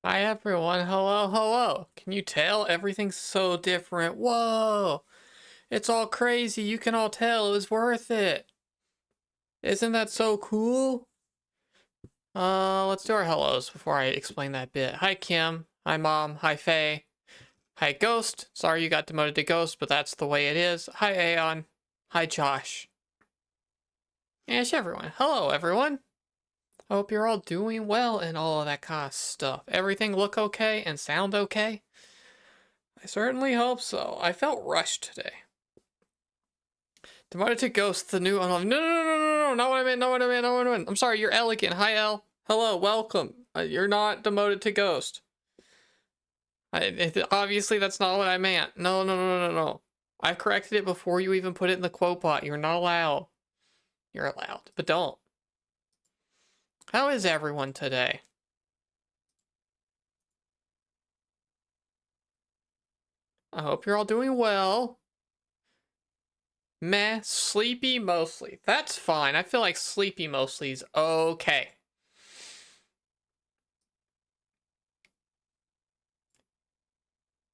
Hi everyone, hello, hello. Can you tell everything's so different? Whoa, it's all crazy. You can all tell it was worth it. Isn't that so cool? Let's do our hellos before I explain that bit. Hi Kim, hi Mom, hi Faye, hi Ghost. Sorry you got demoted to Ghost, but that's the way it is. Hi Aeon, hi Josh. Yes, everyone. Hello everyone. Hope you're all doing well and all of that kind of stuff. Everything look okay and sound okay? I certainly hope so. I felt rushed today. Demoted to Ghost, the new unlock. No, not what I meant, not what I meant, not what I meant. I'm sorry, you're elegant. Hi, El. Hello, welcome. You're not demoted to Ghost. Obviously, that's not what I meant. No. I corrected it before you even put it in the quote bot. You're not allowed. You're allowed, but don't. How is everyone today? I hope you're all doing well. Meh, sleepy mostly. That's fine. I feel like sleepy mostly is okay.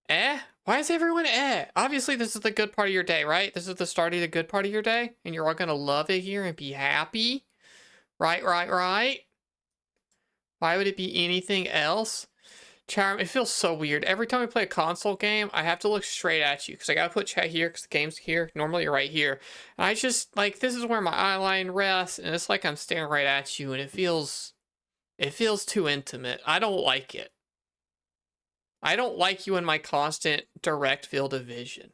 Eh? Why is everyone eh? Obviously, this is the good part of your day, right? This is the start of the good part of your day, and you're all gonna love it here and be happy. Right. Why would it be anything else? Charm, it feels so weird. Every time I play a console game, I have to look straight at you because I gotta put chat here because the game's here. Normally, you're right here. And I just, like, this is where my eye line rests, and it's like I'm staring right at you, and it feels too intimate. I don't like it. I don't like you in my constant direct field of vision.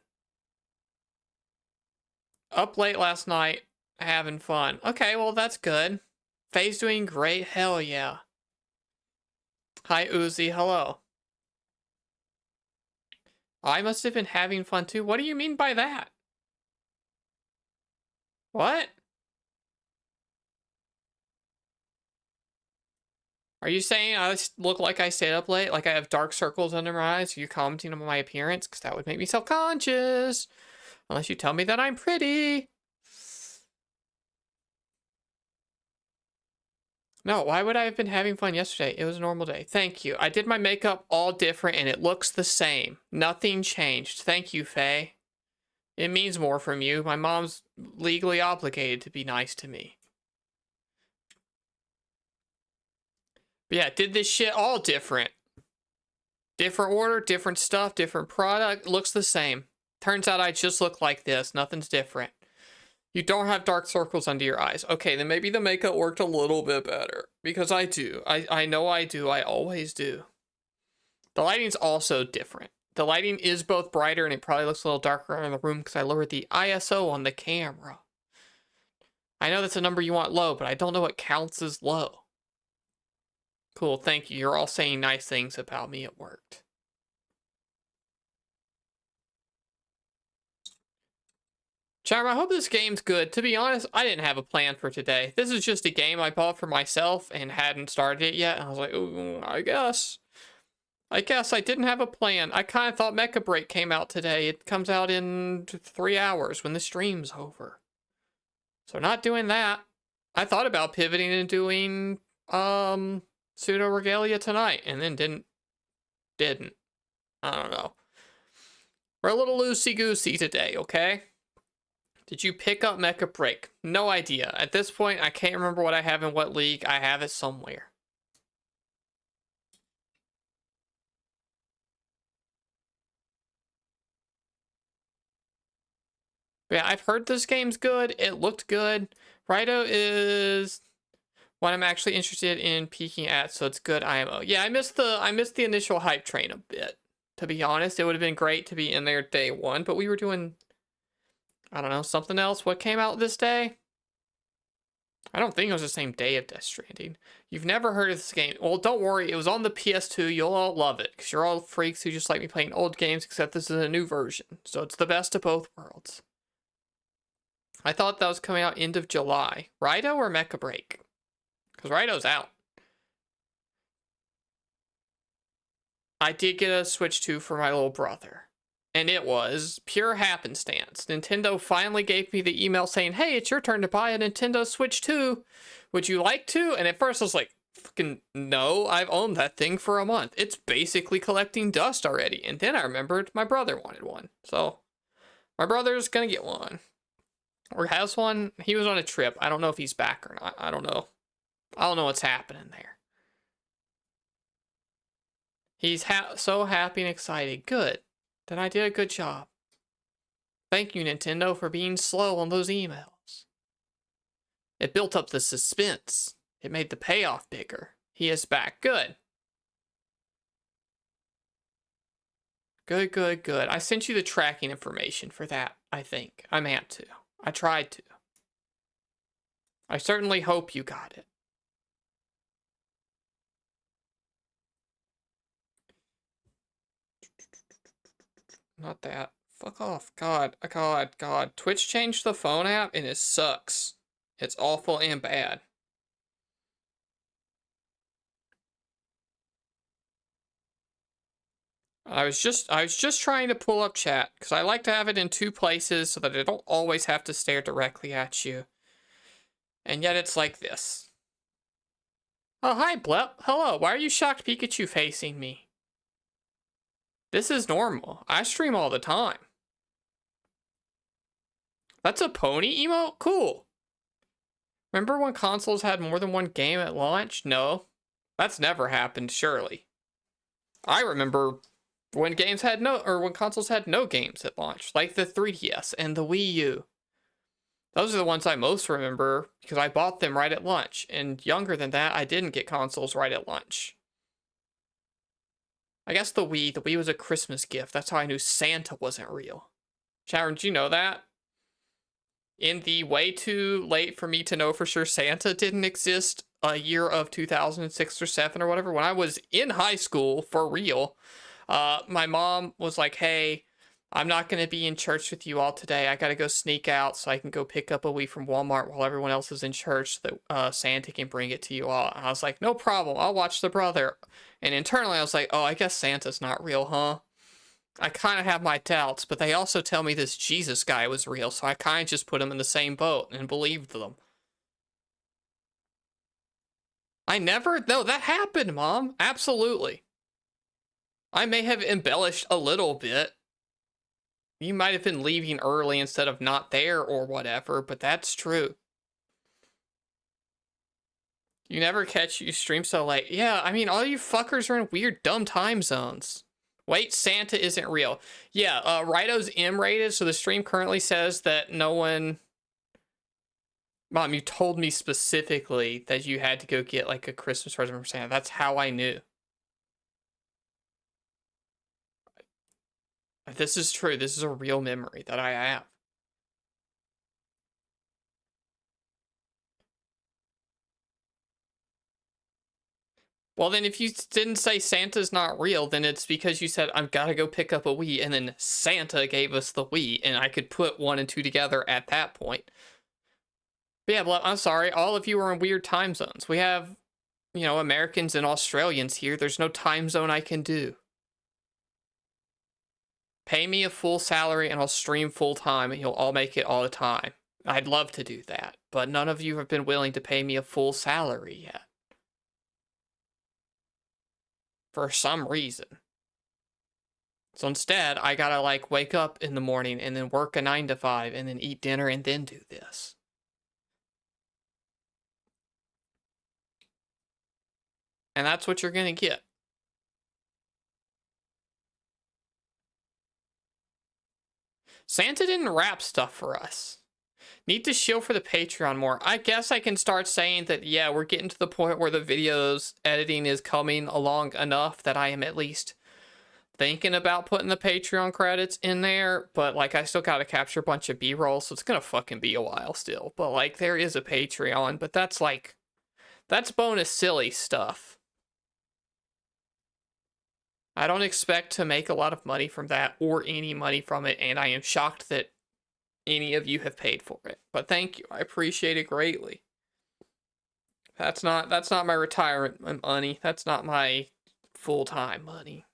Up late last night, having fun. Okay, well, that's good. Faye's doing great. Hell yeah. Hi, Uzi. Hello. I must have been having fun too. What do you mean by that? What? Are you saying I look like I stayed up late? Like I have dark circles under my eyes? Are you commenting on my appearance? Because that would make me self-conscious. Unless you tell me that I'm pretty. No, why would I have been having fun yesterday? It was a normal day. Thank you. I did my makeup all different and it looks the same. Nothing changed. Thank you, Faye. It means more from you. My mom's legally obligated to be nice to me. But yeah, did this shit all different. Different order, different stuff, different product. Looks the same. Turns out I just look like this. Nothing's different. You don't have dark circles under your eyes. Okay, then maybe the makeup worked a little bit better. Because I do. I know I do. I always do. The lighting's also different. The lighting is both brighter and it probably looks a little darker in the room because I lowered the ISO on the camera. I know that's a number you want low, but I don't know what counts as low. Cool, thank you. You're all saying nice things about me. It worked. Charm, I hope this game's good. To be honest, I didn't have a plan for today. This is just a game I bought for myself and hadn't started it yet. And I was like, ooh, I guess I didn't have a plan. I kind of thought Mecha Break came out today. It comes out in 3 hours when the stream's over. So not doing that. I thought about pivoting and doing Pseudo Regalia tonight and then didn't. I don't know. We're a little loosey-goosey today, okay? Did you pick up Mecha Break? No idea. At this point, I can't remember what I have in what league. I have it somewhere. But yeah, I've heard this game's good. It looked good. Raidou is what I'm actually interested in peeking at, so it's good IMO. Yeah, I missed the initial hype train a bit. To be honest, it would have been great to be in there day one, but we were doing, I don't know, something else. What came out this day? I don't think it was the same day of Death Stranding. You've never heard of this game. Well, don't worry. It was on the PS2. You'll all love it because you're all freaks who just like me playing old games, except this is a new version. So it's the best of both worlds. I thought that was coming out end of July. Raidou or Mecha Break? Because Raidou's out. I did get a Switch 2 for my little brother. And it was pure happenstance. Nintendo finally gave me the email saying, hey, it's your turn to buy a Nintendo Switch 2. Would you like to? And at first I was like, Fucking no, I've owned that thing for a month. It's basically collecting dust already. And then I remembered my brother wanted one. So my brother's gonna get one. Or has one. He was on a trip. I don't know if he's back or not. I don't know. I don't know what's happening there. He's so happy and excited. Good. Then I did a good job. Thank you, Nintendo, for being slow on those emails. It built up the suspense. It made the payoff bigger. He is back. Good. Good, good, good. I sent you the tracking information for that, I think. I meant to. I tried to. I certainly hope you got it. Not that. Fuck off. God, God, God. Twitch changed the phone app and it sucks. It's awful and bad. I was just trying to pull up chat because I like to have it in two places so that I don't always have to stare directly at you. And yet it's like this. Oh, hi, Blep. Hello. Why are you shocked Pikachu facing me? This is normal. I stream all the time. That's a pony emote? Cool. Remember when consoles had more than one game at launch? No. That's never happened, surely. I remember when when consoles had no games at launch, like the 3DS and the Wii U. Those are the ones I most remember because I bought them right at launch. And younger than that, I didn't get consoles right at launch. I guess the Wii was a Christmas gift. That's how I knew Santa wasn't real. Sharon, did you know that? In the way too late for me to know for sure Santa didn't exist a year of 2006 or 7 or whatever, when I was in high school for real, my mom was like, hey, I'm not going to be in church with you all today. I got to go sneak out so I can go pick up a Wii from Walmart while everyone else is in church so that Santa can bring it to you all. And I was like, no problem. I'll watch the brother. And internally I was like, oh, I guess Santa's not real, huh? I kind of have my doubts, but they also tell me this Jesus guy was real, so I kind of just put him in the same boat and believed them. No, that happened, Mom. Absolutely. I may have embellished a little bit. You might have been leaving early instead of not there or whatever, but that's true. You never catch you stream so late. Yeah, I mean, all you fuckers are in weird, dumb time zones. Wait, Santa isn't real. Yeah, Raidou's M-rated, so the stream currently says that no one... Mom, you told me specifically that you had to go get, like, a Christmas present from Santa. That's how I knew. This is true. This is a real memory that I have. Well, then if you didn't say Santa's not real, then it's because you said, I've got to go pick up a Wii, and then Santa gave us the Wii, and I could put 1 and 2 together at that point. But yeah, I'm sorry, all of you are in weird time zones. We have, you know, Americans and Australians here. There's no time zone I can do. Pay me a full salary and I'll stream full time and you'll all make it all the time. I'd love to do that, but none of you have been willing to pay me a full salary yet. For some reason. So instead, I gotta like wake up in the morning and then work a 9 to 5 and then eat dinner and then do this. And that's what you're gonna get. Santa didn't wrap stuff for us. Need to shill for the Patreon more. I guess I can start saying that, yeah, we're getting to the point where the videos editing is coming along enough that I am at least thinking about putting the Patreon credits in there, but like I still gotta capture a bunch of B-roll, so it's gonna fucking be a while still. But like there is a Patreon, but that's bonus silly stuff. I don't expect to make a lot of money from that or any money from it, and I am shocked that any of you have paid for it. But thank you. I appreciate it greatly. That's not my retirement money. That's not my full-time money.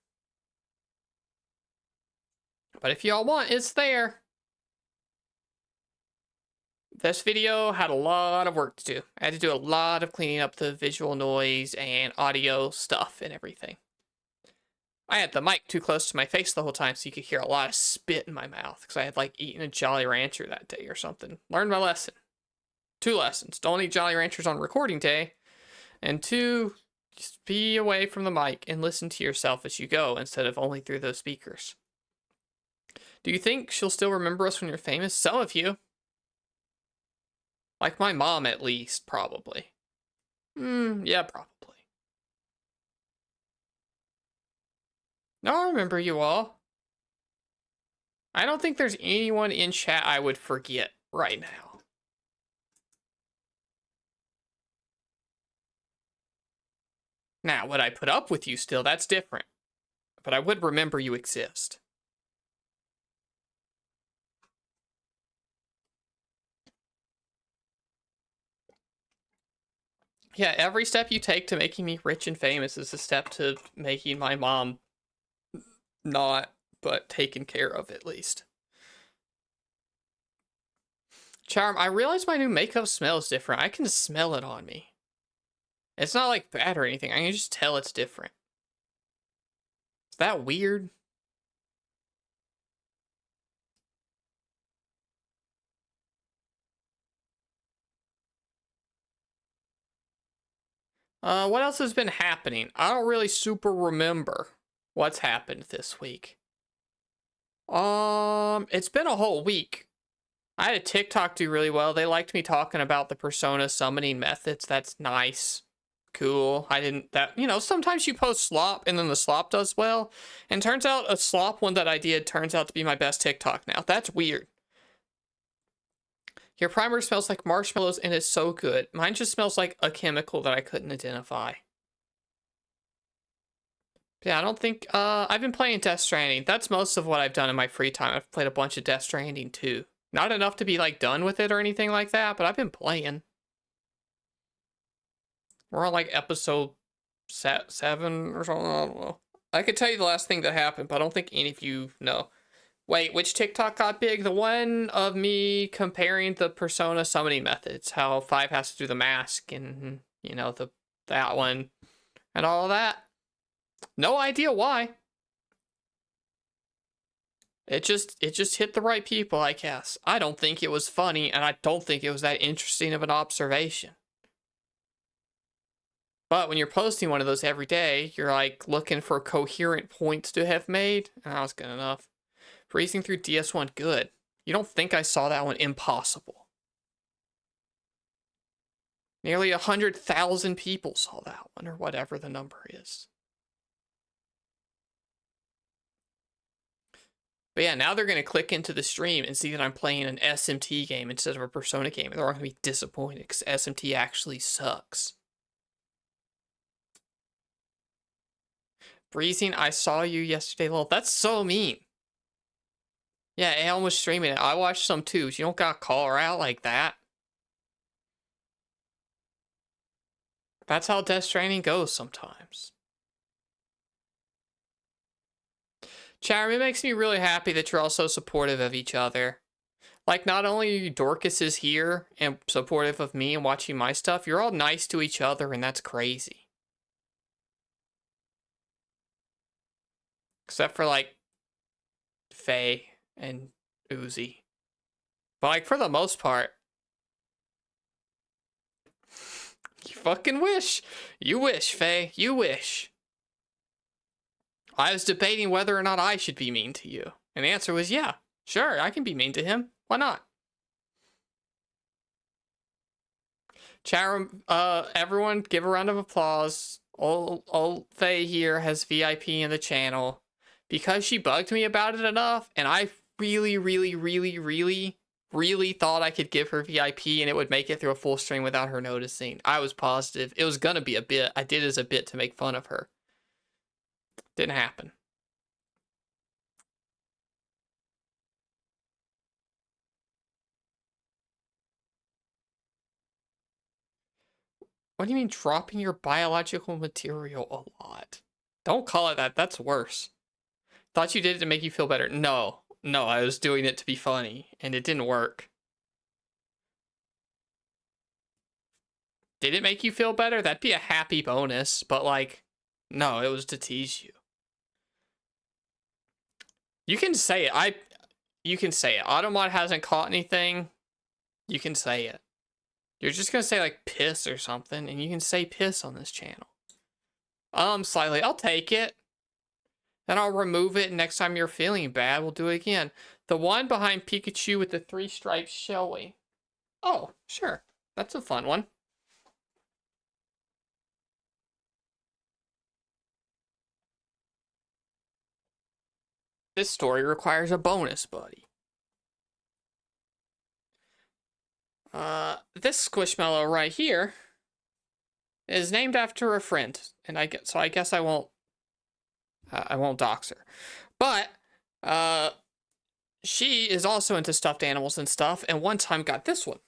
But if y'all want, it's there. This video had a lot of work to do. I had to do a lot of cleaning up the visual noise and audio stuff and everything. I had the mic too close to my face the whole time so you could hear a lot of spit in my mouth because I had like eaten a Jolly Rancher that day or something. Learned my lesson. 2 lessons. Don't eat Jolly Ranchers on recording day. And 2, just be away from the mic and listen to yourself as you go instead of only through those speakers. Do you think she'll still remember us when you're famous? Some of you. Like my mom, at least, probably. Yeah, probably. No, I remember you all. I don't think there's anyone in chat I would forget right now. Now, would I put up with you still? That's different. But I would remember you exist. Yeah, every step you take to making me rich and famous is a step to making my mom not, but taken care of at least. Charm, I realize my new makeup smells different. I can smell it on me. It's not like bad or anything. I can just tell it's different. Is that weird? What else has been happening? I don't really super remember what's happened this week. It's been a whole week. I had a TikTok do really well. They liked me talking about the persona summoning methods. That's nice. Cool. Sometimes you post slop and then the slop does well. And turns out a slop one that I did turns out to be my best TikTok now. That's weird. Your primer smells like marshmallows and is so good. Mine just smells like a chemical that I couldn't identify. Yeah, I don't think, I've been playing Death Stranding. That's most of what I've done in my free time. I've played a bunch of Death Stranding too. Not enough to be like done with it or anything like that, but I've been playing. We're on like episode 7 or something, I don't know. I could tell you the last thing that happened, but I don't think any of you know. Wait, which TikTok got big? The one of me comparing the persona summoning methods. How 5 has to do the mask and, that one and all of that. No idea why. It just hit the right people, I guess. I don't think it was funny, and I don't think it was that interesting of an observation. But when you're posting one of those every day, you're like looking for coherent points to have made, and that was good enough. Racing through DS1, good. You don't think I saw that one? Impossible. Nearly 100,000 people saw that one, or whatever the number is. But yeah, now they're going to click into the stream and see that I'm playing an SMT game instead of a Persona game. And they're going to be disappointed because SMT actually sucks. Breezing, I saw you yesterday, lol. That's so mean. Yeah, Alan was streaming it. I watched some too. You don't got to call her out like that. That's how Death Stranding goes sometimes. Charum, it makes me really happy that you're all so supportive of each other. Like, not only are you Dorcases here and supportive of me and watching my stuff, you're all nice to each other, and that's crazy. Except for, like, Faye and Uzi. But, like, for the most part, you fucking wish. You wish, Faye. You wish. I was debating whether or not I should be mean to you. And the answer was, yeah, sure, I can be mean to him. Why not? Charum, everyone give a round of applause. Old Faye here has VIP in the channel. Because she bugged me about it enough, and I really thought I could give her VIP and it would make it through a full stream without her noticing. I was positive. It was gonna be a bit. I did it as a bit to make fun of her. Didn't happen. What do you mean dropping your biological material a lot? Don't call it that. That's worse. Thought you did it to make you feel better. No, I was doing it to be funny, and it didn't work. Did it make you feel better? That'd be a happy bonus, but like, no, it was to tease you. You can say it. You can say it. Automod hasn't caught anything. You can say it. You're just gonna say like piss or something, and you can say piss on this channel. Slightly. I'll take it. Then I'll remove it. Next time you're feeling bad, we'll do it again. The one behind Pikachu with the 3 stripes, shall we? Oh, sure. That's a fun one. This story requires a bonus, buddy. This Squishmallow right here is named after a friend, and I guess I won't dox her, but she is also into stuffed animals and stuff, and one time got this one,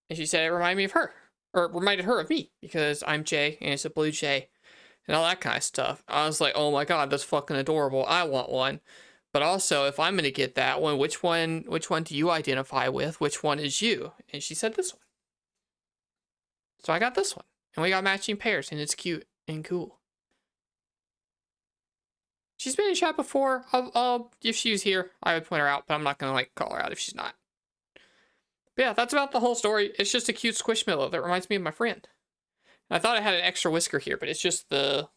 and she said it reminded me of her, or it reminded her of me because I'm Jay and it's a blue jay, and all that kind of stuff. I was like, oh my god, that's fucking adorable. I want one. But also, if I'm gonna get that one, which one do you identify with? Which one is you? And she said this one. So I got this one. And we got matching pairs, and it's cute and cool. She's been in chat before. I'll if she was here, I would point her out, but I'm not gonna like call her out if she's not. But yeah, that's about the whole story. It's just a cute Squishmallow that reminds me of my friend. And I thought I had an extra whisker here, but it's just the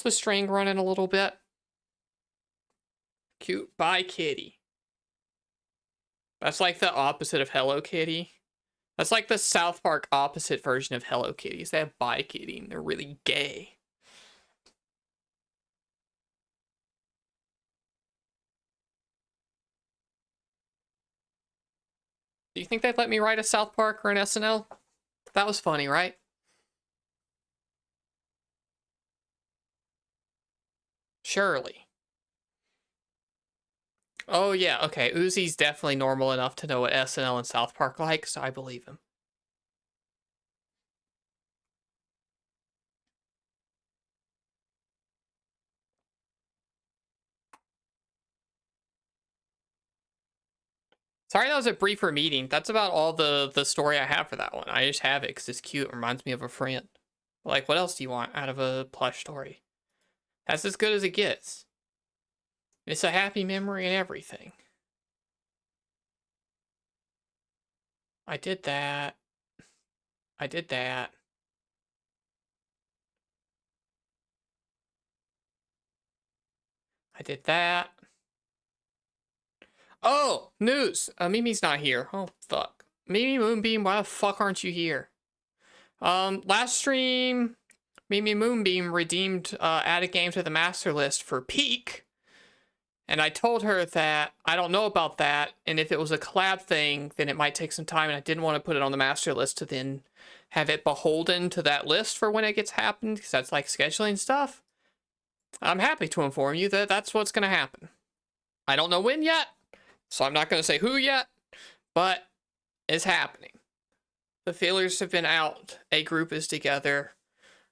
string running a little bit. Cute. Bye, kitty. That's like the opposite of Hello Kitty. That's like the South Park opposite version of Hello Kitties. They have bye kitty and they're really gay. Do you think they'd let me write a South Park or an SNL? That was funny, right? Surely. Oh yeah, okay. Uzi's definitely normal enough to know what SNL and South Park like, so I believe him. Sorry that was a briefer meeting. That's about all the story I have for that one. I just have it because it's cute. It reminds me of a friend. Like, what else do you want out of a plush story? That's as good as it gets. It's a happy memory and everything. I did that. I did that. I did that. Oh, news. Mimi's not here. Oh, fuck. Mimi Moonbeam, why the fuck aren't you here? Last stream, Mimi Moonbeam redeemed added game to the master list for Peak. And I told her that I don't know about that, and if it was a collab thing, then it might take some time, and I didn't want to put it on the master list to then have it beholden to that list for when it gets happened, because that's like scheduling stuff. I'm happy to inform you that that's what's going to happen. I don't know when yet, so I'm not going to say who yet, but it's happening. The feelers have been out. A group is together.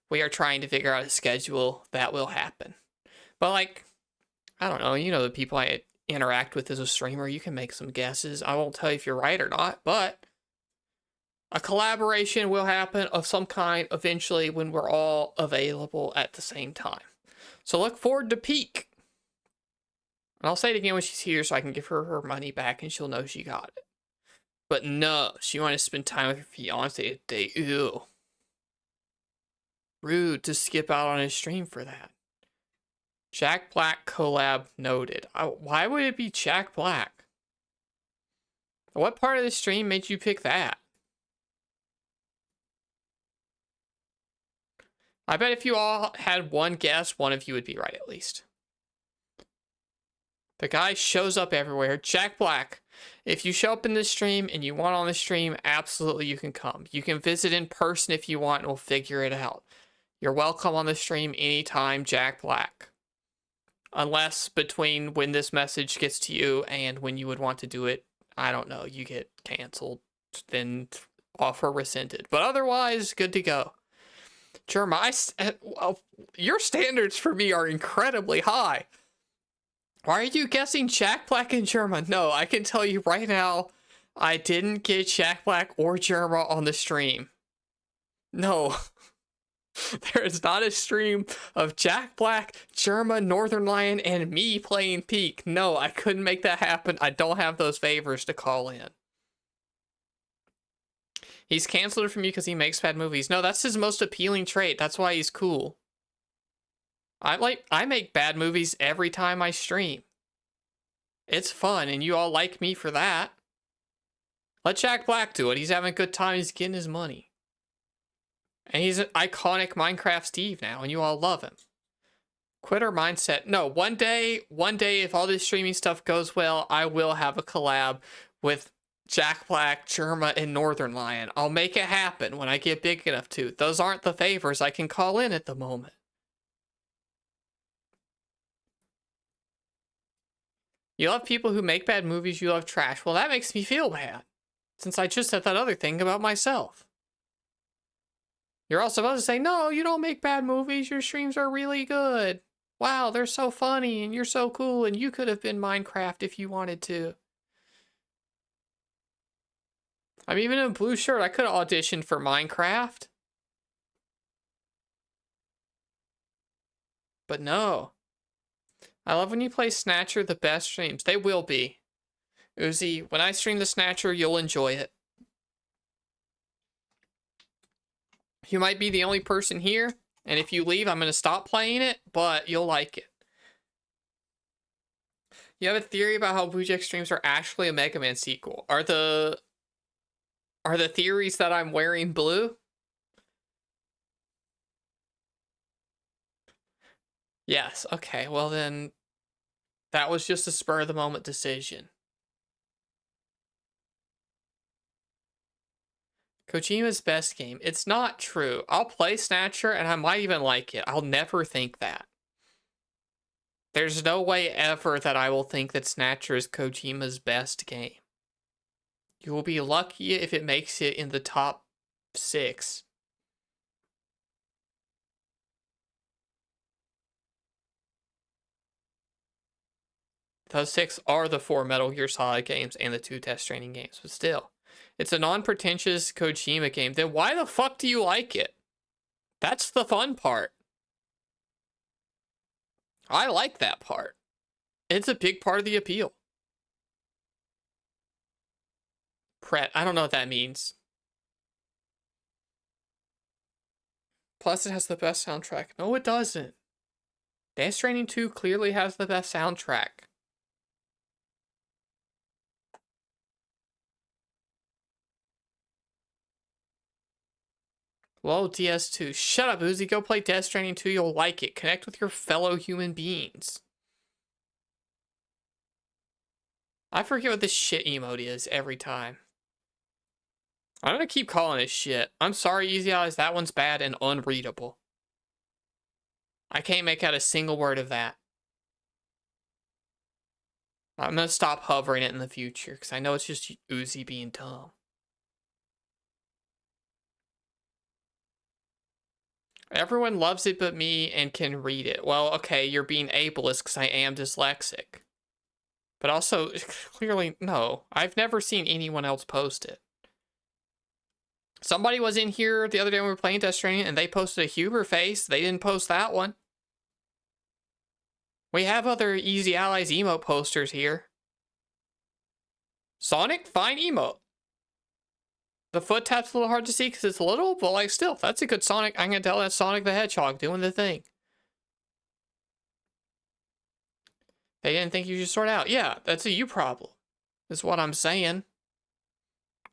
We are trying to figure out a schedule that will happen. But like, I don't know, you know the people I interact with as a streamer, you can make some guesses. I won't tell you if you're right or not, but a collaboration will happen of some kind eventually when we're all available at the same time. So look forward to Peak. And I'll say it again when she's here so I can give her her money back and she'll know she got it. But no, she wanted to spend time with her fiance today. Ew. Rude to skip out on his stream for that. Jack Black collab noted. Why would it be Jack Black? What part of the stream made you pick that? I bet if you all had one guess, one of you would be right at least. The guy shows up everywhere. Jack Black. If you show up in this stream and you want on the stream, absolutely you can come. You can visit in person if you want and we'll figure it out. You're welcome on the stream anytime, Jack Black. Unless between when this message gets to you and when you would want to do it, I don't know, you get canceled, then offer rescinded. But otherwise, good to go. Jerma, well, your standards for me are incredibly high. Why are you guessing Jack Black and Jerma? No, I can tell you right now, I didn't get Jack Black or Jerma on the stream. No. There is not a stream of Jack Black, Germa, Northern Lion, and me playing Peak. No, I couldn't make that happen. I don't have those favors to call in. He's canceled it from you because he makes bad movies. No, that's his most appealing trait. That's why he's cool. I make bad movies every time I stream. It's fun, and you all like me for that. Let Jack Black do it. He's having a good time. He's getting his money. And he's an iconic Minecraft Steve now, and you all love him. Quitter mindset. No, one day, if all this streaming stuff goes well, I will have a collab with Jack Black, Germa, and Northern Lion. I'll make it happen when I get big enough to. Those aren't the favors I can call in at the moment. You love people who make bad movies, you love trash. Well, that makes me feel bad, since I just said that other thing about myself. You're also supposed to say, no, you don't make bad movies. Your streams are really good. Wow, they're so funny and you're so cool and you could have been Minecraft if you wanted to. I'm even in a blue shirt. I could have auditioned for Minecraft. But no. I love when you play Snatcher, the best streams. They will be. Uzi, when I stream the Snatcher, you'll enjoy it. You might be the only person here, and if you leave, I'm going to stop playing it, but you'll like it. You have a theory about how Boojek streams are actually a Mega Man sequel. Are the theories that I'm wearing blue? Yes, okay, well then, that was just a spur-of-the-moment decision. Kojima's best game. It's not true. I'll play Snatcher and I might even like it. I'll never think that. There's no way ever that I will think that Snatcher is Kojima's best game. You will be lucky if it makes it in the top 6. Those 6 are the 4 Metal Gear Solid games and the 2 Death Stranding games, but still. It's a non-pretentious Kojima game. Then why the fuck do you like it? That's the fun part. I like that part. It's a big part of the appeal. Pret, I don't know what that means. Plus, it has the best soundtrack. No, it doesn't. Death Stranding 2 clearly has the best soundtrack. Whoa, DS2. Shut up, Uzi. Go play Death Stranding 2. You'll like it. Connect with your fellow human beings. I forget what this shit emote is every time. I'm gonna keep calling it shit. I'm sorry, Easy Eyes. That one's bad and unreadable. I can't make out a single word of that. I'm gonna stop hovering it in the future, because I know it's just Uzi being dumb. Everyone loves it but me and can read it. Well, okay, you're being ableist because I am dyslexic. But also, clearly, no. I've never seen anyone else post it. Somebody was in here the other day when we were playing Death Stranding and they posted a Huber face. They didn't post that one. We have other Easy Allies emote posters here. Sonic, fine emote. The foot tap's a little hard to see because it's little, but like still, that's a good Sonic. I can tell that's Sonic the Hedgehog doing the thing. They didn't think you should sort out. Yeah, that's a you problem. Is what I'm saying.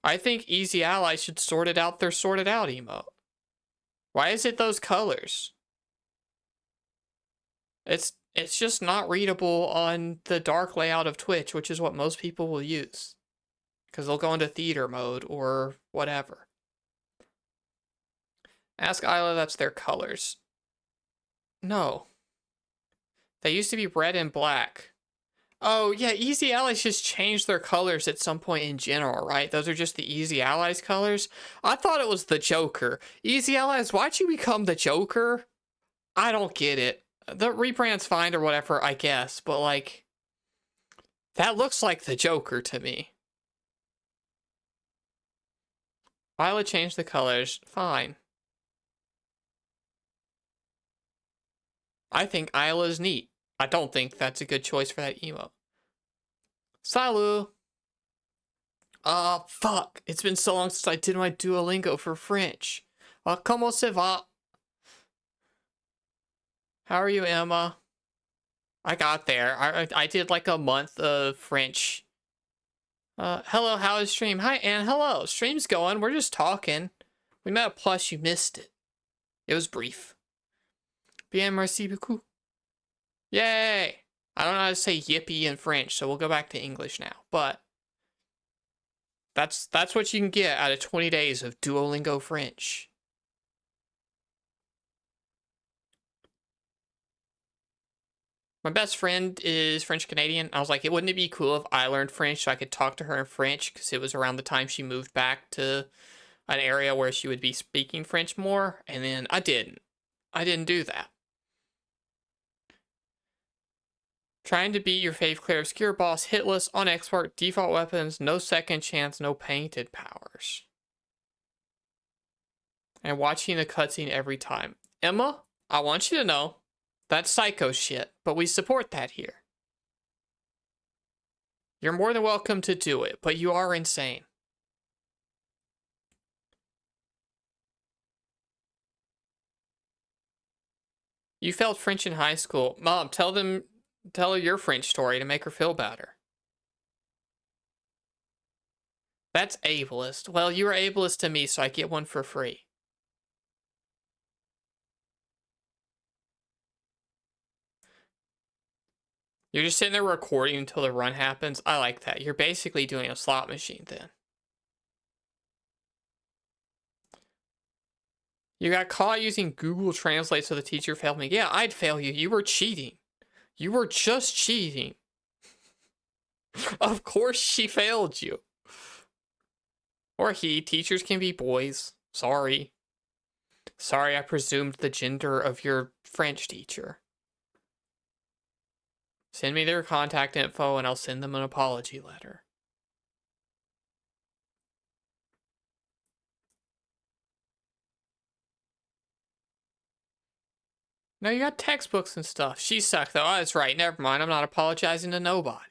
I think Easy Allies should sort it out their sorted out emote. Why is it those colors? It's just not readable on the dark layout of Twitch, which is what most people will use. Because they'll go into theater mode or whatever. Ask Isla, that's their colors. No. They used to be red and black. Oh, yeah, Easy Allies just changed their colors at some point in general, right? Those are just the Easy Allies colors? I thought it was the Joker. Easy Allies, why'd you become the Joker? I don't get it. The rebrand's fine or whatever, I guess, but like, that looks like the Joker to me. Violet changed the colors, fine. I think Isla's neat. I don't think that's a good choice for that emote. Salut. Fuck. It's been so long since I did my Duolingo for French. Comment ça va? How are you, Emma? I got there. I did like a month of French. Hello, how is stream? Hi, Anne. Hello. Stream's going. We're just talking. We met up, plus you missed it. It was brief. Bien, merci beaucoup. Yay! I don't know how to say yippee in French, so we'll go back to English now. But that's what you can get out of 20 days of Duolingo French. My best friend is French Canadian. I was like, wouldn't it be cool if I learned French so I could talk to her in French? Because it was around the time she moved back to an area where she would be speaking French more. And then I didn't do that. Trying to beat your fave clear obscure boss, hitless, on export, default weapons, no second chance, no painted powers. And watching the cutscene every time. Emma, I want you to know, that's psycho shit, but we support that here. You're more than welcome to do it, but you are insane. You failed French in high school. Mom, tell her your French story to make her feel better. That's ableist. Well, you were ableist to me, so I get one for free. You're just sitting there recording until the run happens. I like that. You're basically doing a slot machine then. You got caught using Google Translate, so the teacher failed me. Yeah, I'd fail you. You were cheating. You were just cheating. Of course she failed you. Or he. Teachers can be boys. Sorry. Sorry I presumed the gender of your French teacher. Send me their contact info and I'll send them an apology letter. No, you got textbooks and stuff. She sucked though. Oh, that's right. Never mind. I'm not apologizing to nobody.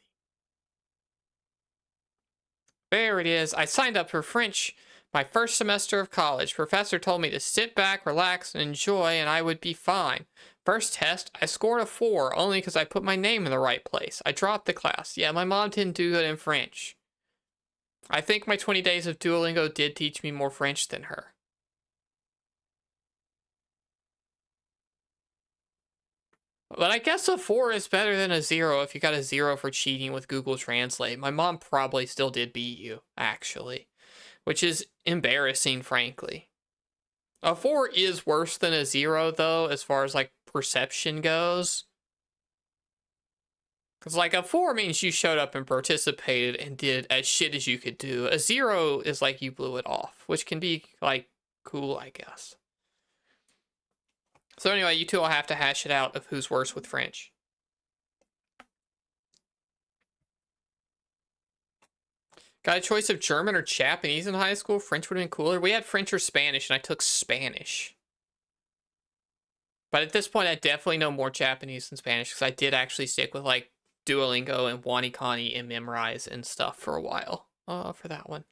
There it is. I signed up for French my first semester of college. Professor told me to sit back, relax, and enjoy, and I would be fine. First test, I scored a 4, only because I put my name in the right place. I dropped the class. Yeah, my mom didn't do good in French. I think my 20 days of Duolingo did teach me more French than her. But I guess a 4 is better than a 0 if you got a 0 for cheating with Google Translate. My mom probably still did beat you, actually. Which is embarrassing, frankly. A 4 is worse than a 0, though, as far as, like, perception goes. Because, like, a 4 means you showed up and participated and did as shit as you could do. A 0 is like you blew it off, which can be, like, cool, I guess. So anyway, you two will have to hash it out of who's worse with French. Got a choice of German or Japanese in high school? French would have been cooler. We had French or Spanish, and I took Spanish. But at this point, I definitely know more Japanese than Spanish, because I did actually stick with, like, Duolingo and WaniKani and Memrise and stuff for a while. For that one.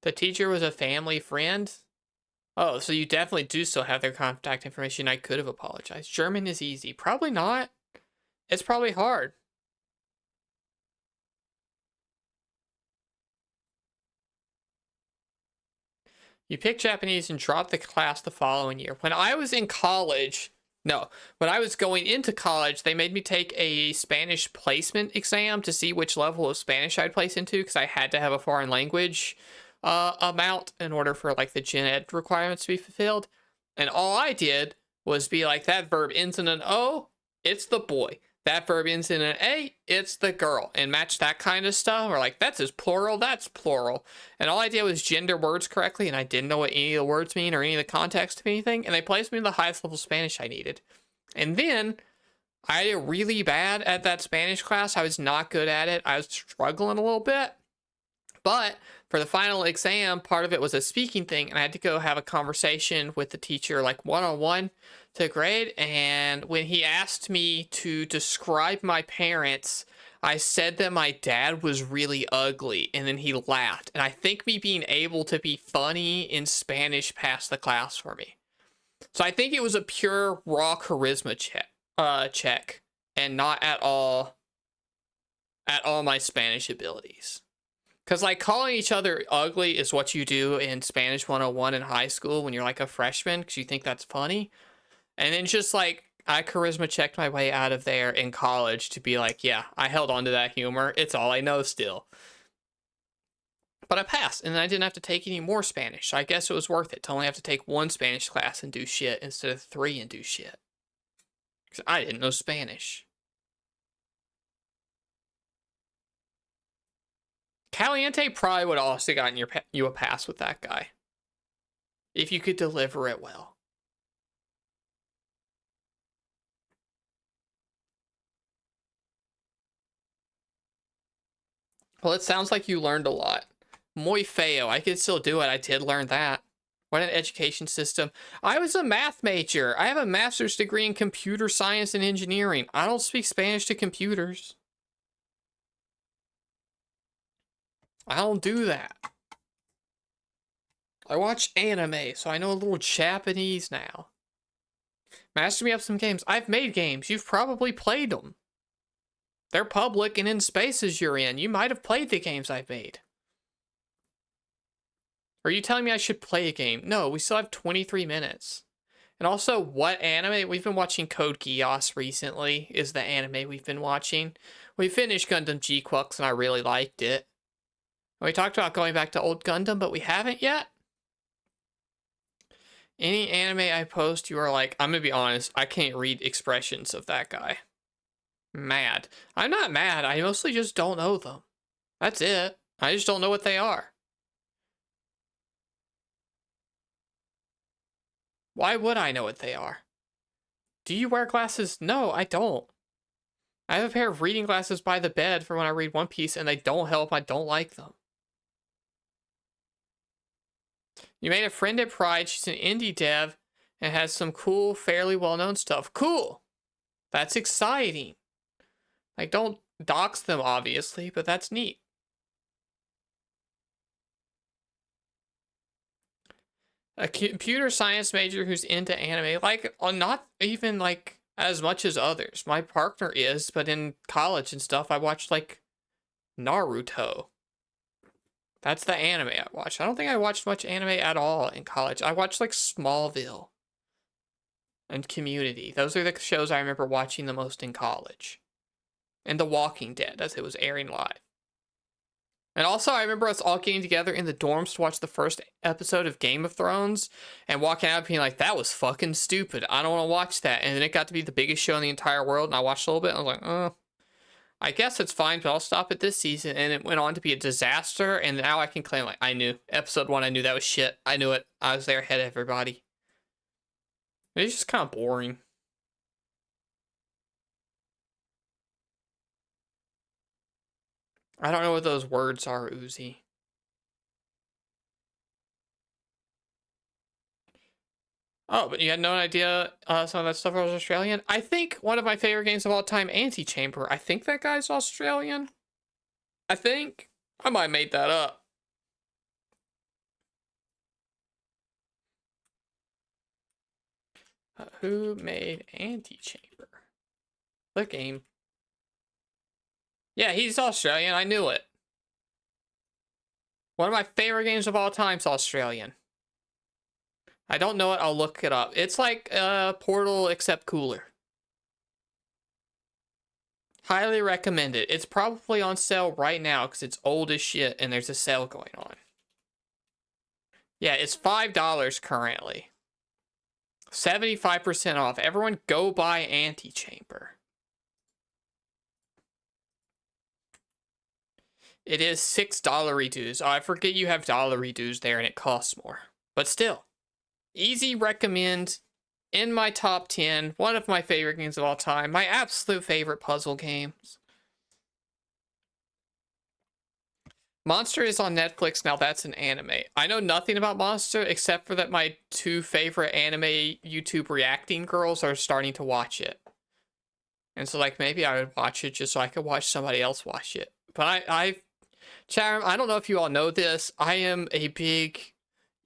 The teacher was a family friend? Oh, so you definitely do still have their contact information. I could have apologized. German is easy. Probably not. It's probably hard. You picked Japanese and dropped the class the following year. When I was in college, when I was going into college, they made me take a Spanish placement exam to see which level of Spanish I'd place into, because I had to have a foreign language amount in order for, like, the gen ed requirements to be fulfilled. And all I did was be like, that verb ends in an O, it's the boy. That verb ends in an A, it's the girl. And match that kind of stuff. Or like, that's his plural, that's plural. And all I did was gender words correctly, and I didn't know what any of the words mean or any of the context of anything. And they placed me in the highest level Spanish I needed. And then I did really bad at that Spanish class. I was not good at it. I was struggling a little bit. But for the final exam, part of it was a speaking thing, and I had to go have a conversation with the teacher, like one-on-one to grade. And when he asked me to describe my parents, I said that my dad was really ugly, and then he laughed. And I think me being able to be funny in Spanish passed the class for me. So I think it was a pure raw charisma check, and not at all my Spanish abilities. Because, like, calling each other ugly is what you do in Spanish 101 in high school when you're, like, a freshman, because you think that's funny. And then just, like, I charisma checked my way out of there in college to be like, yeah, I held on to that humor. It's all I know still. But I passed, and then I didn't have to take any more Spanish. So I guess it was worth it to only have to take one Spanish class and do shit instead of 3 and do shit. Because I didn't know Spanish. Caliente probably would have also gotten you a pass with that guy. If you could deliver it well. Well, it sounds like you learned a lot. Muy feo. I could still do it. I did learn that. What an education system. I was a math major. I have a master's degree in computer science and engineering. I don't speak Spanish to computers. I don't do that. I watch anime, so I know a little Japanese now. Master me up some games. I've made games. You've probably played them. They're public and in spaces you're in. You might have played the games I've made. Are you telling me I should play a game? No, we still have 23 minutes. And also, what anime? We've been watching Code Geass recently, is the anime we've been watching. We finished Gundam G-Quux, and I really liked it. We talked about going back to old Gundam, but we haven't yet. Any anime I post, you are like, I'm gonna be honest, I can't read expressions of that guy. Mad. I'm not mad, I mostly just don't know them. That's it. I just don't know what they are. Why would I know what they are? Do you wear glasses? No, I don't. I have a pair of reading glasses by the bed for when I read One Piece, and they don't help. I don't like them. You made a friend at Pride. She's an indie dev and has some cool, fairly well-known stuff. Cool. That's exciting. Like, don't dox them, obviously, but that's neat. A computer science major who's into anime, like, not even, like, as much as others. My partner is, but in college and stuff, I watched, like, Naruto. That's the anime I watched. I don't think I watched much anime at all in college. I watched, like, Smallville and Community. Those are the shows I remember watching the most in college. And The Walking Dead, as it was airing live. And also, I remember us all getting together in the dorms to watch the first episode of Game of Thrones and walking out being like, that was fucking stupid. I don't want to watch that. And then it got to be the biggest show in the entire world, and I watched a little bit, and I was like, I guess it's fine, but I'll stop it this season. And it went on to be a disaster, and now I can claim, like, I knew. Episode 1, I knew that was shit. I knew it. I was there ahead of everybody. It's just kind of boring. I don't know what those words are, Uzi. Oh, but you had no idea some of that stuff was Australian? I think one of my favorite games of all time, Antichamber. I think that guy's Australian. I think. I might have made that up. Who made Antichamber? The game. Yeah, he's Australian. I knew it. One of my favorite games of all time is Australian. I don't know it. I'll look it up. It's like Portal, except cooler. Highly recommend it. It's probably on sale right now because it's old as shit and there's a sale going on. Yeah, it's $5 currently. 75% off. Everyone go buy Antichamber. It is $6 redues. Oh, I forget you have dollar redues there and it costs more. But still, easy recommend, in my top 10, one of my favorite games of all time, my absolute favorite puzzle games. Monster is on Netflix now. That's an anime. I know nothing about Monster except for that my two favorite anime YouTube reacting girls are starting to watch it. And so, like, maybe I would watch it just so I could watch somebody else watch it. But Chatham, I don't know if you all know this. I am a big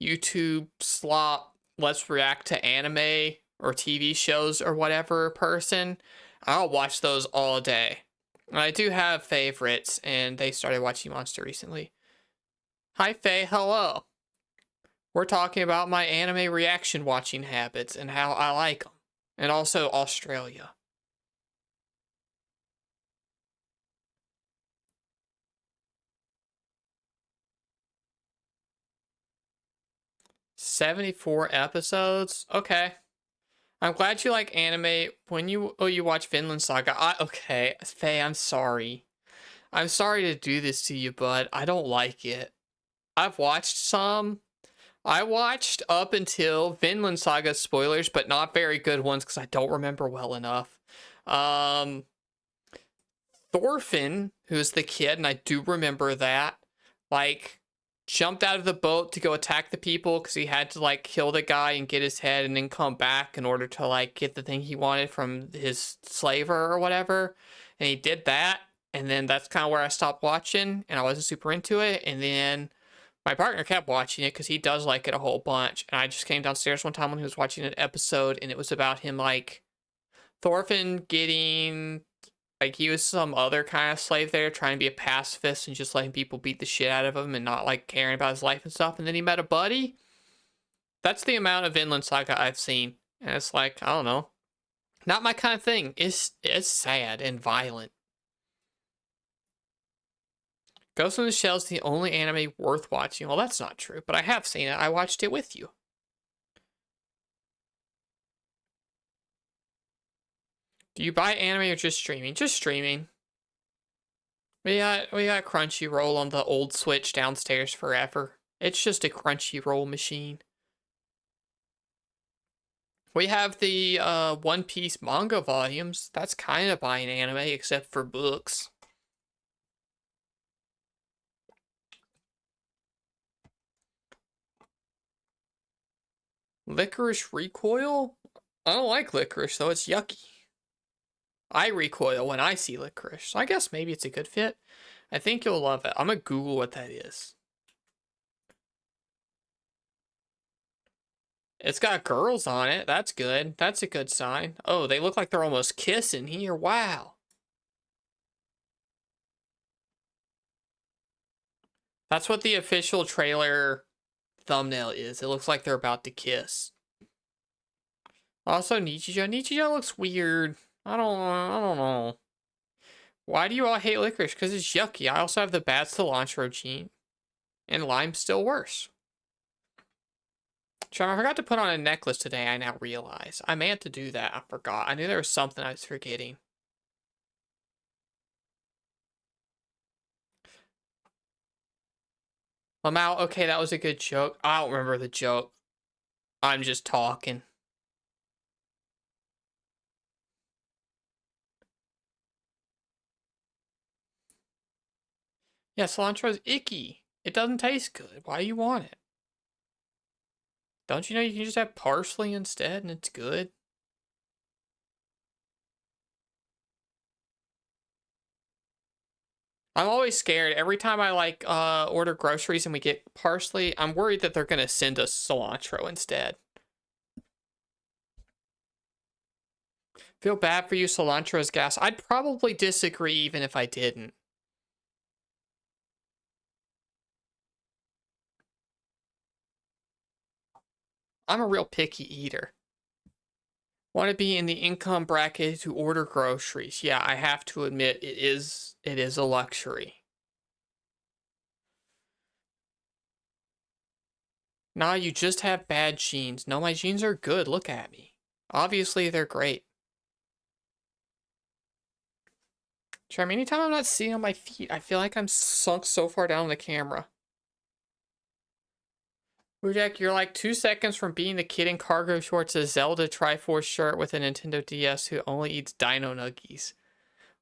YouTube slop, let's react to anime or TV shows or whatever person. I'll watch those all day. I do have favorites, and they started watching Monster recently. Hi, Faye. Hello. We're talking about my anime reaction watching habits and how I like them. And also Australia. "74 episodes? Okay. I'm glad you like anime. When you watch Vinland Saga, okay, Faye, I'm sorry. I'm sorry to do this to you, but I don't like it. I've watched some. I watched up until Vinland Saga spoilers, but not very good ones because I don't remember well enough. Thorfinn, who's the kid, and I do remember that, like, jumped out of the boat to go attack the people because he had to, like, kill the guy and get his head and then come back in order to, like, get the thing he wanted from his slaver or whatever. And he did that, and then that's kind of where I stopped watching, and I wasn't super into it. And then my partner kept watching it because he does like it a whole bunch. And I just came downstairs one time when he was watching an episode, and it was about him, like, Thorfinn getting, like, he was some other kind of slave there trying to be a pacifist and just letting people beat the shit out of him and not, like, caring about his life and stuff. And then he met a buddy. That's the amount of Vinland Saga I've seen. And it's like, I don't know. Not my kind of thing. It's sad and violent. Ghost in the Shell is the only anime worth watching. Well, that's not true, but I have seen it. I watched it with you. Do you buy anime or just streaming? Just streaming. We got Crunchyroll on the old Switch downstairs forever. It's just a Crunchyroll machine. We have the One Piece manga volumes. That's kind of buying anime, except for books. Licorice recoil? I don't like licorice, though. It's yucky. I recoil when I see licorice. So I guess maybe it's a good fit. I think you'll love it. I'm gonna Google what that is. It's got girls on it. That's good. That's a good sign. Oh, they look like they're almost kissing here. Wow. That's what the official trailer thumbnail is. It looks like they're about to kiss. Also, Nichijou. Nichijou looks weird. I don't know. Why do you all hate licorice? Because it's yucky. I also have the bad cilantro gene. And lime's still worse. Charm, I forgot to put on a necklace today, I now realize. I meant to do that. I forgot. I knew there was something I was forgetting. Lamau, okay, that was a good joke. I don't remember the joke. I'm just talking. Yeah, cilantro's icky. It doesn't taste good. Why do you want it? Don't you know you can just have parsley instead and it's good? I'm always scared. Every time I, like, order groceries and we get parsley, I'm worried that they're gonna send us cilantro instead. Feel bad for you, cilantro is gas. I'd probably disagree even if I didn't. I'm a real picky eater. Want to be in the income bracket to order groceries. Yeah, I have to admit it is a luxury. Nah, you just have bad genes. No, my genes are good. Look at me. Obviously, they're great. Charm, anytime I'm not sitting on my feet, I feel like I'm sunk so far down in the camera. Rujak, you're like 2 seconds from being the kid in cargo shorts, a Zelda Triforce shirt with a Nintendo DS who only eats Dino Nuggies.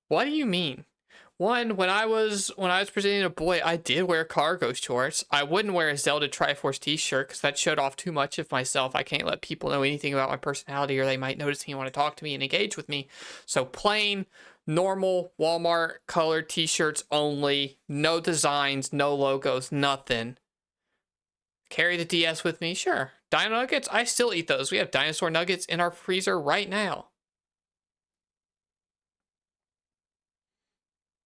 What do you mean? One, when I was presenting a boy, I did wear cargo shorts. I wouldn't wear a Zelda Triforce t-shirt because that showed off too much of myself. I can't let people know anything about my personality or they might notice me and want to talk to me and engage with me. So plain, normal, Walmart colored t-shirts only. No designs, no logos, nothing. Carry the DS with me? Sure. Dino Nuggets? I still eat those. We have dinosaur nuggets in our freezer right now.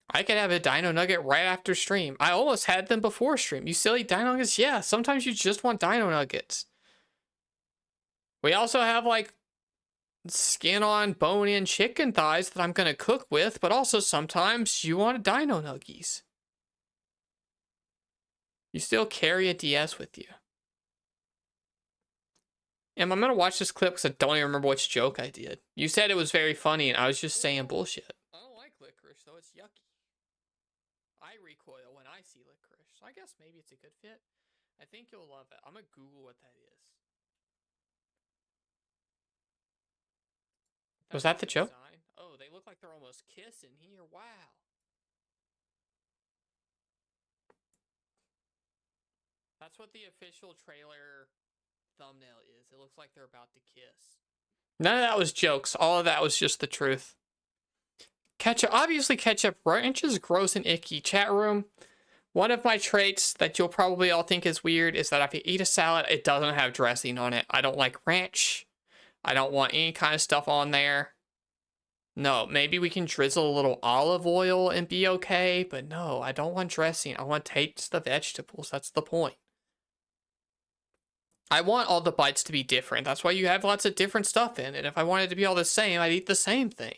I could have a dino nugget right after stream. I almost had them before stream. You silly dino nuggets? Yeah, sometimes you just want dino nuggets. We also have like skin on bone in chicken thighs that I'm going to cook with, but also sometimes you want a dino nuggies. You still carry a DS with you. And I'm going to watch this clip because I don't even remember which joke I did. You said it was very funny and I was just saying bullshit. I don't like licorice, though. It's yucky. I recoil when I see licorice. So I guess maybe it's a good fit. I think you'll love it. I'm gonna Google what that is. Was that the joke? Design. Oh, they look like they're almost kissing here. Wow. That's what the official trailer thumbnail is. It looks like they're about to kiss. None of that was jokes. All of that was just the truth. Ketchup. Obviously, ketchup ranch is gross and icky. Chat room. One of my traits that you'll probably all think is weird is that if you eat a salad, it doesn't have dressing on it. I don't like ranch. I don't want any kind of stuff on there. No, maybe we can drizzle a little olive oil and be okay, but no, I don't want dressing. I want to taste the vegetables. That's the point. I want all the bites to be different. That's why you have lots of different stuff in it. If I wanted to be all the same, I'd eat the same thing.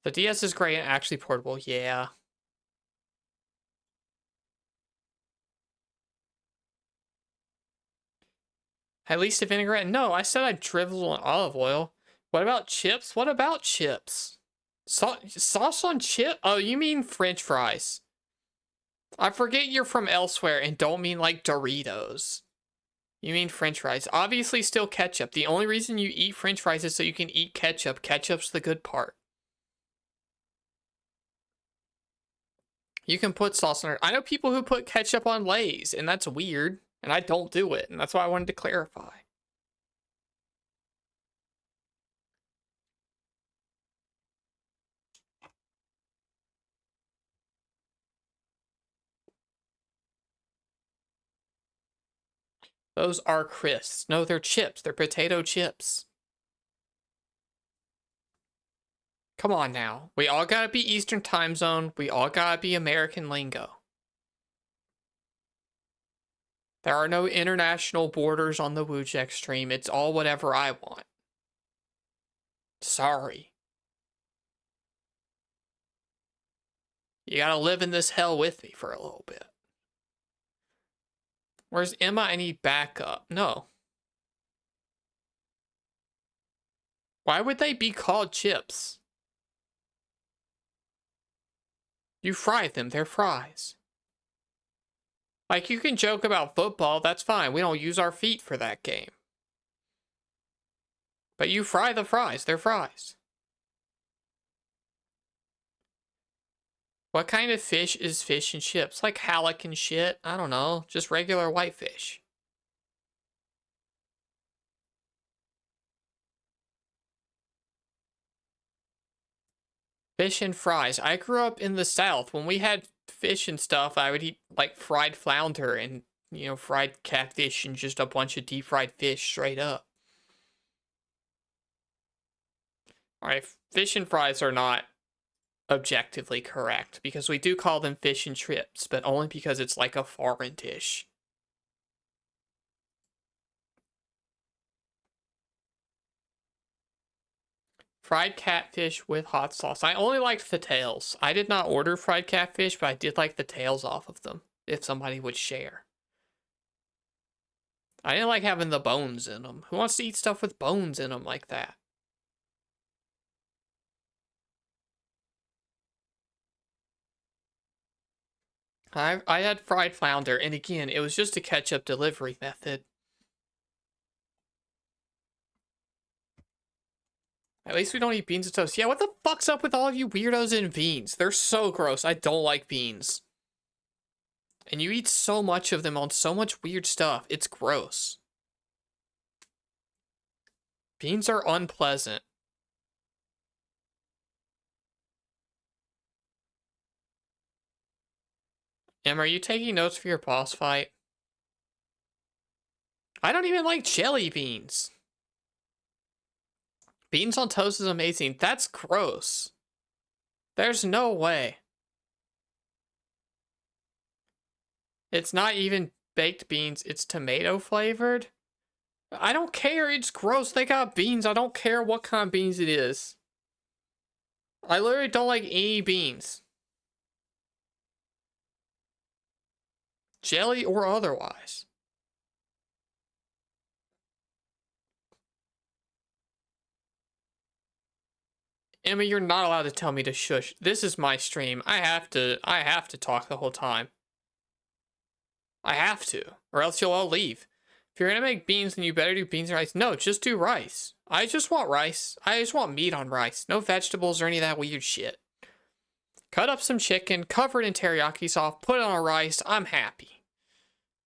The DS is great and actually portable. Yeah. At least a vinaigrette? No, I said I'd drizzle in olive oil. What about chips? What about chips? Sauce on chip? Oh, you mean French fries. I forget you're from elsewhere and don't mean like Doritos. You mean French fries. Obviously still ketchup. The only reason you eat French fries is so you can eat ketchup. Ketchup's the good part. You can put sauce on it. I know people who put ketchup on Lay's, and that's weird. And I don't do it, and that's why I wanted to clarify. Those are crisps. No, they're chips. They're potato chips. Come on now. We all gotta be Eastern time zone. We all gotta be American lingo. There are no international borders on the Wujek stream. It's all whatever I want. Sorry. You gotta live in this hell with me for a little bit. Where's Emma? I need backup. No. Why would they be called chips? You fry them. They're fries. Like, you can joke about football. That's fine. We don't use our feet for that game. But you fry the fries. They're fries. What kind of fish is fish and chips? Like halleck and shit? I don't know. Just regular white fish. Fish and fries. I grew up in the South. When we had fish and stuff, I would eat like fried flounder and, you know, fried catfish and just a bunch of deep fried fish straight up. Alright, fish and fries are not objectively correct because we do call them fish and chips, but only because it's like a foreign dish. Fried catfish with hot sauce. I only liked the tails. I did not order fried catfish, but I did like the tails off of them, if somebody would share. I didn't like having the bones in them. Who wants to eat stuff with bones in them like that? I had fried flounder, and again, it was just a ketchup delivery method. At least we don't eat beans and toast. Yeah, what the fuck's up with all of you weirdos and beans? They're so gross. I don't like beans. And you eat so much of them on so much weird stuff. It's gross. Beans are unpleasant. Em, are you taking notes for your boss fight? I don't even like jelly beans. Beans on toast is amazing. That's gross. There's no way. It's not even baked beans. It's tomato flavored. I don't care. It's gross. They got beans. I don't care what kind of beans it is. I literally don't like any beans. Jelly or otherwise. Emma, you're not allowed to tell me to shush. This is my stream. I have to talk the whole time. I have to, or else you'll all leave. If you're gonna make beans, then you better do beans and rice. No, just do rice. I just want rice. I just want meat on rice. No vegetables or any of that weird shit. Cut up some chicken, cover it in teriyaki sauce, put it on rice. I'm happy.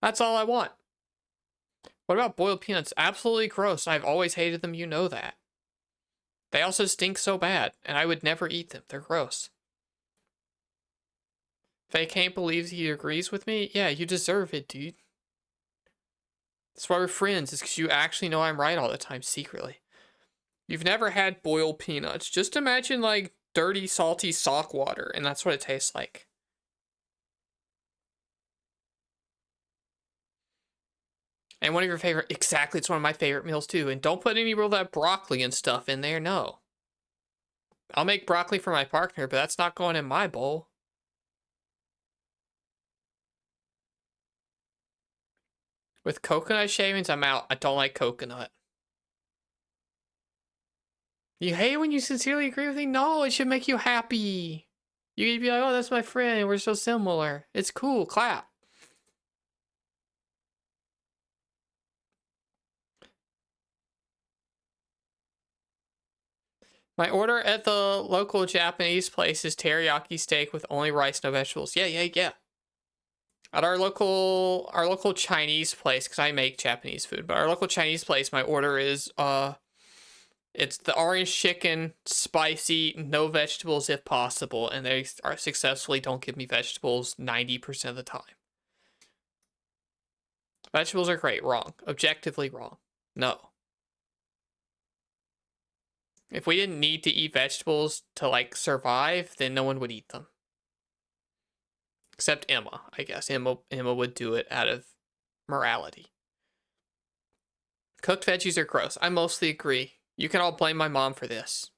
That's all I want. What about boiled peanuts? Absolutely gross. I've always hated them. You know that. They also stink so bad, and I would never eat them. They're gross. Faye can't believe he agrees with me? Yeah, you deserve it, dude. That's why we're friends, is because you actually know I'm right all the time, secretly. You've never had boiled peanuts. Just imagine, like, dirty, salty sock water, and that's what it tastes like. And one of your favorite, exactly, it's one of my favorite meals too. And don't put any real that broccoli and stuff in there, no. I'll make broccoli for my partner, but that's not going in my bowl. With coconut shavings, I'm out. I don't like coconut. You hate when you sincerely agree with me? No, it should make you happy. You can be like, oh, that's my friend. We're so similar. It's cool. Clap. My order at the local Japanese place is teriyaki steak with only rice, no vegetables. Yeah. At our local Chinese place, because I make Japanese food, but our local Chinese place, my order is it's the orange chicken, spicy, no vegetables if possible, and they are successfully don't give me vegetables 90% of the time. Vegetables are great. Wrong. Objectively wrong. No. If we didn't need to eat vegetables to, like, survive, then no one would eat them. Except Emma, I guess. Emma would do it out of morality. Cooked veggies are gross. I mostly agree. You can all blame my mom for this.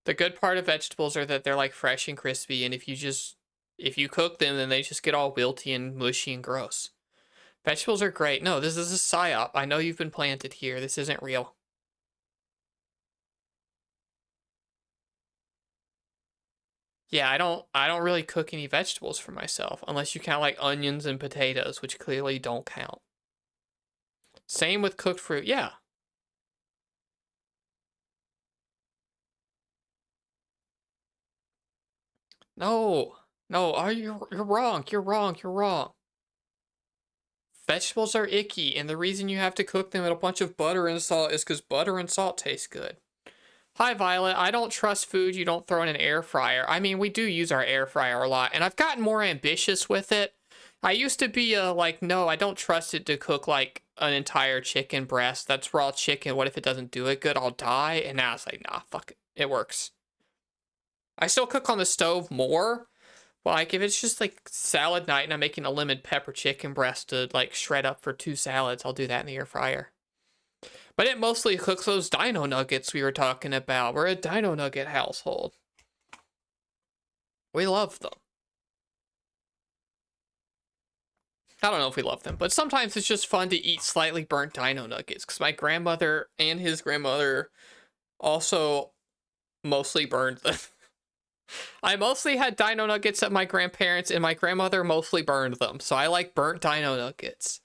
The good part of vegetables are that they're, like, fresh and crispy, and if you cook them, then they just get all wilty and mushy and gross. Vegetables are great. No, this is a psyop. I know you've been planted here. This isn't real. Yeah, I don't really cook any vegetables for myself unless you count like onions and potatoes, which clearly don't count. Same with cooked fruit. Yeah. No. No, you're wrong. You're wrong. You're wrong. Vegetables are icky, and the reason you have to cook them in a bunch of butter and salt is because butter and salt taste good. Hi, Violet. I don't trust food you don't throw in an air fryer. I mean, we do use our air fryer a lot, and I've gotten more ambitious with it. I used to be like, no, I don't trust it to cook like an entire chicken breast. That's raw chicken. What if it doesn't do it good? I'll die. And now it's like, nah, fuck it. It works. I still cook on the stove more. Like, if it's just like salad night and I'm making a lemon pepper chicken breast to like shred up for 2 salads, I'll do that in the air fryer. But it mostly cooks those dino nuggets we were talking about. We're a dino nugget household. We love them. I don't know if we love them, but sometimes it's just fun to eat slightly burnt dino nuggets, because my grandmother and his grandmother also mostly burned them. I mostly had dino nuggets at my grandparents', and my grandmother mostly burned them, so I like burnt dino nuggets.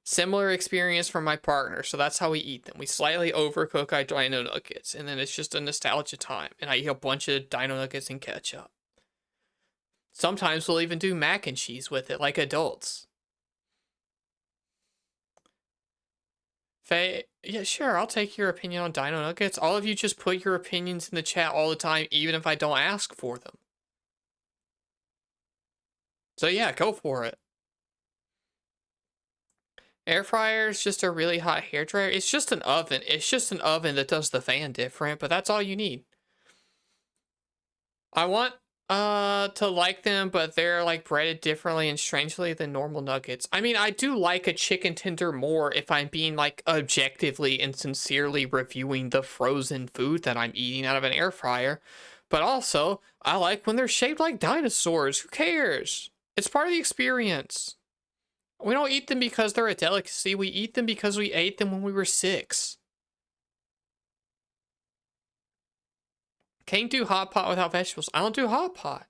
Similar experience from my partner, so that's how we eat them. We slightly overcook our dino nuggets, and then it's just a nostalgia time. And I eat a bunch of dino nuggets and ketchup. Sometimes we'll even do mac and cheese with it, like adults. Faye, yeah, sure, I'll take your opinion on dino nuggets. All of you just put your opinions in the chat all the time, even if I don't ask for them. So yeah, go for it. Air fryer is just a really hot hair dryer. It's just an oven. It's just an oven that does the fan different, but that's all you need. I want to like them, but they're like breaded differently and strangely than normal nuggets. I mean, I do like a chicken tender more if I'm being like objectively and sincerely reviewing the frozen food that I'm eating out of an air fryer. But also, I like when they're shaped like dinosaurs. Who cares? It's part of the experience. We don't eat them because they're a delicacy. We eat them because we ate them when we were 6. Can't do hot pot without vegetables. I don't do hot pot.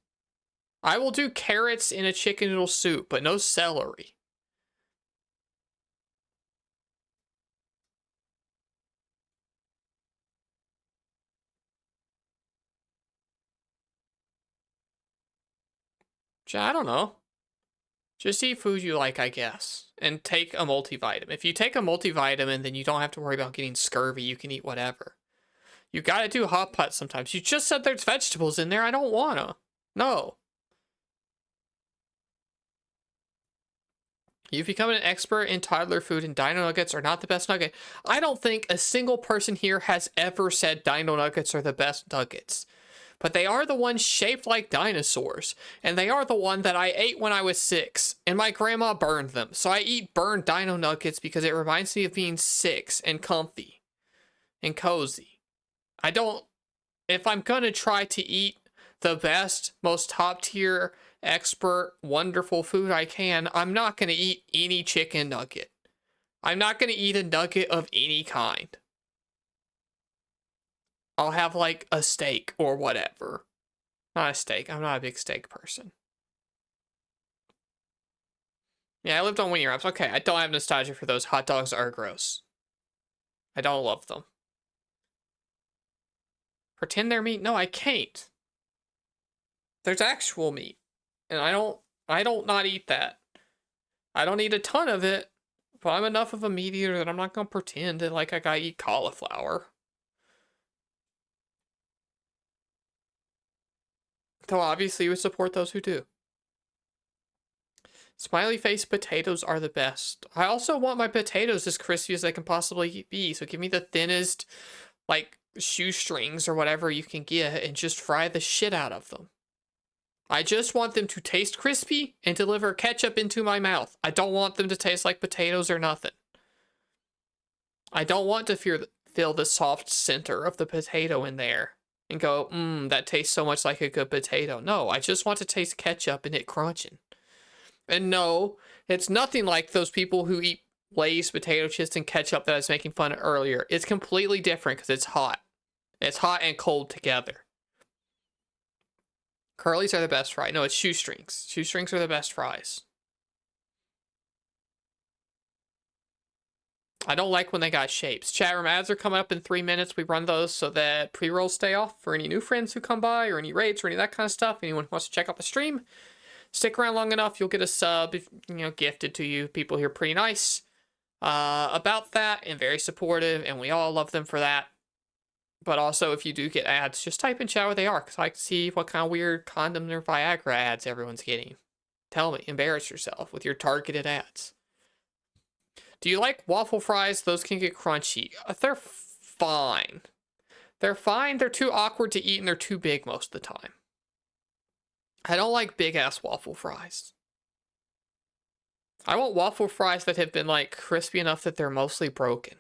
I will do carrots in a chicken noodle soup, but no celery. I don't know. Just eat food you like, I guess. And take a multivitamin. If you take a multivitamin, then you don't have to worry about getting scurvy. You can eat whatever. You gotta do hot pot sometimes. You just said there's vegetables in there. I don't wanna. No. You've become an expert in toddler food, and dino nuggets are not the best nugget. I don't think a single person here has ever said dino nuggets are the best nuggets. But they are the ones shaped like dinosaurs, and they are the one that I ate when I was 6, and my grandma burned them. So I eat burned dino nuggets because it reminds me of being 6 and comfy and cozy. I don't, if I'm gonna try to eat the best, most top tier, expert, wonderful food I can, I'm not gonna eat any chicken nugget. I'm not gonna eat a nugget of any kind. I'll have like a steak or whatever. Not a steak. I'm not a big steak person. Yeah, I lived on wing wraps. Okay, I don't have nostalgia for those. Hot dogs are gross. I don't love them. Pretend they're meat? No, I can't. There's actual meat. And I don't not eat that. I don't eat a ton of it, but I'm enough of a meat eater that I'm not gonna pretend that like I gotta eat cauliflower. Though obviously we support those who do. Smiley face potatoes are the best. I also want my potatoes as crispy as they can possibly be, so give me the thinnest, like, shoestrings or whatever you can get and just fry the shit out of them. I just want them to taste crispy and deliver ketchup into my mouth. I don't want them to taste like potatoes or nothing. I don't want to feel the soft center of the potato in there and go, that tastes so much like a good potato. No, I just want to taste ketchup and it crunching. And no, it's nothing like those people who eat Lay's potato chips and ketchup that I was making fun of earlier. It's completely different because it's hot. It's hot and cold together. Curlies are the best fry. No, it's shoestrings. Shoestrings are the best fries. I don't like when they got shapes. Chat room ads are coming up in 3 minutes. We run those so that pre-rolls stay off for any new friends who come by or any raids or any of that kind of stuff. Anyone who wants to check out the stream, stick around long enough, you'll get a sub, gifted to you. People here pretty nice about that and very supportive, and we all love them for that. But also, if you do get ads, just type in chat what they are, because I like to see what kind of weird condom or Viagra ads everyone's getting. Tell me, embarrass yourself with your targeted ads. Do you like waffle fries? Those can get crunchy. They're fine. They're fine. They're too awkward to eat, and they're too big most of the time. I don't like big-ass waffle fries. I want waffle fries that have been, like, crispy enough that they're mostly broken.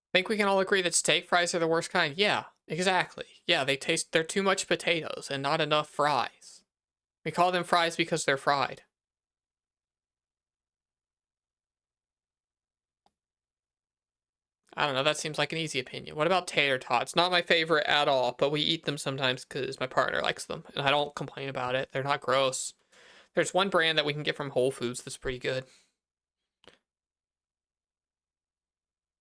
I think we can all agree that steak fries are the worst kind. Yeah, exactly. Yeah, they're too much potatoes and not enough fries. We call them fries because they're fried. I don't know, that seems like an easy opinion. What about tater tots? Not my favorite at all, but we eat them sometimes because my partner likes them, and I don't complain about it. They're not gross. There's one brand that we can get from Whole Foods that's pretty good.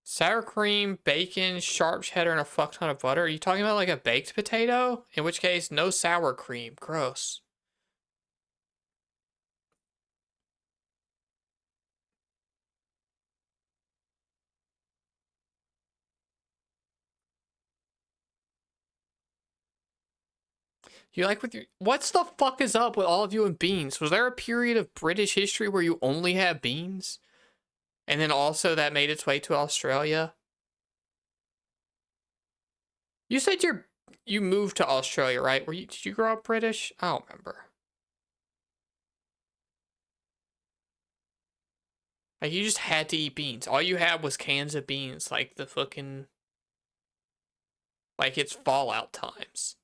Sour cream, bacon, sharp cheddar, and a fuck ton of butter. Are you talking about like a baked potato? In which case, no sour cream. Gross. You like with your... What's the fuck is up with all of you and beans? Was there a period of British history where you only had beans? And then also that made its way to Australia? You said you moved to Australia, right? Did you grow up British? I don't remember. Like you just had to eat beans. All you had was cans of beans, like the fucking like it's Fallout times.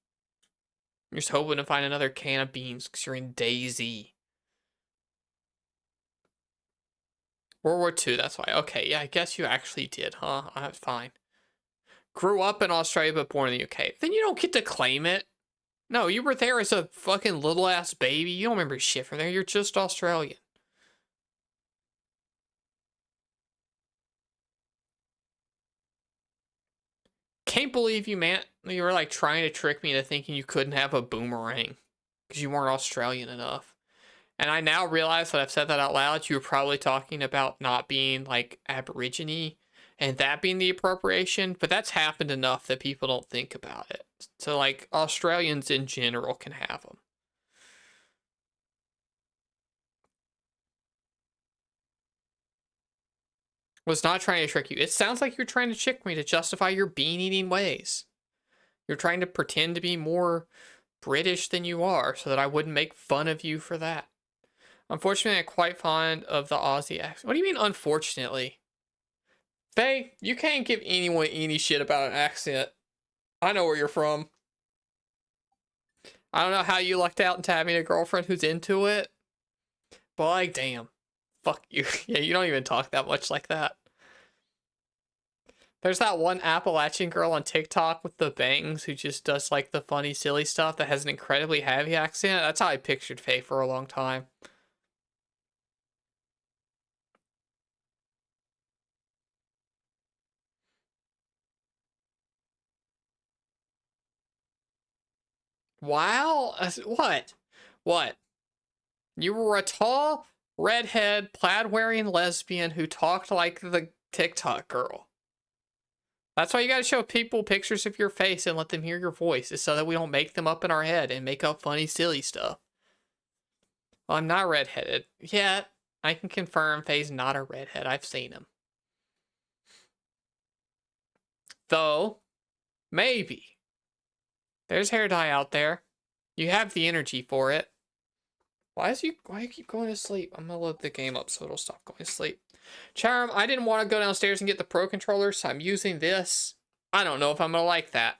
You're just hoping to find another can of beans because you're in DayZ. World War II, that's why. Okay, yeah, I guess you actually did, huh? That's fine. Grew up in Australia but born in the UK. Then you don't get to claim it. No, you were there as a fucking little ass baby. You don't remember shit from there. You're just Australian. Can't believe you, man. You were like trying to trick me into thinking you couldn't have a boomerang because you weren't Australian enough. And I now realize that I've said that out loud. You were probably talking about not being like Aborigine and that being the appropriation, but that's happened enough that people don't think about it. So like Australians in general can have them. Was not trying to trick you. It sounds like you're trying to trick me to justify your bean eating ways. You're trying to pretend to be more British than you are so that I wouldn't make fun of you for that. Unfortunately, I'm quite fond of the Aussie accent. What do you mean, unfortunately? Faye, you can't give anyone any shit about an accent. I know where you're from. I don't know how you lucked out into having a girlfriend who's into it, but like, damn. Fuck you. Yeah, you don't even talk that much like that. There's that one Appalachian girl on TikTok with the bangs who just does like the funny, silly stuff that has an incredibly heavy accent. That's how I pictured Faye for a long time. Wow. What? What? You were a tall, redhead, plaid-wearing lesbian who talked like the TikTok girl. That's why you gotta show people pictures of your face and let them hear your voice, is so that we don't make them up in our head and make up funny, silly stuff. Well, I'm not redheaded. Yet, I can confirm Faye's not a redhead. I've seen him. Though, maybe. There's hair dye out there. You have the energy for it. Why do you keep going to sleep? I'm gonna load the game up so it'll stop going to sleep. Charm, I didn't want to go downstairs and get the Pro Controller, so I'm using this. I don't know if I'm gonna like that.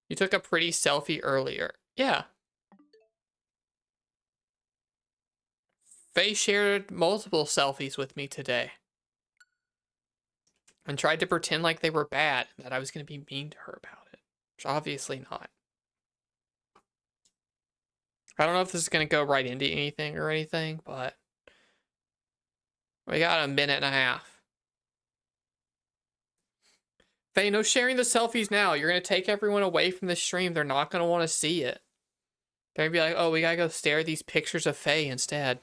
You took a pretty selfie earlier. Yeah. Faye shared multiple selfies with me today. And tried to pretend like they were bad and that I was gonna be mean to her about it. Which obviously not. I don't know if this is gonna go right into anything or anything, but we got a minute and a half. Faye, no sharing the selfies now. You're gonna take everyone away from the stream. They're not gonna want to see it. They're gonna be like, oh, we gotta go stare at these pictures of Faye instead.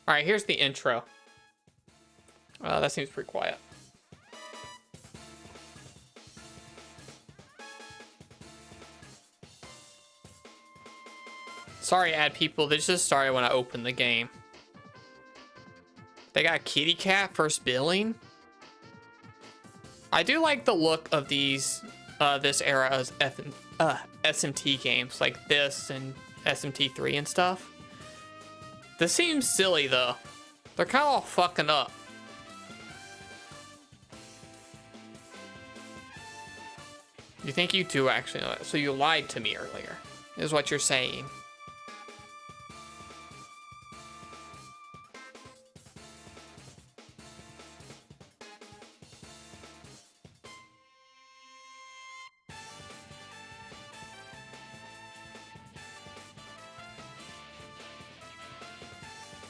Alright, here's the intro. That seems pretty quiet. Sorry, ad people. This just started when I opened the game. They got kitty cat first billing. I do like the look of these, this era of SMT games, like this and SMT3 and stuff. This seems silly though. They're kind of all fucking up. You think you do actually know that? So you lied to me earlier, is what you're saying.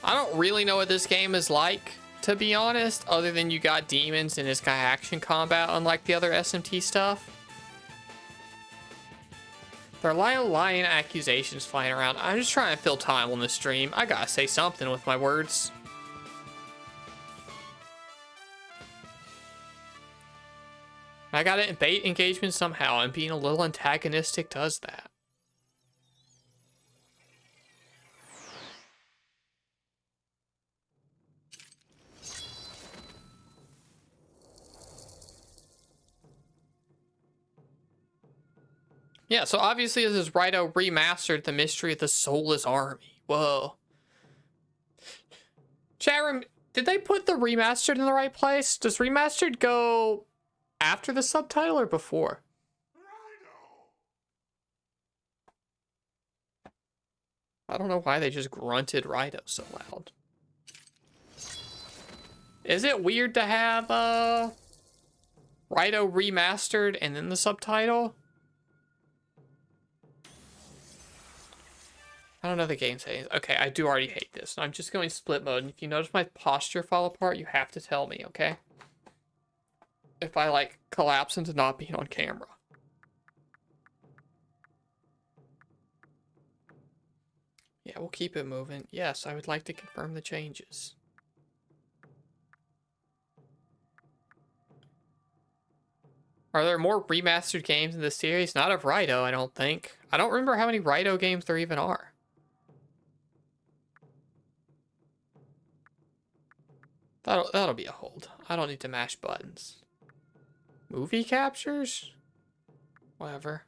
I don't really know what this game is like, to be honest, other than you got demons and it's got action combat, unlike the other SMT stuff. There are a lot of lying accusations flying around. I'm just trying to fill time on the stream. I gotta say something with my words. I gotta bait engagement somehow, and being a little antagonistic does that. Yeah, so obviously this is Raidou Remastered, The Mystery of the Soulless Army. Whoa. Chat room, did they put the remastered in the right place? Does remastered go after the subtitle or before? I don't know why they just grunted Raidou so loud. Is it weird to have Raidou Remastered and then the subtitle? I don't know the game settings. Okay, I do already hate this. I'm just going split mode, and if you notice my posture fall apart, you have to tell me, okay? If I, like, collapse into not being on camera. Yeah, we'll keep it moving. Yes, I would like to confirm the changes. Are there more remastered games in this series? Not of Raidou, I don't think. I don't remember how many Raidou games there even are. That'll be a hold. I don't need to mash buttons. Movie captures? Whatever.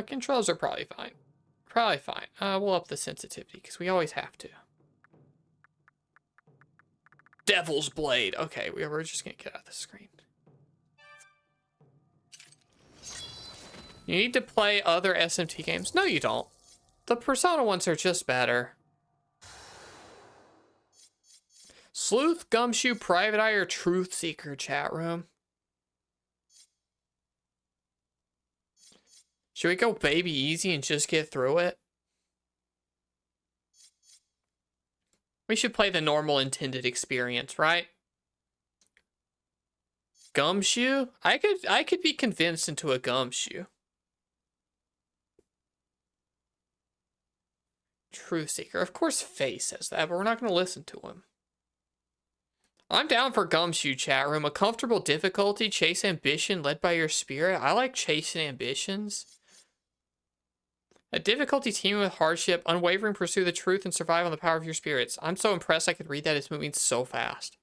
Controls are probably fine. Probably fine. We'll up the sensitivity, because we always have to. Devil's Blade. Okay, we're just gonna get out of the screen. You need to play other SMT games. No, you don't. The Persona ones are just better. Sleuth, Gumshoe, Private Eye, or Truth Seeker chat room. Should we go baby easy and just get through it? We should play the normal intended experience, right? Gumshoe? I could be convinced into a Gumshoe. Truth Seeker. Of course Faye says that, but we're not going to listen to him. I'm down for Gumshoe chat room. A comfortable difficulty, chase ambition led by your spirit. I like chasing ambitions. A difficulty teeming with hardship, unwavering pursue the truth and survive on the power of your spirits. I'm so impressed I could read that. It's moving so fast.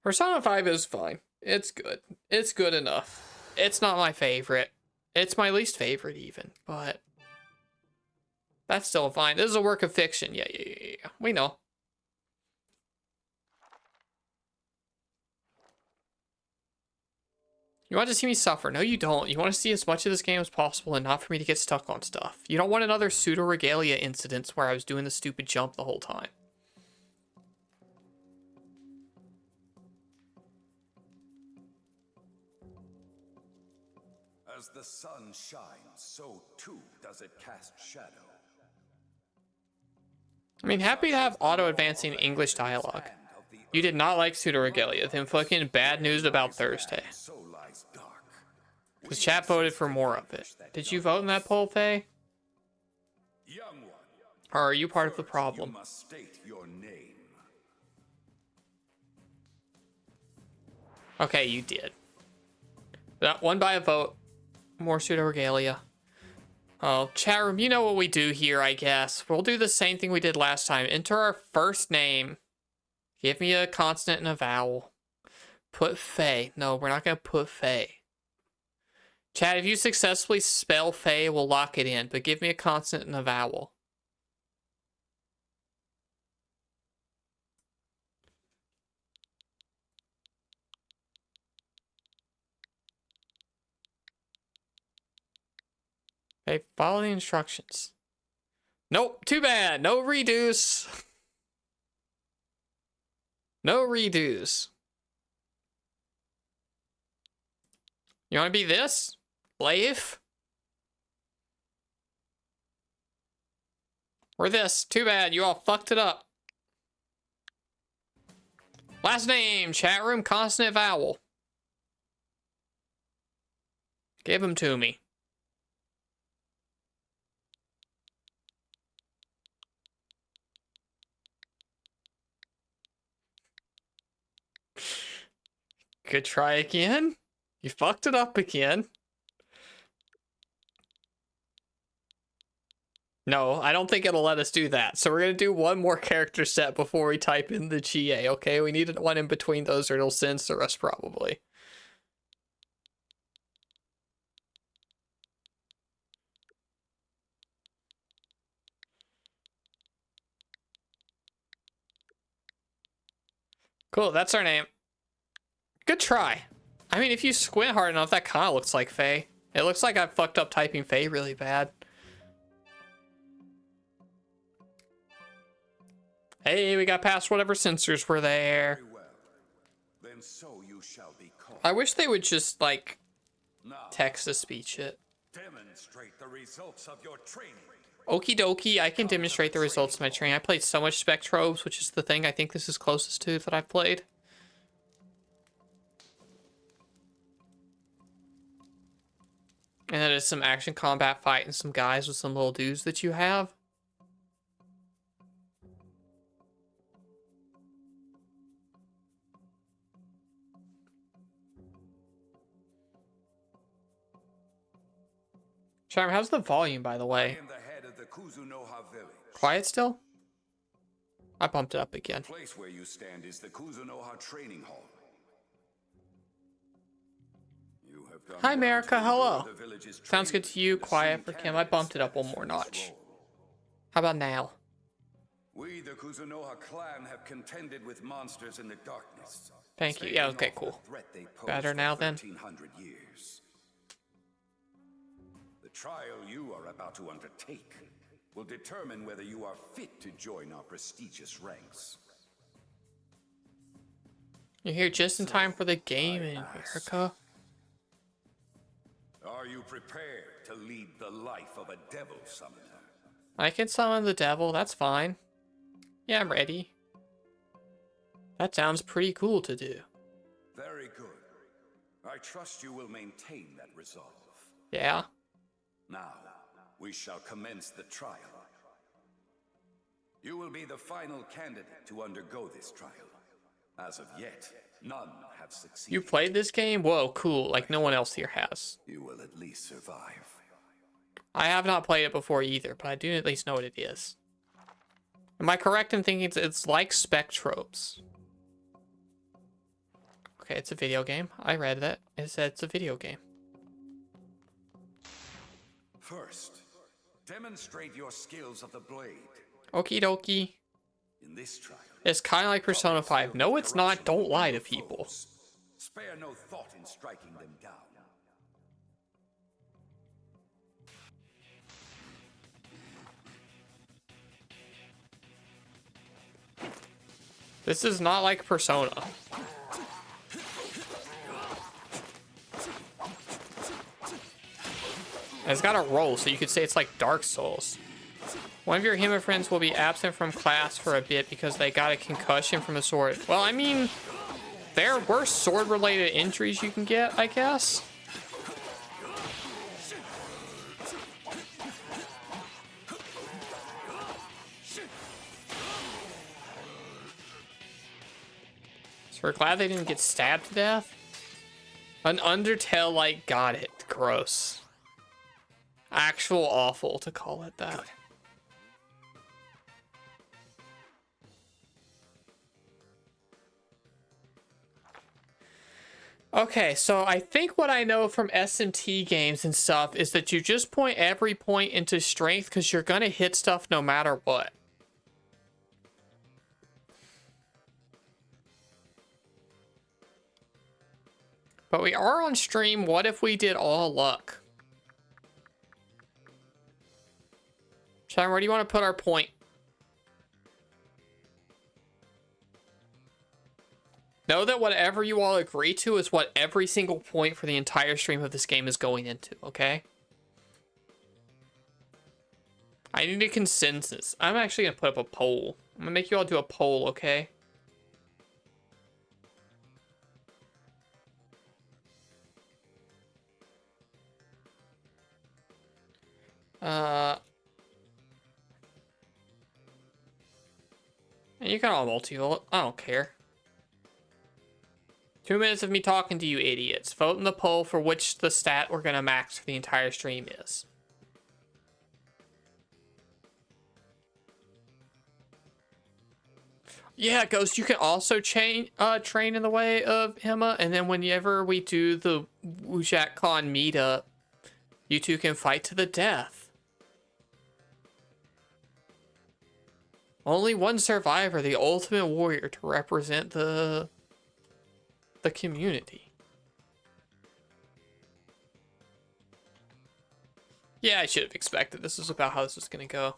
Persona 5 is fine. It's good. It's good enough. It's not my favorite. It's my least favorite even, but that's still fine. This is a work of fiction. Yeah. We know. You want to see me suffer? No, you don't. You want to see as much of this game as possible and not for me to get stuck on stuff. You don't want another pseudo-regalia incidents where I was doing the stupid jump the whole time. As the sun shines, so too does it cast shadow. I mean, happy to have auto-advancing English dialogue. You did not like pseudo-regalia, then fucking bad news about Thursday. Because chat voted for more of it. Did you vote in that poll, Faye? Or are you part of the problem? Okay, you did. That one by a vote. More pseudo-regalia. Oh, chat room, you know what we do here, I guess. We'll do the same thing we did last time. Enter our first name. Give me a consonant and a vowel. Put Faye. No, we're not going to put Faye. Chat, if you successfully spell Faye, we'll lock it in. But give me a consonant and a vowel. Okay, follow the instructions. Nope, too bad. No redos. No redos. You want to be this? Leif? Or this? Too bad, you all fucked it up. Last name, chat room, consonant, vowel. Give them to me. Could try again. You fucked it up again. No, I don't think it'll let us do that. So we're going to do one more character set before we type in the GA, okay? We need one in between those or it'll censor us probably. Cool, that's our name. Good try. I mean, if you squint hard enough, that kind of looks like Faye. It looks like I fucked up typing Faye really bad. Hey, we got past whatever censors were there. Very well. Then so you shall be called. I wish they would just, like, Now, text-to-speech it. demonstrate the results of your training. Okie dokie, I can demonstrate the results of my training. I played so much Spectrobes, which is the thing I think this is closest to that I've played. And then there's some action combat fight and some guys with some little dudes that you have. Charm, how's the volume, by the way? I am the head of the Kuzunoha village. Quiet still? I bumped it up again. The place where you stand is the Kuzunoha training hall. You have done Hi, well America, to hello. endure the village's Sounds good training. to you, The quiet same for Kim. I bumped it up one candidates more for this notch. role. How about now? We, the Kuzunoha clan, have contended with monsters in the darkness. Thank you. Yeah, okay, staving off cool. the threat they posed Better for now then? 1300 years. The trial you are about to undertake will determine whether you are fit to join our prestigious ranks. You're here just in time for the game in America. Are you prepared to lead the life of a devil summoner? I can summon the devil, that's fine. Yeah, I'm ready. That sounds pretty cool to do. Very good. I trust you will maintain that resolve. Yeah? Now, we shall commence the trial. You will be the final candidate to undergo this trial. As of yet, none have succeeded. You played this game? Whoa, cool. Like no one else here has. You will at least survive. I have not played it before either, but I do at least know what it is. Am I correct in thinking it's like Spectrobes? Okay, it's a video game. I read that. It said it's a video game. First, demonstrate your skills of the blade. Okie dokie. In this trial, It's kind of like Persona 5. No, it's not. Don't lie to people. spare no thought in striking them down. This is not like Persona. And it's got a roll, so you could say it's like Dark Souls. One of your human friends will be absent from class for a bit because they got a concussion from a sword. Well, I mean, there were sword-related injuries you can get, I guess. So we're glad they didn't get stabbed to death. An Undertale-like, got it. Gross. Actual awful to call it that. Okay, so I think what I know from S&T games and stuff is that you just point every point into strength because you're going to hit stuff no matter what. But we are on stream. What if we did all luck? Sean, where do you want to put our point? Know that whatever you all agree to is what every single point for the entire stream of this game is going into, okay? I need a consensus. I'm actually gonna put up a poll. I'm gonna make you all do a poll, okay? You can all multi-vote. I don't care. 2 minutes of me talking to you idiots. Vote in the poll for which the stat we're gonna max for the entire stream is. Yeah, Ghost, you can also train in the way of Emma, and then whenever we do the Wujak Clan meetup, you two can fight to the death. Only one survivor, the ultimate warrior, to represent the community. Yeah, I should have expected this was about how this was gonna go.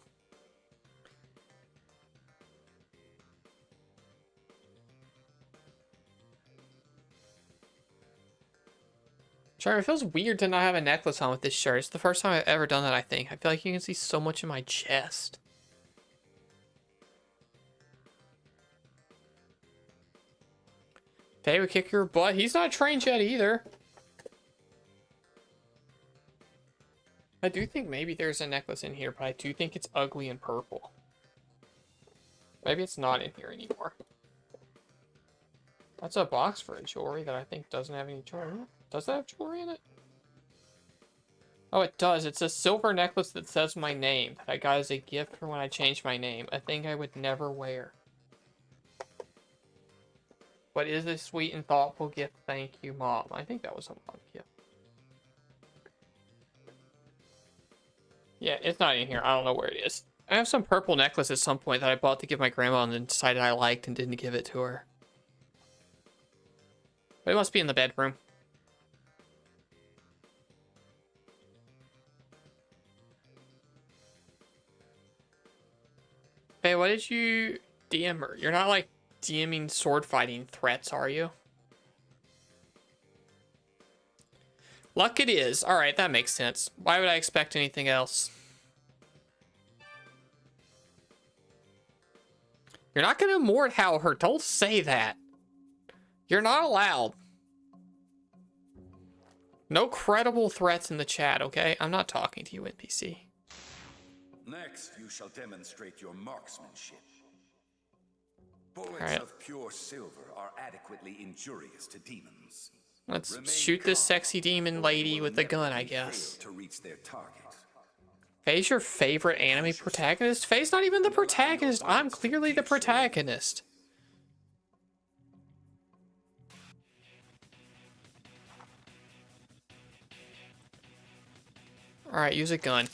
Sorry, it feels weird to not have a necklace on with this shirt. It's the first time I've ever done that, I think. I feel like you can see so much of my chest. Faye would kick your butt. He's not trained yet either. I do think maybe there's a necklace in here, but I do think it's ugly and purple. Maybe it's not in here anymore. That's a box for a jewelry that I think doesn't have any jewelry. Does it have jewelry in it? Oh, it does. It's a silver necklace that says my name that I got as a gift for when I changed my name. A thing I would never wear. But is a sweet and thoughtful gift. Thank you, Mom. I think that was a mom gift. Yeah, it's not in here. I don't know where it is. I have some purple necklace at some point that I bought to give my grandma and then decided I liked and didn't give it to her. But it must be in the bedroom. Hey, what did you DM her? You're not like DMing sword fighting threats, are you? Luck it is. Alright, that makes sense. Why would I expect anything else? You're not gonna Mordhau her. Don't say that. You're not allowed. No credible threats in the chat, okay? I'm not talking to you, NPC. Next, you shall demonstrate your marksmanship. Bullets Alright. of pure silver are adequately injurious to demons. Let's Remain shoot this calm, sexy demon or lady you with will the gun, never I fail guess. to reach their target. Faye's your favorite anime protagonist? Faye's not even the protagonist. I'm clearly the protagonist. Alright, use a gun.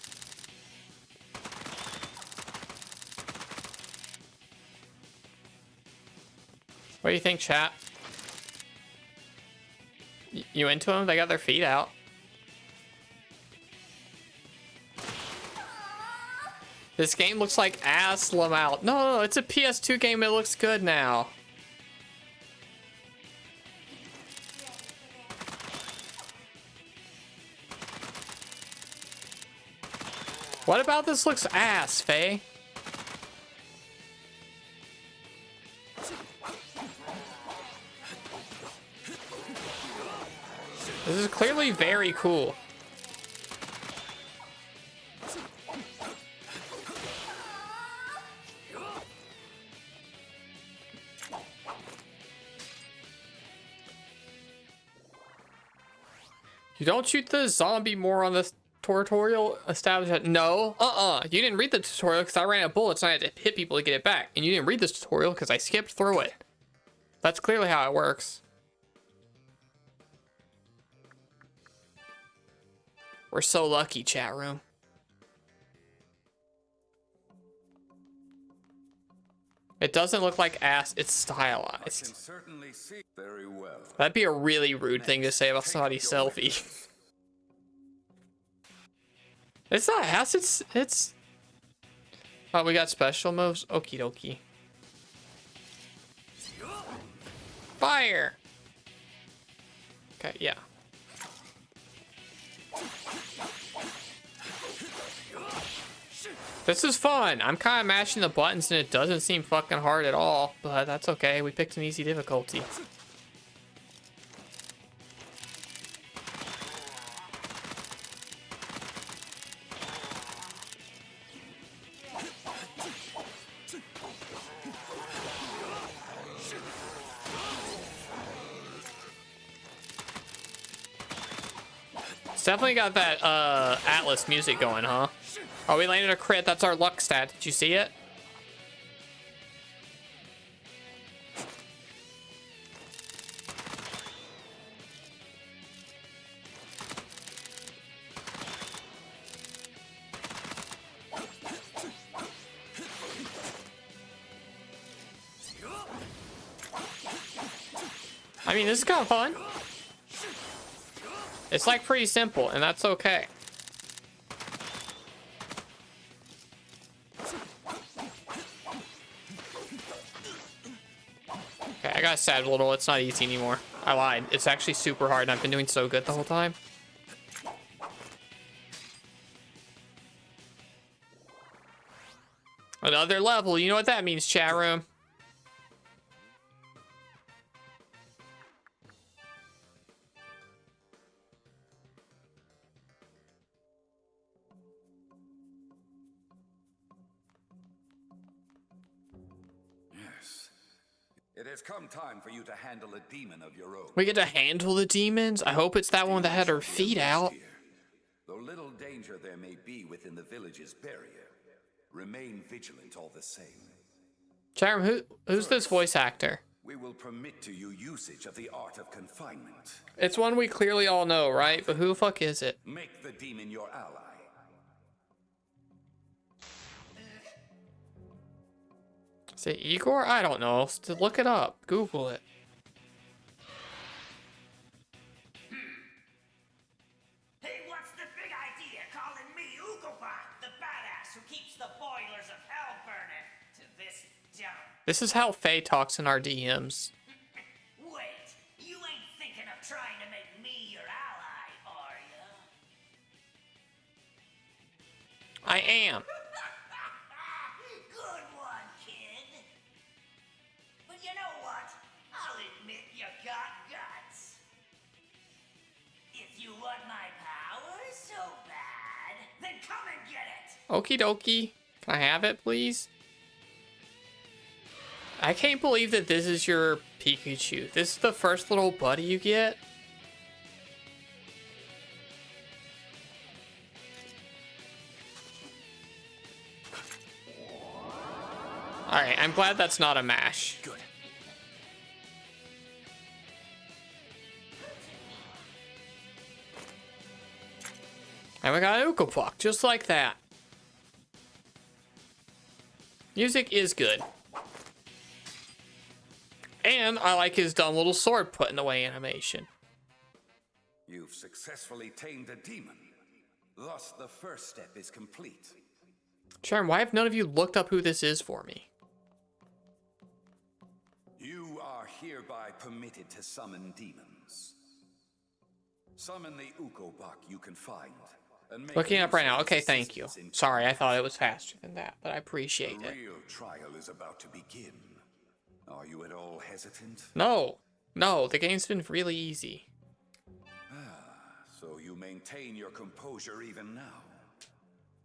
What do you think, chat? You into them? They got their feet out. This game looks like ass out. No, it's a PS2 game. It looks good now. What about this looks ass, Faye? This is clearly very cool. You don't shoot the zombie more on this tutorial established. No, you didn't read the tutorial because I ran out of bullets and I had to hit people to get it back. And you didn't read this tutorial because I skipped through it. That's clearly how it works. We're so lucky, chat room. It doesn't look like ass, it's stylized. Certainly see very well. That'd be a really rude thing to say about somebody's selfie. It's not ass, it's... Oh, we got special moves? Okie dokie. fire. Okay, yeah. This is fun. I'm kind of mashing the buttons and it doesn't seem fucking hard at all, but that's okay. We picked an easy difficulty. It's definitely got that Atlas music going, huh? Oh, we landed a crit. That's our luck stat. Did you see it? I mean, this is kind of fun. It's like pretty simple, and that's okay. Okay, I got sad a little. It's not easy anymore. I lied. It's actually super hard, and I've been doing so good the whole time. Another level. You know what that means, chat room. It has come time for you to handle a demon of your own. We get to handle the demons? I hope it's that one that had her feet out. Though little danger there may be within the village's barrier, remain vigilant all the same. Chat room, who's this voice actor? We will permit to you usage of the art of confinement. It's one we clearly all know, right? But who the fuck is it? Make the demon your ally. Is it Igor? I don't know. Look it up. Google it. Hey, what's the big idea calling me Ugobot, the badass who keeps the boilers of hell burning, to this dump? This is how Faye talks in our DMs. Wait, you ain't thinking of trying to make me your ally, are ya? I am. Good one, kid. But you know what? I'll admit you got guts. If you want my power so bad, then come and get it. Okie dokie. Can I have it, please? I can't believe that this is your Pikachu. This is the first little buddy you get. Alright, I'm glad that's not a mash. Good. And we got an Ukapok, just like that. Music is good. And I like his dumb little sword put in the way animation. You've successfully tamed a demon. Thus, the first step is complete. Sharon, why have none of you looked up who this is for me? You are hereby permitted to summon demons. Summon the Ukobak you can find. And make Looking up right now. use of Okay, its thank you. assistance in Sorry, I thought it was faster than that, but I appreciate The it. real trial is about to begin. Are you at all hesitant? No, the game's been really easy. So you maintain your composure even now.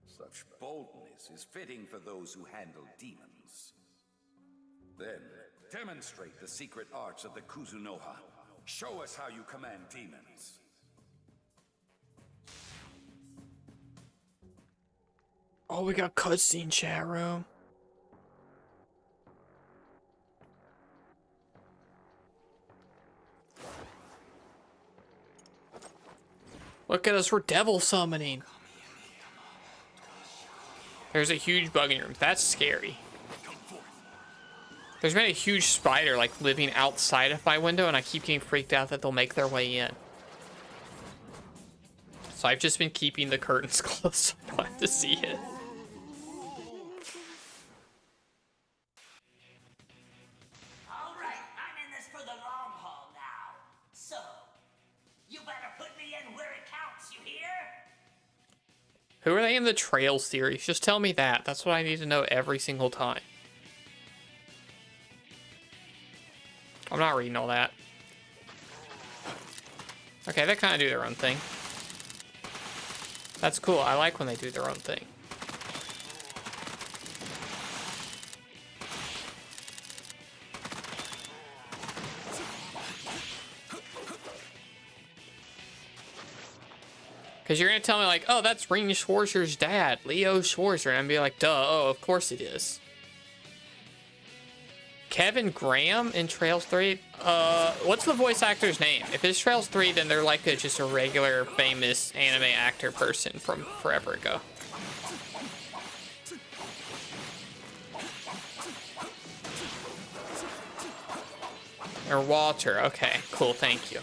Such boldness is fitting for those who handle demons. Then, demonstrate the secret arts of the Kuzunoha. Show us how you command demons. Oh, we got cutscene, chat room. Look at us, we're devil summoning. There's a huge bugging room. That's scary. There's been a huge spider like living outside of my window, and I keep getting freaked out that they'll make their way in. So I've just been keeping the curtains closed so I don't have to see it. All right, I'm in this for the long Who are they in the Trails series? Just tell me that. That's what I need to know every single time. I'm not reading all that. Okay, they kind of do their own thing. That's cool. I like when they do their own thing. Because you're going to tell me, like, oh, that's Ring Schwarzer's dad, Leo Schwarzer. And I'm be like, duh, oh, of course it is. Kevin Graham in Trails 3? What's the voice actor's name? If it's Trails 3, then they're like just a regular famous anime actor person from forever ago. Or Walter. Okay, cool, thank you.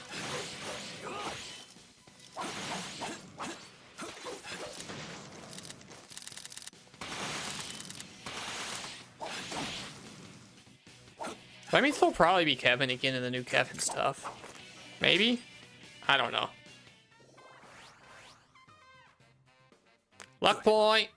That means he'll probably be Kevin again in the new Kevin stuff. Maybe? I don't know. Luck point!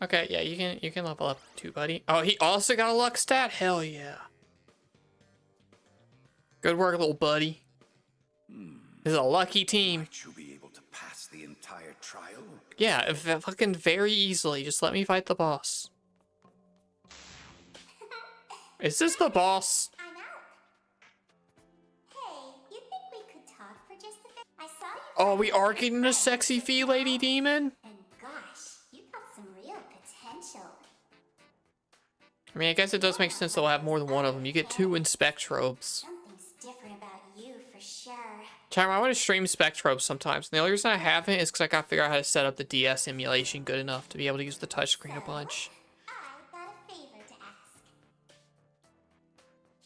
Okay, yeah, you can level up too, buddy. Oh, he also got a luck stat? Hell yeah. Good work, little buddy. This is a lucky team. Might you be able to pass the entire trial? Yeah, fucking very easily. Just let me fight the boss. Is this the boss? I'm out. Hey, you think we could talk for just a bit? I saw you. Oh, we are getting a sexy fee lady demon? And gosh, you got some real potential. I mean, I guess it does make sense they'll have more than one of them. You get 2 in Spectrobes. Something's different about you for sure. Chandler, I want to stream Spectrobes sometimes. And the only reason I haven't is because I gotta figure out how to set up the DS emulation good enough to be able to use the touchscreen a bunch. I got a favor to ask.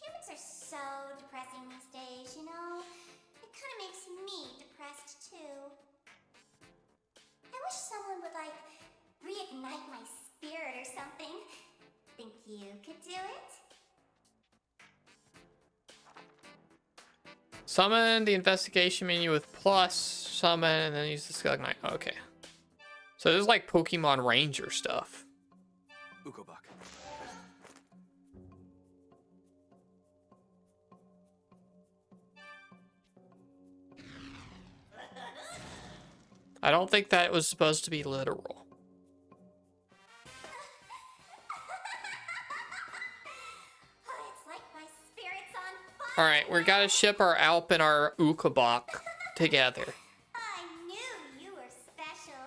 Humans are so depressing these days, you know? It kind of makes me depressed too. I wish someone would, like, reignite my spirit or something. Think you could do it? Summon the investigation menu with plus, summon, and then use the Skug Knight. Okay. So this is like Pokemon Ranger stuff. Ukobak. I don't think that was supposed to be literal. It's like my spirit's on fire. Alright, we gotta ship our Alp and our Ukobak together. I knew you were special.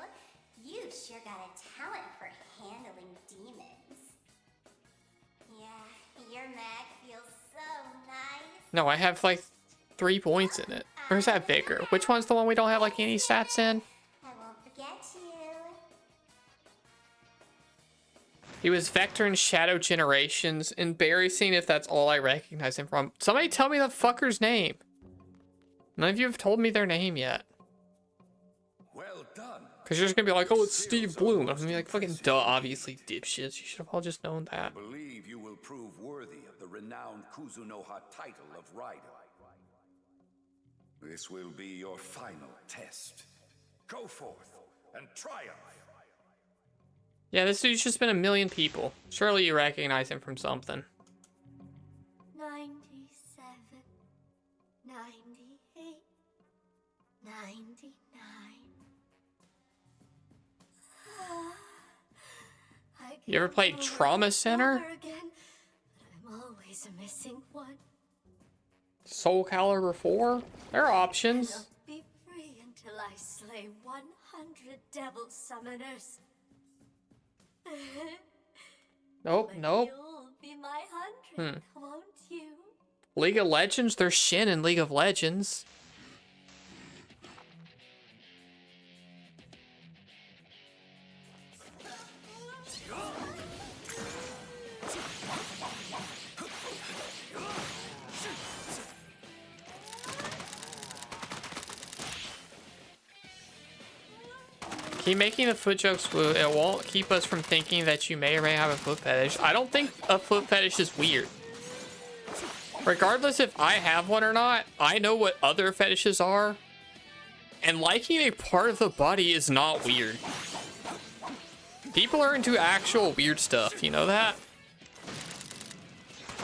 You sure got a talent for handling demons. Yeah, your mag feels so nice. No, I have like 3 points in it. Or is that Vigor? Which one's the one we don't have like any stats in? I won't forget you. He was Vector in Shadow Generations. Embarrassing if that's all I recognize him from. Somebody tell me the fucker's name. None of you have told me their name yet. Well done. Because you're just gonna be like, oh, it's Steve Bloom. I'm gonna be like, fucking duh, obviously, dipshits. You should have all just known that. Believe you will prove worthy of the renowned Kuzunoha title of Raidou. This will be your final test. Go forth and triumph. Yeah, this dude's just been a million people. Surely you recognize him from something. 97, 98, 99. You ever played Trauma Center? Again, but I'm always a missing one. Soul Calibur 4? There are options. I'll be free until I slay 100 devil summoners. Nope, nope. You'll be my 100th, won't you? League of Legends? There's Shin in League of Legends. Keep making the foot jokes, Woo. It won't keep us from thinking that you may or may have a foot fetish. I don't think a foot fetish is weird. Regardless if I have one or not, I know what other fetishes are. And liking a part of the body is not weird. People are into actual weird stuff, you know that?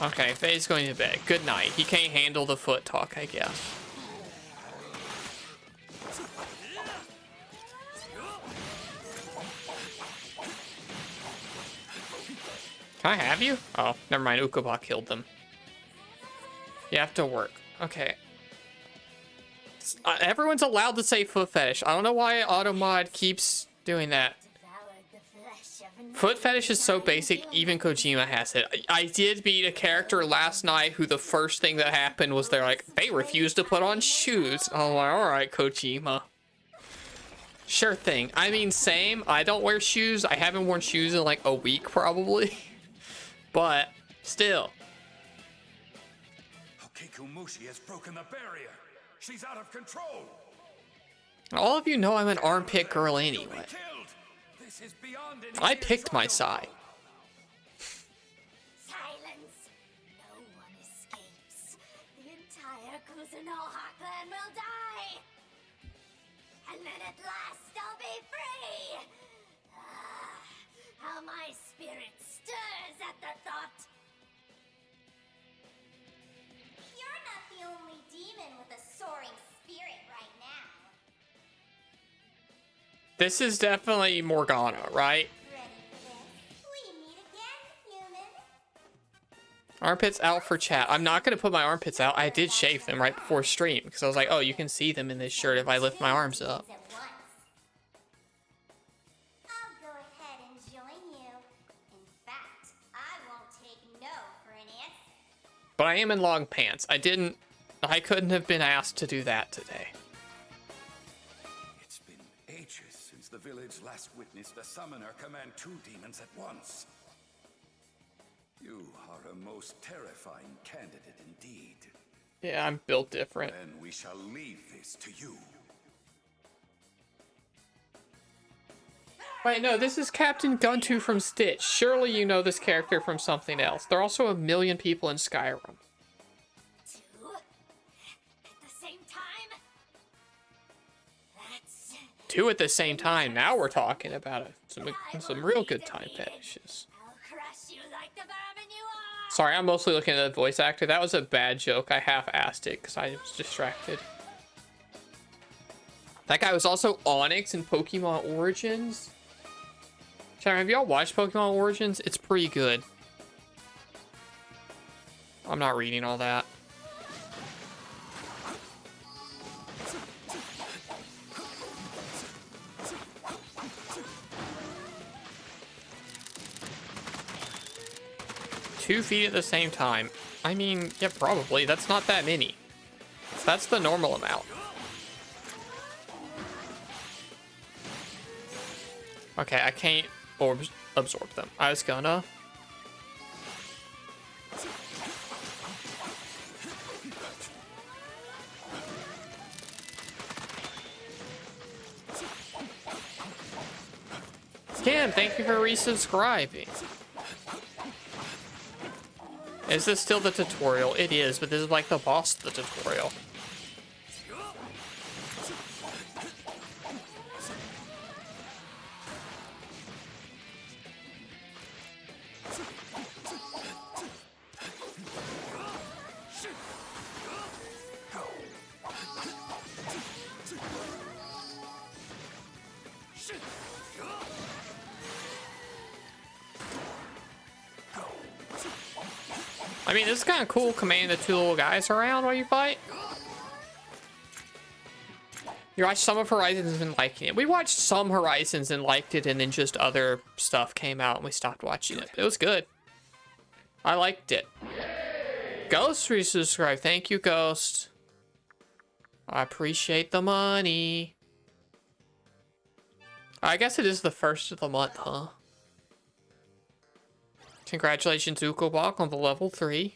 Okay, Faye's going to bed. Good night. He can't handle the foot talk, I guess. Can I have you? Oh, never mind. Ukuba killed them. You have to work. Okay. Everyone's allowed to say foot fetish. I don't know why Automod keeps doing that. Foot fetish is so basic, even Kojima has it. I did meet a character last night who the first thing that happened was they're like, they refuse to put on shoes. I'm like, alright, Kojima. Sure thing. I mean, same. I don't wear shoes. I haven't worn shoes in like a week, probably. But, still. Okikumushi has broken the barrier. She's out of control. All of you know I'm an armpit girl anyway. This is beyond I picked my side. Silence. No one escapes. The entire Kuzunoha clan will die. And then at last I'll be free. Ah, how my spirit stirs at the thought. You're not the only demon with a soaring spirit right now. This is definitely Morgana, right? Ready for this? We meet again, human. Armpits out for chat. I'm not going to put my armpits out. I did shave them right before stream because I was like, oh, you can see them in this shirt if I lift my arms up. I'll go ahead and join you. In fact, I won't take no for an answer. But I am in long pants. I couldn't have been asked to do that today. It's been ages since the village last witnessed a summoner command 2 demons at once. You are a most terrifying candidate indeed. Yeah, I'm built different. Then we shall leave this to you. Wait, no, this is Captain Guntu from Stitch. Surely you know this character from something else. There are also a million people in Skyrim. 2 at the same time? That's 2 at the same time. Now we're talking about it. Some real good time fetishes. I'll crush you like the vermin you are. Sorry, I'm mostly looking at the voice actor. That was a bad joke. I half-assed it because I was distracted. That guy was also Onyx in Pokemon Origins. Sharon, have y'all watched Pokemon Origins? It's pretty good. I'm not reading all that. Two feet at the same time. I mean, yeah, probably. That's not that many. That's the normal amount. Okay, I can't absorb them. I was gonna. Ken, thank you for resubscribing. Is this still the tutorial? It is, but this is like the boss of the tutorial. I mean, this is kind of cool, commanding the 2 little guys around while you fight. You watched some of Horizons and liking it. We watched some Horizons and liked it, and then just other stuff came out and we stopped watching it. It was good. I liked it. Ghost resubscribe. Thank you, Ghost. I appreciate the money. I guess it is the first of the month, huh? Congratulations, Ukobok, on the level 3.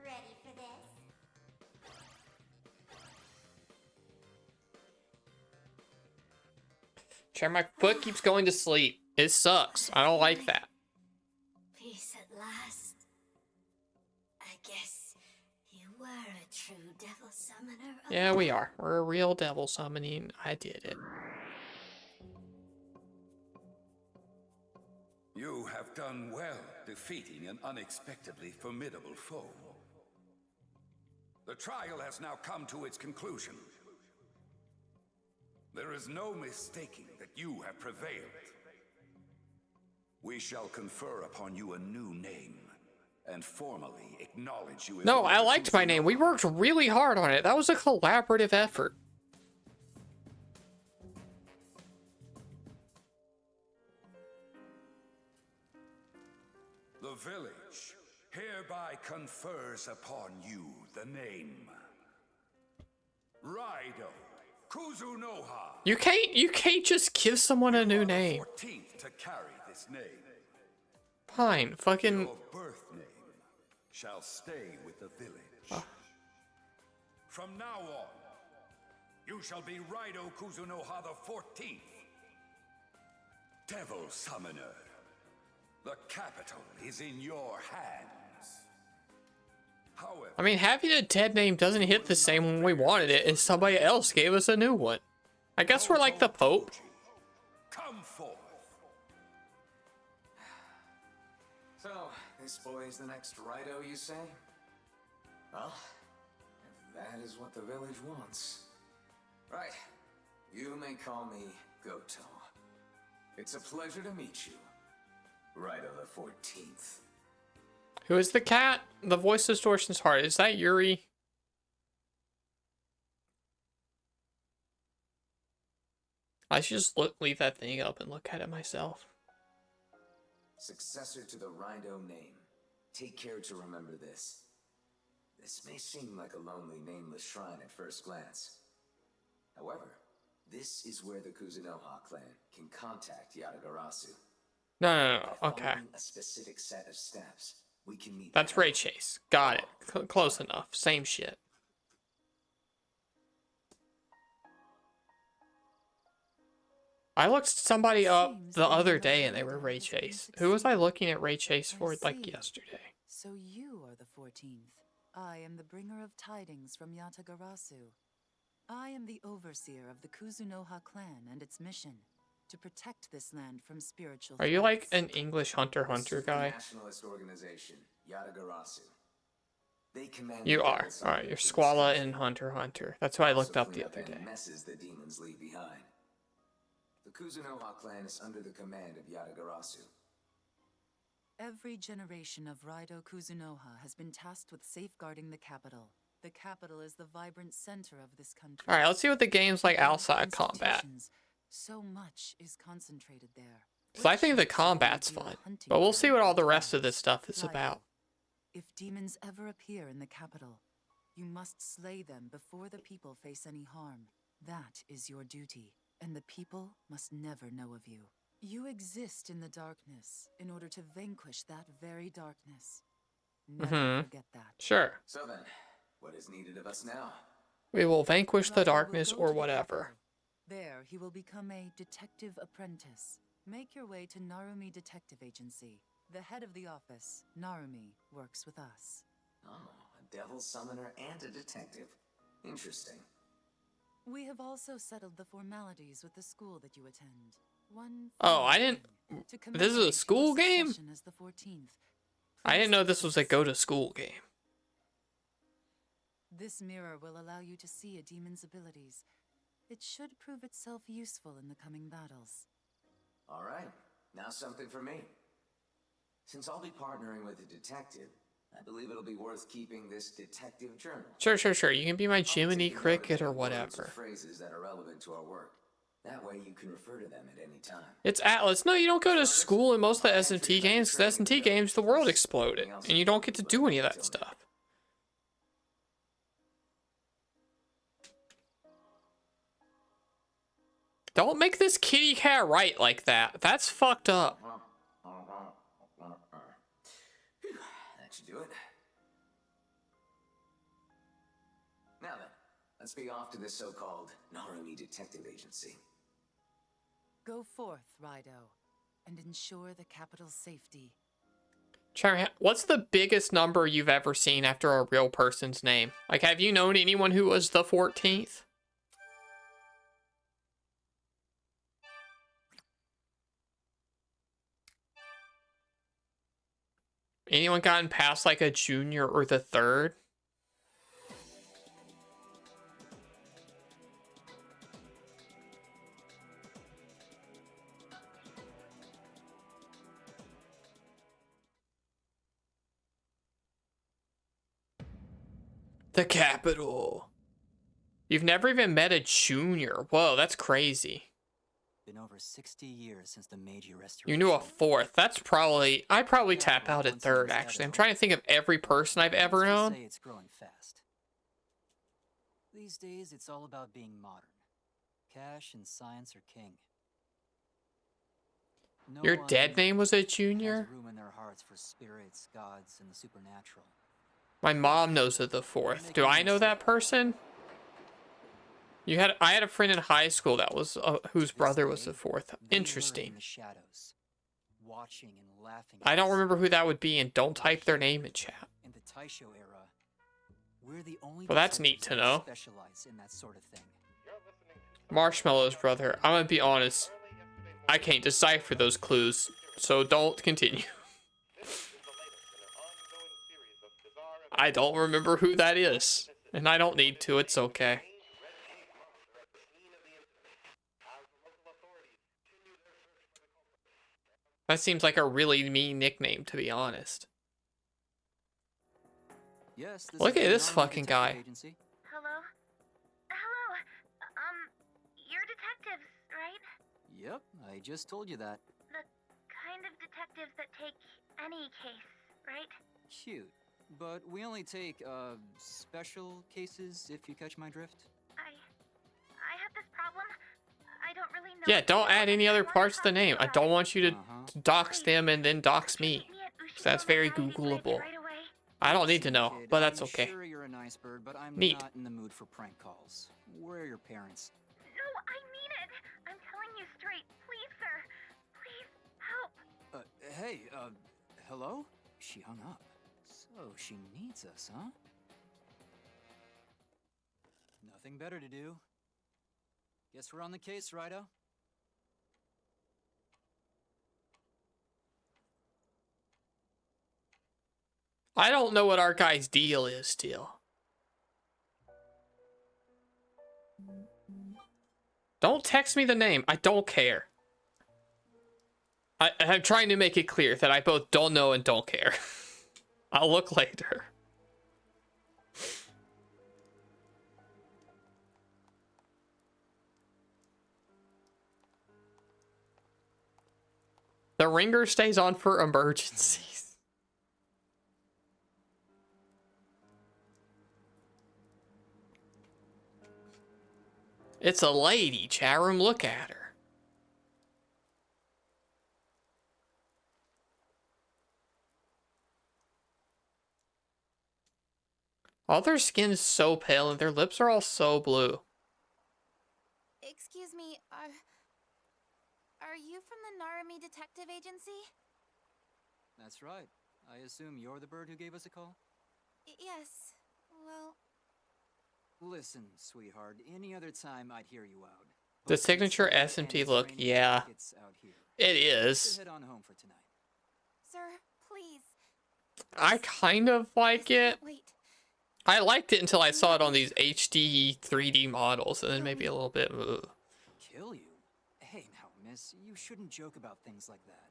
Ready for this? Sure, my foot keeps going to sleep. It sucks. I don't like that. Peace at last. I guess you were a true devil summoner. Yeah, we are. We're a real devil summoning. I did it. You have done well defeating an unexpectedly formidable foe. The trial has now come to its conclusion. There is no mistaking that you have prevailed. We shall confer upon you a new name and formally acknowledge you as No, one I of the liked my name. We worked really hard on it. That was a collaborative effort. The village hereby confers upon you the name Raidou Kuzunoha. You can't just give someone a new name. 14th to carry this name. Fine, fucking. Your birth name shall stay with the village. From now on, you shall be Raidou Kuzunoha the 14th. Devil Summoner. The capital is in your hands. However, I mean, having a dead name doesn't hit the same when we wanted it, and somebody else gave us a new one. I guess we're like the Pope. come forth. So, this boy is the next Raidou, you say? Well, if that is what the village wants. Right. You may call me Goto. It's a pleasure to meet you. Raidou the 14th. Who is the cat? The voice distortion's hard. Is that Yuri? I should just leave that thing up and look at it myself. Successor to the Raidou name. Take care to remember this. This may seem like a lonely, nameless shrine at first glance. However, this is where the Kuzunoha clan can contact Yatagarasu. No. By Okay. following a specific set of steps, we can meet. That's Ray Chase. Got it. Close enough. Same shit. I looked somebody up the other day and they were Ray Chase. Who was I looking at Ray Chase for like yesterday? So you are the 14th. I am the bringer of tidings from Yatagarasu. I am the overseer of the Kuzunoha clan and its mission to protect this land from spiritual Are you like threats. an English Hunter guy? Nationalist organization, Yatagarasu. They command You the are. devil summoners Alright, you're of this Squalla country. and Hunter. That's who I looked up the Also other clean day. any messes the demons leave behind. The Kuzunoha clan is under the command of Yatagarasu. Every generation of Raidou Kuzunoha has been tasked with safeguarding the capital. The capital is the vibrant center of this country. Alright, let's see what the game's like Without outside combat. institutions, so much is concentrated there. Because I think the Which makes it combat's ideal fun. hunting But we'll ground see what all for the rest of demons. this stuff is Raidou. about. If demons ever appear in the capital, you must slay them before the people face any harm. That is your duty, and the people must never know of you. You exist in the darkness in order to vanquish that very darkness. Never forget that. Sure. So then, what is needed of us now? We will vanquish the Raidou will darkness go or to the whatever. capital. There, he will become a detective apprentice. Make your way to Narumi Detective Agency. The head of the office, Narumi, works with us. Oh, a devil summoner and a detective. Interesting. We have also settled the formalities with the school that you attend. One Oh, I final didn't- thing. To this is a commemorate your school game? succession as the 14th, I didn't please know take this was a this. go to school game. This mirror will allow you to see a demon's abilities. It should prove itself useful in the coming battles. All right, now something for me. Since I'll be partnering with a detective, I believe it'll be worth keeping this detective journal. Sure. You can be my I'll Jiminy take note of Cricket any or words whatever. phrases that are relevant to our work. That way you can refer to them at any time. It's Atlas. No, you don't go to school in most of the SMT games, because SMT games, the world exploded. And you don't get to do any of that stuff. Don't make this kitty cat right like that. That's fucked up. That should do it. Now then, let's be off to this so-called Narumi Detective Agency. Go forth, Raidou, and ensure the capital's safety. Cherry, what's the biggest number you've ever seen after a real person's name? Like, have you known anyone who was the 14th? Anyone gotten past like a junior or the third? The capital. You've never even met a junior. Whoa, that's crazy. Been over 60 years since the Meiji Restoration. You knew a fourth. That's probably... I'd probably tap out at third, actually. I'm trying to think of every person I've ever known. Say it's growing fast. These days, it's all about being modern. Cash and science are king. No Your one dead name was a junior? has room in their hearts for spirits, gods, and the supernatural. My mom knows of the fourth. Do I know that person? I had a friend in high school that was whose brother was the fourth. Interesting. In the shadows, watching and laughing. I don't remember who that would be, and don't type their name in chat. In the Taisho era, we're the only Well, that's neat to know. specialize in that sort of thing. Marshmallow's brother. I'm gonna be honest. I can't decipher those clues, so don't continue. I don't remember who that is, and I don't need to. It's okay. That seems like a really mean nickname, to be honest. Yes, Look at is this the fucking guy. Detective Agency. Hello? Hello? You're detectives, right? Yep, I just told you that. The kind of detectives that take any case, right? Cute. But we only take, special cases, if you catch my drift. I have this problem. I don't really know. Yeah, don't add any other parts to the name. I don't want you to dox them and then dox me. That's very Googleable. I don't need to know, but that's okay. I'm sure you're a nice bird, but I'm Neat. not in the mood for prank calls. Where are your parents? No, I mean it. I'm telling you straight. Please, sir. Please, help. Hey, hello? She hung up. So she needs us, huh? Nothing better to do. Guess we're on the case, Raidou. I don't know what our guy's deal is still. Don't text me the name. I don't care. I'm trying to make it clear that I both don't know and don't care. I'll look later. The ringer stays on for emergencies. It's a lady, chat room. Look at her. All their skin's so pale and their lips are all so blue. Excuse me, are you from the Narumi Detective Agency? That's right. I assume you're the bird who gave us a call? Yes. Well, listen, sweetheart, any other time I'd hear you out. The signature SMT look, yeah. It is. Head on home for tonight. sir, please. I kind of like it. Wait. I liked it until I saw it on these HD 3D models, and then maybe a little bit. Ugh. Kill you? Hey, now, miss, you shouldn't joke about things like that.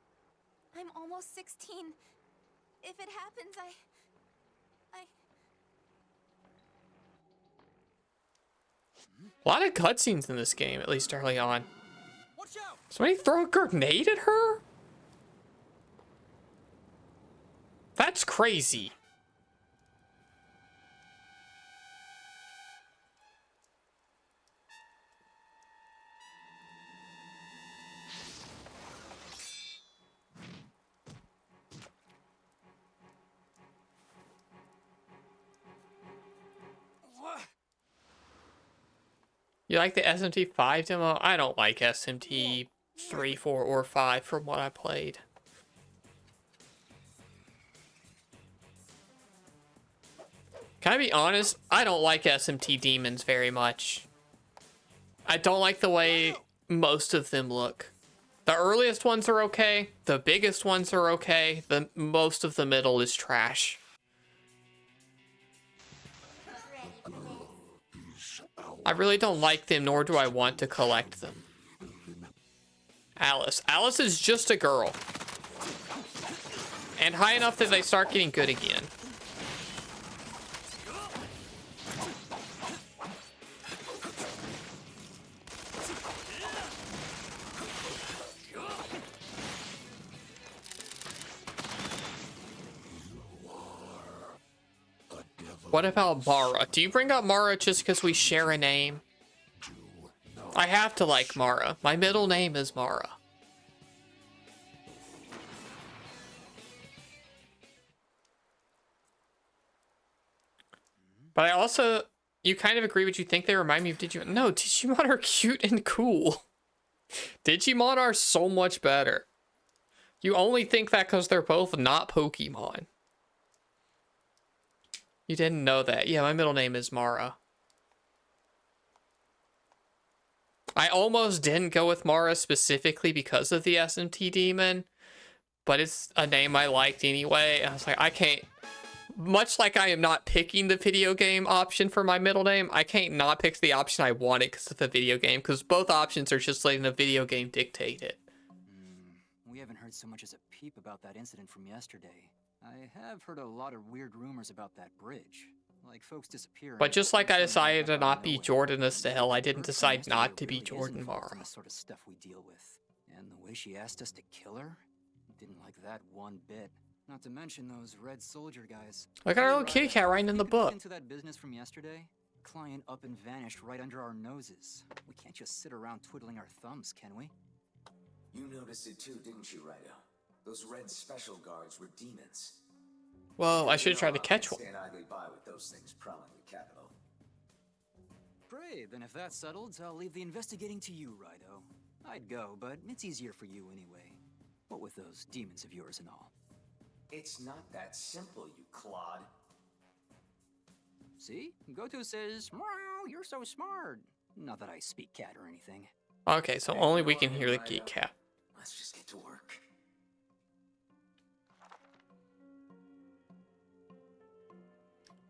I'm almost 16. If it happens, A lot of cutscenes in this game, at least early on. Watch out! Somebody throw a grenade at her? That's crazy. You like the SMT5 demo? I don't like SMT 3, 4, or 5 from what I played. Can I be honest? I don't like SMT demons very much. I don't like the way most of them look. The earliest ones are okay. The biggest ones are okay. The most of the middle is trash. I really don't like them, nor do I want to collect them. Alice. Alice is just a girl. And high enough that they start getting good again. What about Mara? Do you bring up Mara just because we share a name? I have to like Mara. My middle name is Mara. But I also, you kind of agree, but you think they remind me of Digimon. No, Digimon are cute and cool. Digimon are so much better. You only think that because they're both not Pokemon. You didn't know that. Yeah, my middle name is Mara. I almost didn't go with Mara specifically because of the SMT demon, but it's a name I liked anyway. I was like, I can't, much like I am not picking the video game option for my middle name, I can't not pick the option I wanted because of the video game, because both options are just letting the video game dictate it. We haven't heard so much as a peep about that incident from yesterday. I have heard a lot of weird rumors about that bridge. Like folks disappearing. But just like I decided to not be Jordan Estelle, I didn't decide not to be Jordan Mara. From the sort of stuff we deal with. And the way she asked us to kill her? Didn't like that one bit. Not to mention those red soldier guys. Look at our little kitty cat writing in the book. Into that business from yesterday? Client up and vanished right under our noses. We can't just sit around twiddling our thumbs, can we? You noticed it too, didn't you, Raidou? Those red special guards were demons. Whoa, I should have tried to catch one. Stand idly by with those things prowling the capital. Great, then if that's settled, I'll leave the investigating to you, Raidou. I'd go, but it's easier for you anyway. What with those demons of yours and all. It's not that simple, you clod. See? Goto says, "Meow, you're so smart." Not that I speak cat or anything. Okay, so only we can hear the geek cat. Let's just get to work.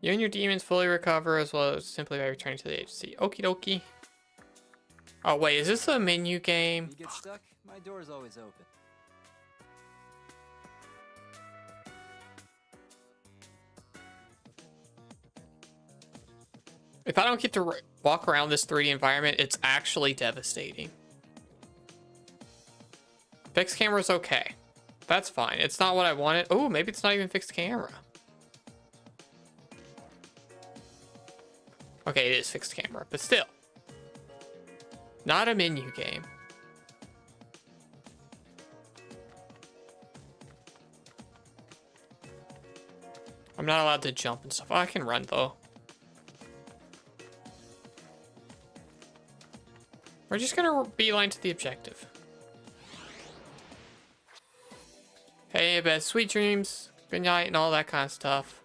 You and your demons fully recover as well as simply by returning to the agency. Okie dokie. Oh wait, is this a menu game? You get stuck? My door's always open. If I don't get to walk around this 3D environment, it's actually devastating. Fixed camera's okay. That's fine. It's not what I wanted. Oh, maybe it's not even fixed camera. Okay, it is fixed camera, but still. Not a menu game. I'm not allowed to jump and stuff. Oh, I can run though. We're just gonna beeline to the objective. Hey, best sweet dreams, good night, and all that kind of stuff.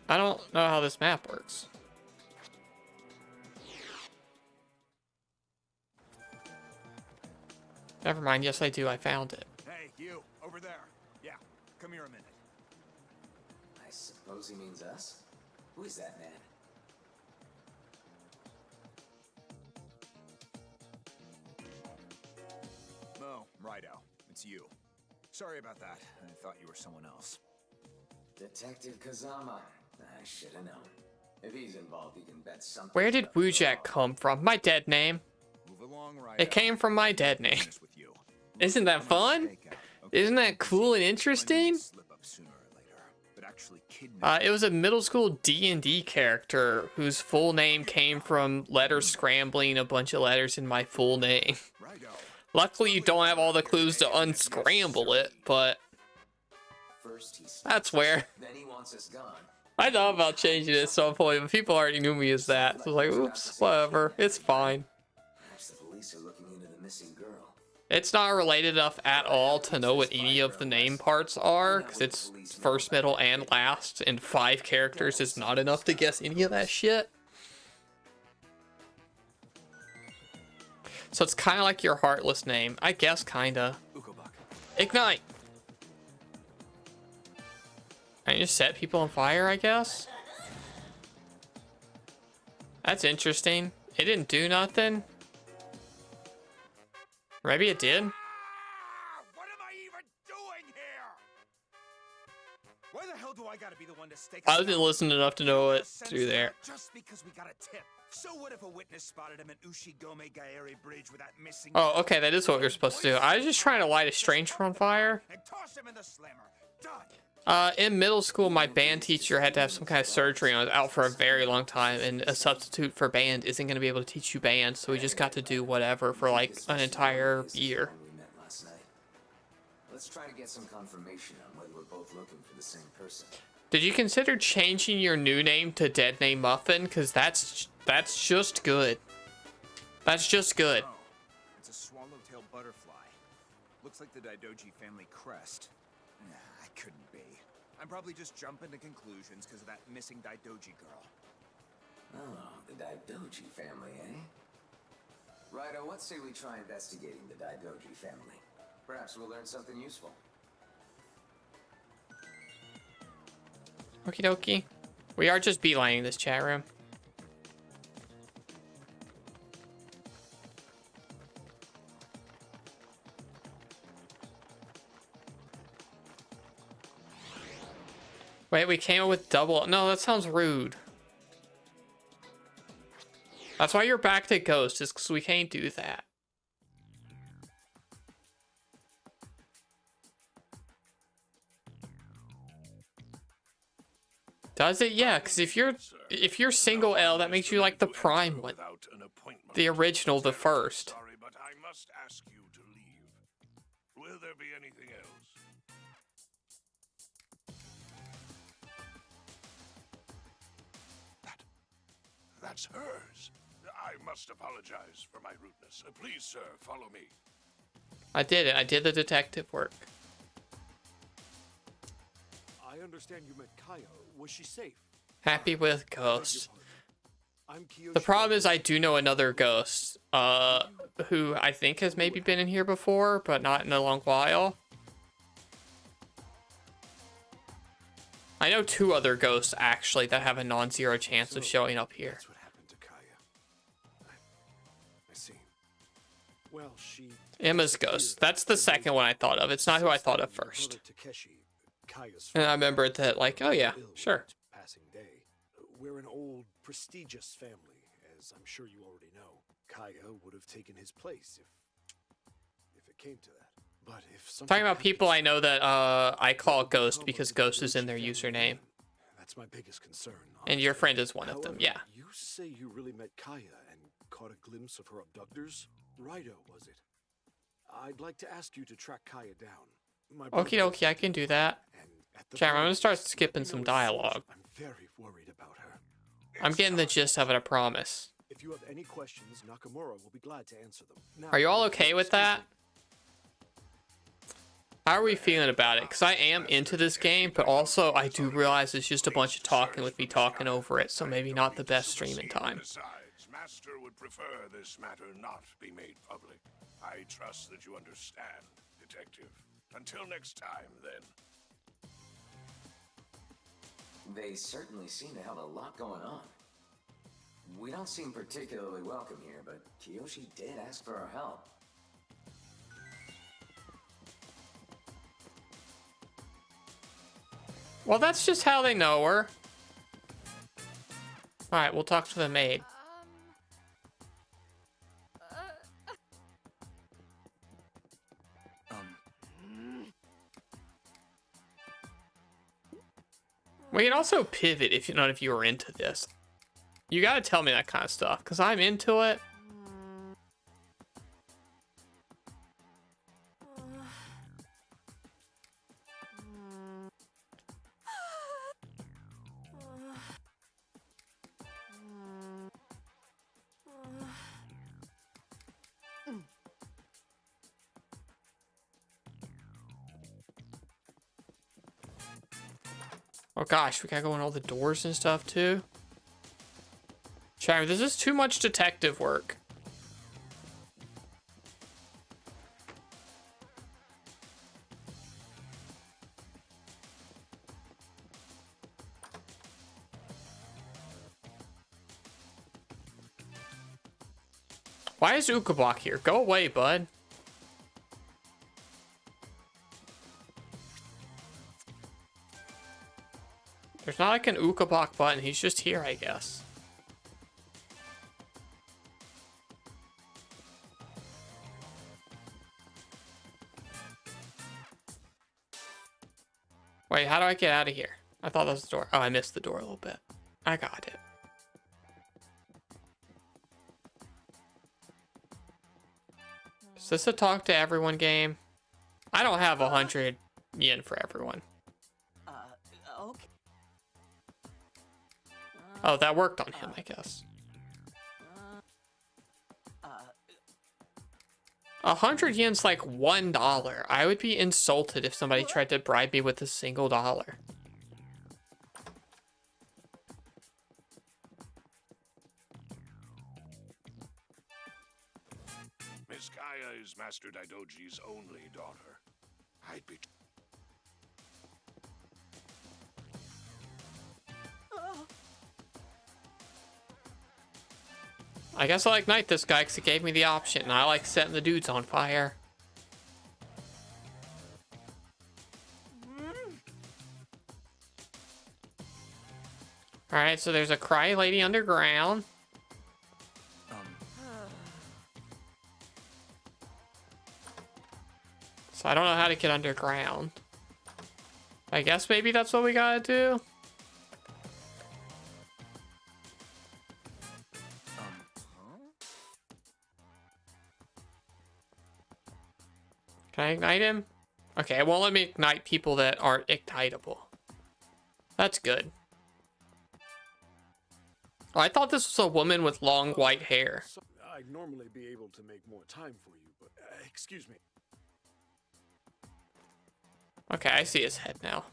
I don't know how this map works. Never mind, yes I do, I found it. Hey, you, over there. Yeah, come here a minute. I suppose he means us? Who is that man? Oh, Raidou, it's you. Sorry about that. I thought you were someone else. Detective Kazama. I should have known. If he's involved, you can bet something. Where did Wujak come from? My dead name. Move along, Raidou. It came from my dead name. Isn't that fun? Isn't that cool and interesting? It was a middle school D&D character whose full name came from letters scrambling a bunch of letters in my full name. Luckily, you don't have all the clues to unscramble it, but First he that's where. Then he wants us gone. I thought about changing it at some point, but people already knew me as that. So I was like, oops, whatever. It's fine. Perhaps the police are looking into the missing girl. It's not related enough at all to know what any of the name parts are, because it's first, middle, and last, and 5 characters is not enough to guess any of that shit. So it's kind of like your heartless name. I guess, kinda. Ignite! And you just set people on fire, I guess? That's interesting. It didn't do nothing. Maybe it did? What am I even doing here? Why the hell do I gotta be the one to stake? I didn't listen enough to know what to do there. Just because we got a tip. So what if a witness spotted him at Ushigome Gaeri Bridge with that missing? Oh, okay, that is what we were supposed to do. I was just trying to light a stranger on fire. And toss him in the slammer. Done. In middle school, my band teacher had to have some kind of surgery and I was out for a very long time, and a substitute for band isn't going to be able to teach you band, so we just got to do whatever for like an entire year. We met last night. Let's try to get some confirmation on whether we're both looking for the same person. Did you consider changing your new name to Dead Name Muffin? Because that's just good. That's just good. Oh, it's a swallowtail butterfly. Looks like the Daidoji family crest. Nah, I couldn't be. I'm probably just jumping to conclusions because of that missing Daidoji girl. Oh, the Daidoji family, eh? Raidou, what say we try investigating the Daidoji family? Perhaps we'll learn something useful. Okie dokie. We are just beelining this chat room. Wait, we came up with double. No, that sounds rude. That's why you're back to Ghost, is because we can't do that. Does it? Yeah, because if you're single L, that makes you like the prime one. The original, the first. Sorry, but I must ask you to leave. Will there be anything else? That's hers. I must apologize for my rudeness. Please, sir, follow me. I did it. I did the detective work. I understand you met Kaya. Was she safe? Happy with Ghost. I'm The problem is I do know another Ghost, who I think has maybe been in here before, but not in a long while. I know 2 other Ghosts, actually, that have a non-zero chance of showing up here. That's what happened to Kaya. I see. Well, she... Emma's Ghost. That's the second one I thought of. It's not who I thought of first. And I remembered that, like, oh yeah, sure. Passing day. We're an old, prestigious family, as I'm sure you already know. Kaya would have taken his place if it came to that. But if Talking about people I know that I call Ghost because Ghost is in their username. That's my biggest concern. And your friend is one of them, yeah. You say you really met Kaya and caught a glimpse of her abductors? Raidou, was it? I'd like to ask you to track Kaya down. Okie dokie, I can do that. Chat, I'm gonna start skipping some dialogue. I'm very worried about her. I'm getting the gist of it, I promise. If you have any questions, Nakamura will be glad to answer them. Now, Are you all okay with that? How are we feeling about it? Because I am into this game, but also I do realize it's just a bunch of talking with me talking over it, so maybe not the best streaming time. Besides, Master would prefer this matter not be made public. I trust that you understand, Detective. Until next time, then. They certainly seem to have a lot going on. We don't seem particularly welcome here, but Kiyoshi did ask for our help. Well, that's just how they know her. Alright, we'll talk to the maid. We can also pivot if none of you are into this. You gotta tell me that kind of stuff, because I'm into it. Oh gosh, we gotta go in all the doors and stuff too. Chat, this is too much detective work. Why is Ukabok here? Go away, bud. There's not like an Ukabok button. He's just here, I guess. Wait, how do I get out of here? I thought that was the door. Oh, I missed the door a little bit. I got it. Is this a talk to everyone game? I don't have 100 yen for everyone. Okay. Oh, that worked on him, I guess. 100 yen's like $1. I would be insulted if somebody tried to bribe me with a single dollar. Miss Kaya is Master Daidoji's only daughter. I'd be... I guess I'll ignite this guy because he gave me the option, and I like setting the dudes on fire. Alright, so there's a cry lady underground. So I don't know how to get underground. I guess maybe that's what we gotta do. Can I ignite him? Okay, it won't let me ignite people that aren't ignitable. That's good. Oh, I thought this was a woman with long white hair. I'd normally be able to make more time for you, but excuse me. Okay, I see his head now.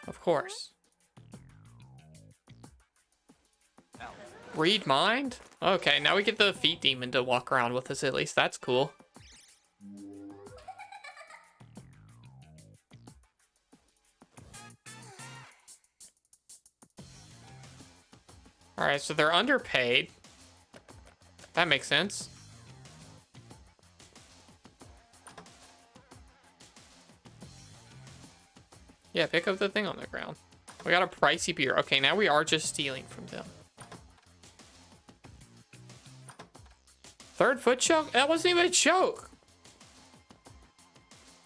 Of course. Read mind? Okay, now we get the feet demon to walk around with us at least. That's cool. Alright, so they're underpaid. That makes sense. Yeah, pick up the thing on the ground. We got a pricey beer. Okay, now we are just stealing from them. Third foot choke? That wasn't even a choke.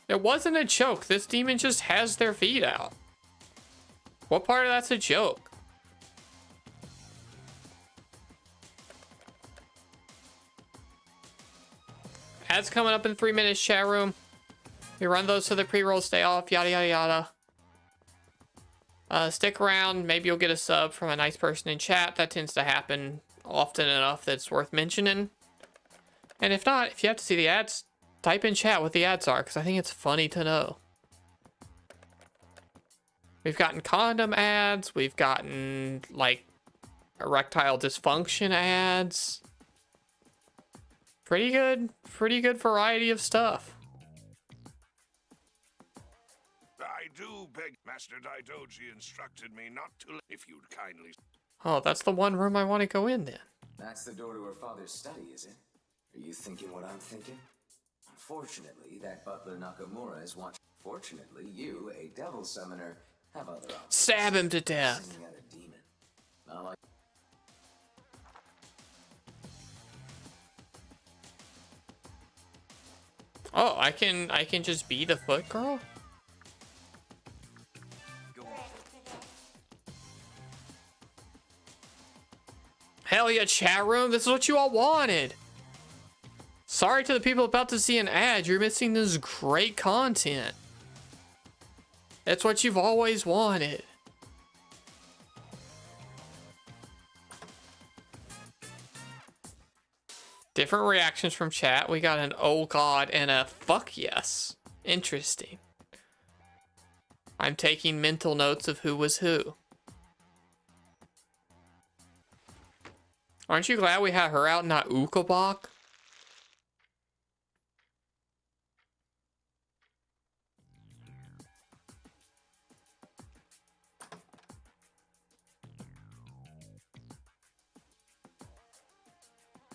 It wasn't a choke. This demon just has their feet out. What part of that's a joke? Ads coming up in 3 minutes, chat room. We run those so the pre-rolls stay off, yada, yada, yada. Stick around. Maybe you'll get a sub from a nice person in chat. That tends to happen often enough that's worth mentioning. And if not, if you have to see the ads, type in chat what the ads are, because I think it's funny to know. We've gotten condom ads. We've gotten, like, erectile dysfunction ads. Pretty good variety of stuff. I do beg. Master Daidoji instructed me not to... If you'd kindly... Oh, that's the one room I want to go in then. That's the door to her father's study, is it? Are you thinking what I'm thinking? Unfortunately, that butler Nakamura is watching. Fortunately, you, a devil summoner, have other options. Stab him to death. Sending out a demon. Not like... Oh, I can just be the foot girl? Hell yeah, chat room. This is what you all wanted. Sorry to the people about to see an ad. You're missing this great content. That's what you've always wanted. Different reactions from chat. We got an oh god and a fuck yes. Interesting. I'm taking mental notes of who was who. Aren't you glad we had her out, not Ukobach?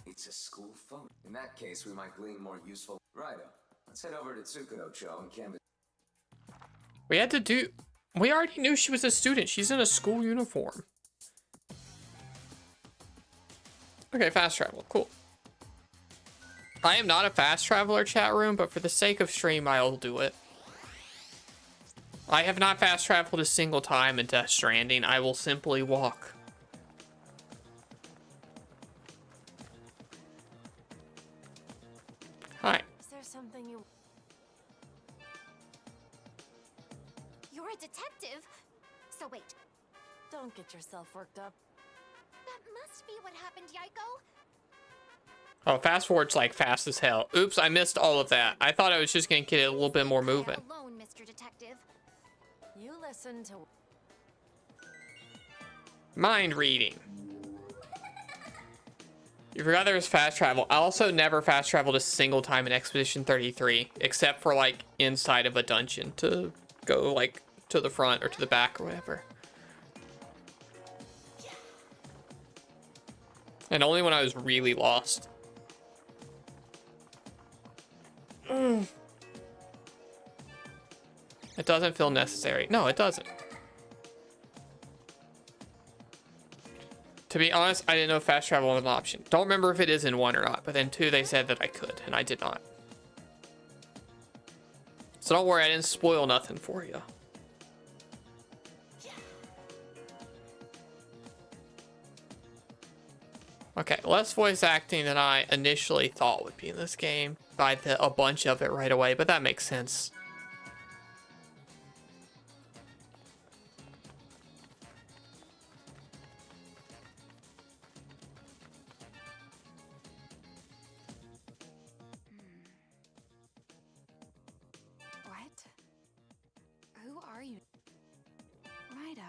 It's a school phone. In that case, we might glean more useful. Righto. Let's head over to Tsukudo-cho and canvas. We had to do... We already knew she was a student. She's in a school uniform. Okay, fast travel. Cool. I am not a fast traveler, chat room, but for the sake of stream, I'll do it. I have not fast traveled a single time in Death Stranding. I will simply walk. Hi. Is there something you... You're a detective? So wait, Don't get yourself worked up. that must be what happened, Yaiko? Oh, fast forward's like fast as hell. Oops, I missed all of that. I thought I was just gonna get it a little bit more moving. Alone, Mr. Detective. You listen to... Mind reading. You forgot there was fast travel. I also never fast traveled a single time in Expedition 33, except for like inside of a dungeon to go like to the front or to the back or whatever. And only when I was really lost. It doesn't feel necessary. No, it doesn't. To be honest, I didn't know fast travel was an option. Don't remember if it is in 1 or not, but then 2 they said that I could, and I did not. So don't worry, I didn't spoil nothing for you. Okay, less voice acting than I initially thought would be in this game. By a bunch of it right away, but that makes sense. What? Who are you? Righto.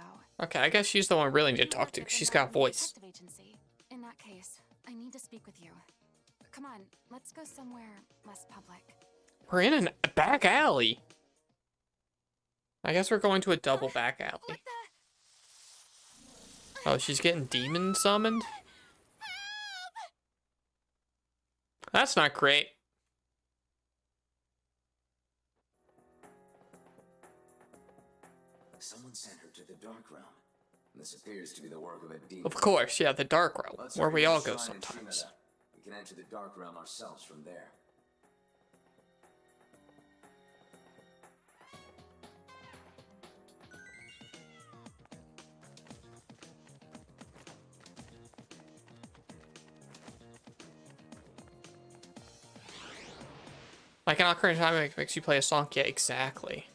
Okay, I guess she's the one we really need to talk to. She's got voice. Detective agency. In that case, I need to speak with you. Come on, let's go somewhere less public. We're in a back alley. I guess we're going to a double back alley. Oh, she's getting demon summoned? That's not great. Someone sent her to the Dark Realm. This appears to be the work of a demon. Of course, yeah, the Dark Realm, Let's where we hurry all to the go shrine in sometimes. Shimada. We can enter the Dark Realm ourselves from there. Like an Ocarina of Time makes you play a song. Yeah, exactly.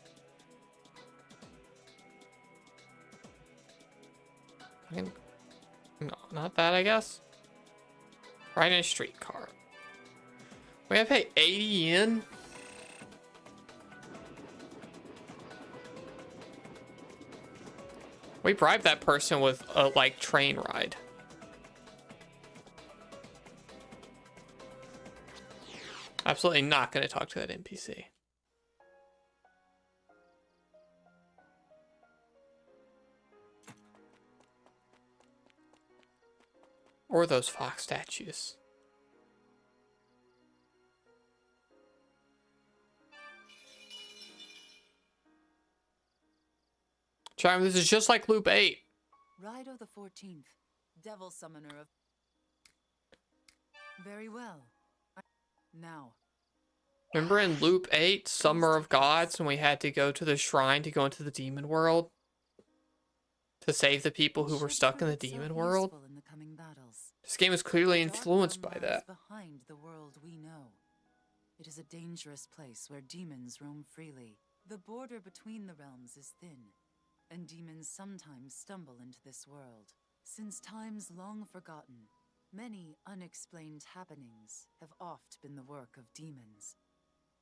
No, not that, I guess. Right in a streetcar. We have to pay 80 yen? We bribed that person with a, like, train ride. Absolutely not going to talk to that NPC. Or those fox statues. Charm, this is just like Loop 8. Raidou the 14th, Devil Summoner of... Very well. Now. Remember in Loop 8, Summer of Gods, when we had to go to the shrine to go into the demon world? To save the people who were stuck in the demon world? This game is clearly influenced by that. Behind the world we know. It is a dangerous place where demons roam freely. The border between the realms is thin, and demons sometimes stumble into this world. Since times long forgotten, many unexplained happenings have oft been the work of demons.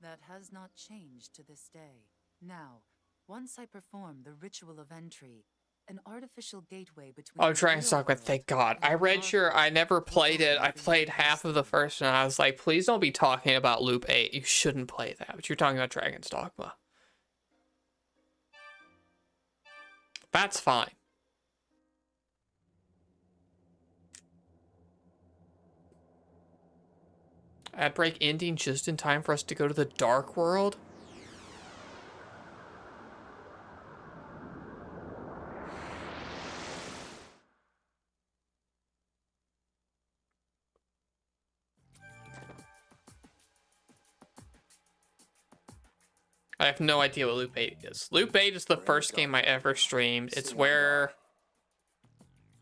That has not changed to this day. Now, Once I perform the ritual of entry, an artificial gateway between Oh, the Dragon's real Dogma, world thank God. and I the read dark sure I world never will played it. open I for played you half of the personally. first, and I was like, please don't be talking about Loop 8. You shouldn't play that, but you're talking about Dragon's Dogma. That's fine. Ad break ending just in time for us to go to the Dark World? I have no idea what Loop 8 is. Loop 8 is the first game I ever streamed. It's where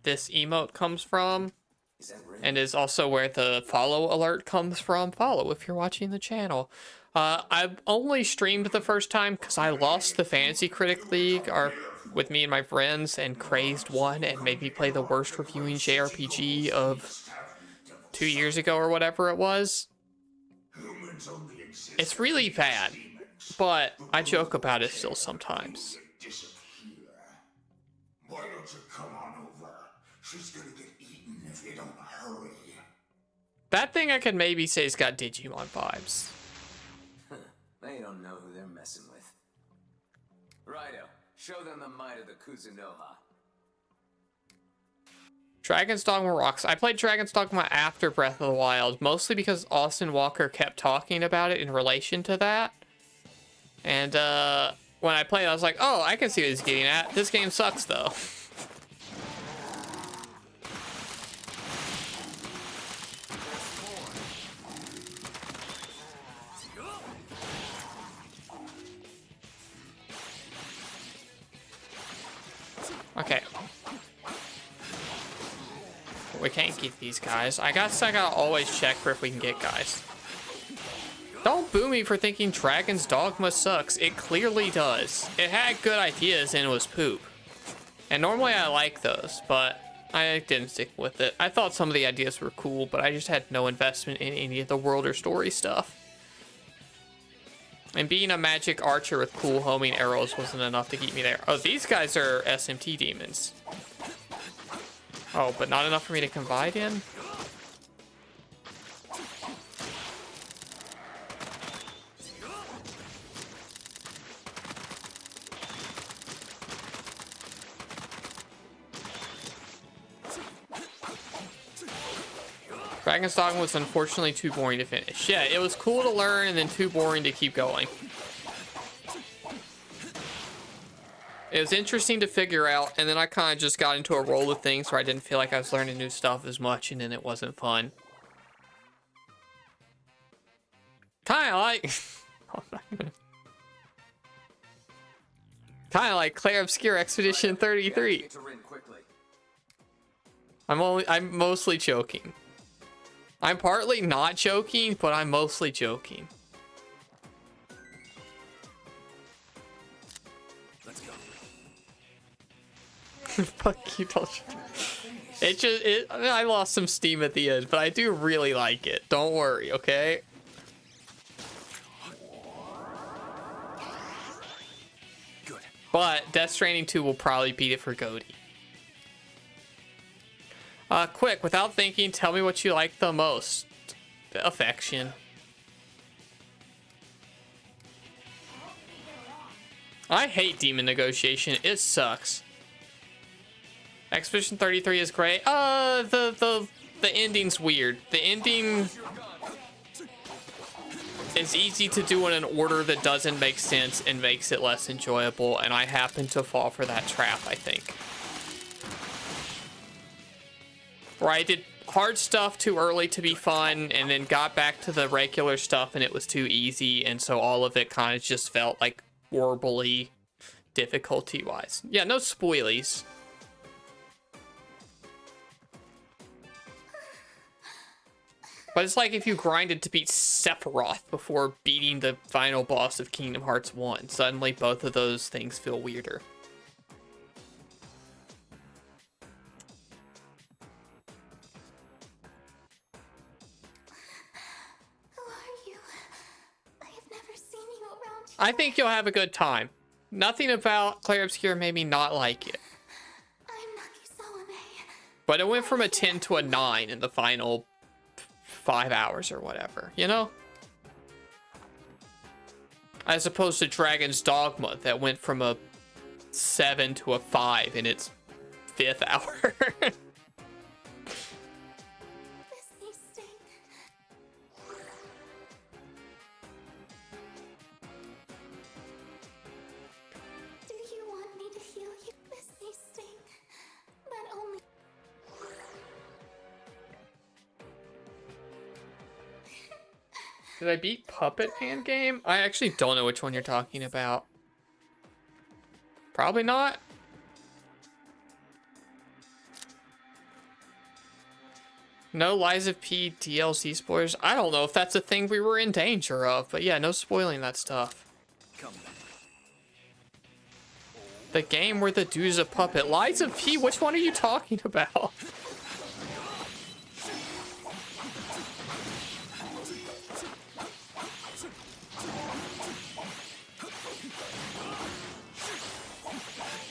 this emote comes from, and is also where the follow alert comes from. Follow if you're watching the channel. I've only streamed the first time because I lost the Fantasy Critic League with me and my friends, and Crazed won and made me play the worst reviewing JRPG of 2 years ago or whatever it was. It's really bad, but I joke about it still sometimes. Why don't you come on over? She's gonna get eaten if you don't hurry. That thing I could maybe say has got Digimon vibes. They don't know who they're messing with. Raidou, show them the might of the Kuzunoha. Dragon's Dogma rocks. I played Dragon's Dogma after Breath of the Wild, mostly because Austin Walker kept talking about it in relation to that. And when I played it, I was like, oh, I can see what he's getting at. This game sucks, though. Okay. We can't get these guys. I guess I gotta always check for if we can get guys. Don't boo me for thinking Dragon's Dogma sucks. It clearly does. It had good ideas and it was poop. And normally I like those, but I didn't stick with it. I thought some of the ideas were cool, but I just had no investment in any of the world or story stuff. And being a magic archer with cool homing arrows wasn't enough to keep me there. Oh, these guys are SMT demons. Oh, but not enough for me to confide in? Dragon's Dogma was unfortunately too boring to finish. Yeah, it was cool to learn and then too boring to keep going. It was interesting to figure out, and then I kind of just got into a roll of things where I didn't feel like I was learning new stuff as much, and then it wasn't fun. Kind of like... kind of like Claire Obscure Expedition 33. I'm mostly joking. I'm partly not joking, but I'm mostly joking. Let's go. Fuck you, don't you? I lost some steam at the end, but I do really like it. Don't worry, okay? Good. But Death Stranding 2 will probably beat it for Goaty. Quick, without thinking, tell me what you like the most. Affection. I hate Demon Negotiation. It sucks. Expedition 33 is great. The ending's weird. The ending is easy to do in an order that doesn't make sense and makes it less enjoyable, and I happen to fall for that trap, I think. Where I did hard stuff too early to be fun, and then got back to the regular stuff and it was too easy, and so all of it kind of just felt like horribly difficulty-wise. Yeah, no spoilies. But it's like if you grinded to beat Sephiroth before beating the final boss of Kingdom Hearts 1. Suddenly both of those things feel weirder. Who are you? I have never seen you around here. I think you'll have a good time. Nothing about Clair Obscur made me not like it. But it went from a 10 to a 9 in the final 5 hours or whatever, you know? As opposed to Dragon's Dogma that went from a 7 to a 5 in its 5th hour. Did I beat Puppet Man game? I actually don't know which one you're talking about. Probably not. No Lies of P DLC spoilers. I don't know if that's a thing we were in danger of, but yeah, no spoiling that stuff. The game where the dude's a puppet. Lies of P, which one are you talking about?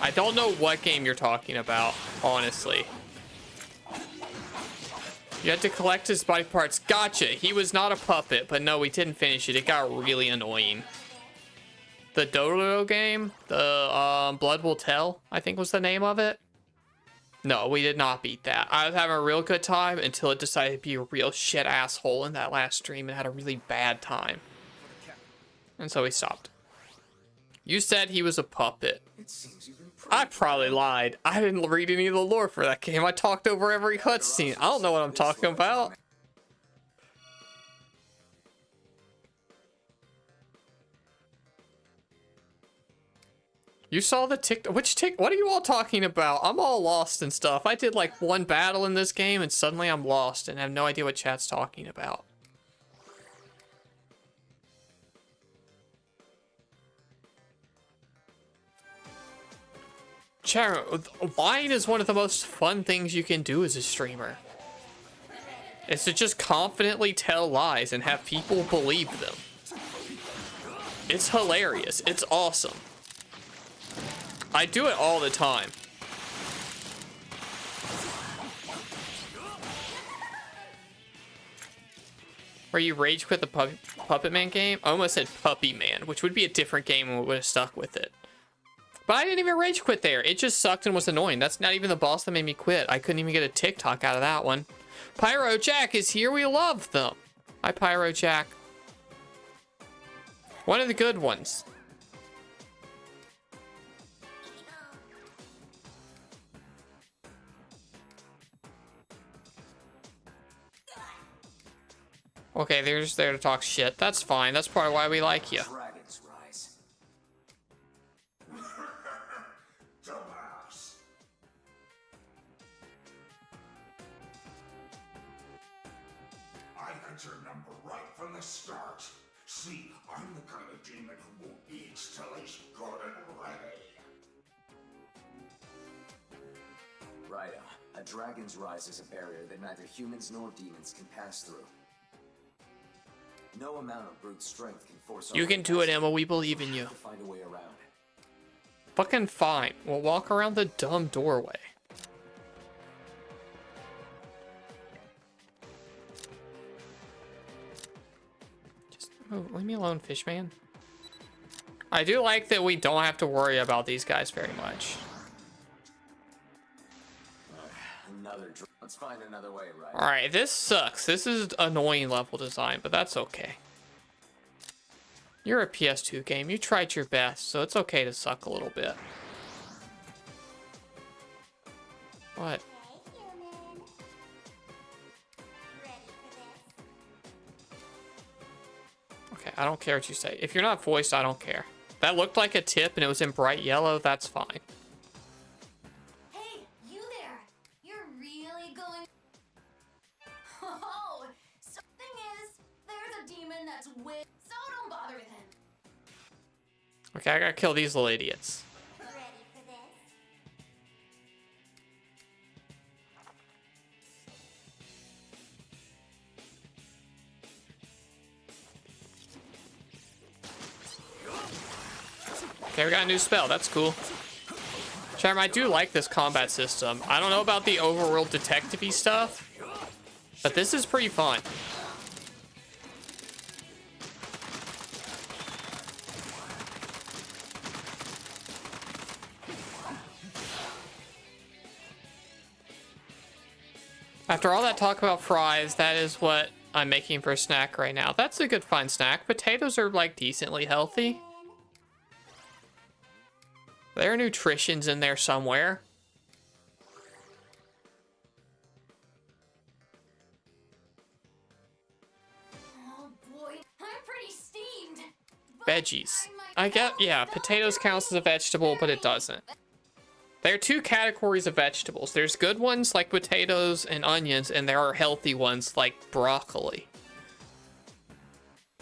I don't know what game you're talking about, honestly. You had to collect his body parts. Gotcha. He was not a puppet, but no, we didn't finish it. It got really annoying. The Dodo game, the Blood Will Tell, I think was the name of it. No, we did not beat that. I was having a real good time until it decided to be a real shit asshole in that last stream and had a really bad time. And so we stopped. You said he was a puppet. I probably lied. I didn't read any of the lore for that game. I talked over every cutscene. I don't know what I'm talking about. You saw the TikTok? Which TikTok? What are you all talking about? I'm all lost and stuff. I did like one battle in this game and suddenly I'm lost and have no idea what chat's talking about. Sharon, lying is one of the most fun things you can do as a streamer. It's to just confidently tell lies and have people believe them. It's hilarious. It's awesome. I do it all the time. Where you rage quit the Puppet Man game? I almost said Puppy Man, which would be a different game and we would have stuck with it. But I didn't even rage quit there. It just sucked and was annoying. That's not even the boss that made me quit. I couldn't even get a TikTok out of that one. Pyro Jack is here. We love them. Hi, Pyro Jack. One of the good ones. Okay, they're just there to talk shit. That's fine. That's part of why we like you. Your number right from the start. See, I'm the kind of demon who won't eat till he's good and ready. Right. A dragon's rise is a barrier that neither humans nor demons can pass through. No amount of brute strength can force. You can do it, Emma. We believe in you. Find a way around. Fucking fine. We'll walk around the dumb doorway. Oh, leave me alone, Fishman. I do like that we don't have to worry about these guys very much. Let's find another way, right? Alright, this sucks. This is annoying level design, but that's okay. You're a PS2 game. You tried your best, so it's okay to suck a little bit. What? Okay, I don't care what you say. If you're not voiced, I don't care. That looked like a tip and it was in bright yellow, that's fine. Hey, you there! You're really going... Oh, so thing is, there's a demon that's with... So don't bother with him. Okay, I gotta kill these little idiots. Okay, we got a new spell. That's cool. Charm, I do like this combat system. I don't know about the overworld detective-y stuff, but this is pretty fun. After all that talk about fries, that is what I'm making for a snack right now. That's a good fine snack. Potatoes are like decently healthy. There are nutritions in there somewhere. Oh boy, I'm pretty steamed. Veggies. I get, yeah, potatoes counts as a vegetable, but it doesn't. There are two categories of vegetables. There's good ones like potatoes and onions, and there are healthy ones like broccoli.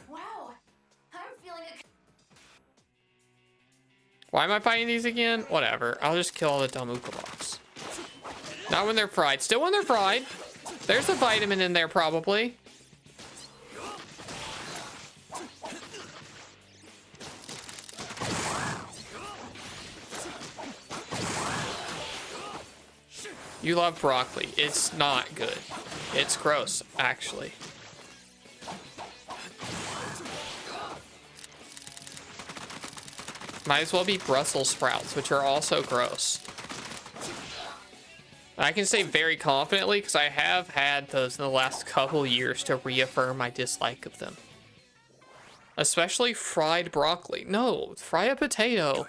Wow, I'm feeling a... Why am I fighting these again? Whatever. I'll just kill all the dumb Ukabaks. Not when they're fried. Still when they're fried. There's a vitamin in there probably. You love broccoli. It's not good. It's gross, actually. Might as well be Brussels sprouts, which are also gross. I can say very confidently, because I have had those in the last couple years to reaffirm my dislike of them. Especially fried broccoli. No, fry a potato.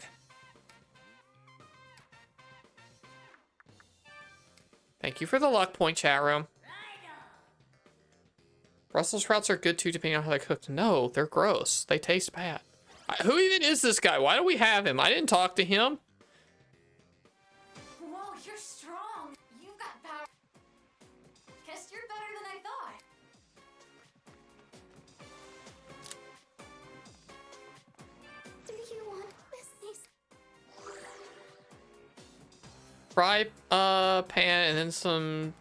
Thank you for the luck point, chat room. Brussels sprouts are good too, depending on how they're cooked. No, they're gross. They taste bad. Who even is this guy? Why do we have him? I didn't talk to him. Whoa, you're strong. You've got power. Guess you're better than I thought. Do you want this? Fry pan and then some...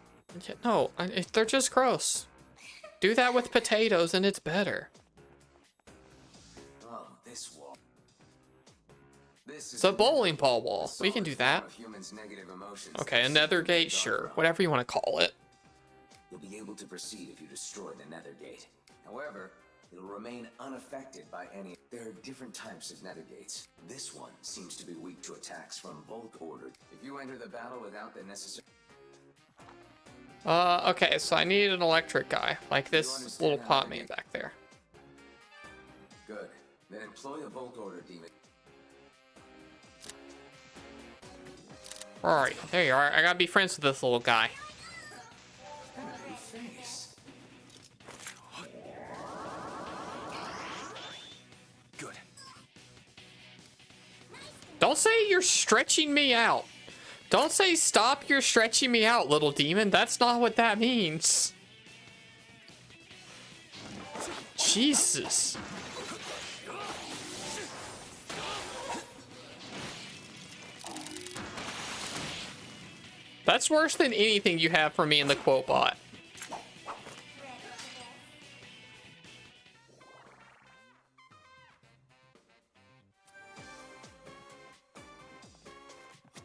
No, they're just gross. Do that with potatoes and it's better. Oh, this wall. This It's a bowling ball wall. We can do that. Okay, a nether gate, sure. Whatever you want to call it. You'll be able to proceed if you destroy the nether gate. However, it'll remain unaffected by any... There are different types of nether gates. This one seems to be weak to attacks from Vault Order. If you enter the battle without the necessary... Okay, so I need an electric guy, like this little pot man back there. Good. Then employ a Vault Order demon. Alright, there you are. I gotta be friends with this little guy. Good. Don't say you're stretching me out. Don't say stop, you're stretching me out, little demon. That's not what that means. Jesus. That's worse than anything you have for me in the quote bot.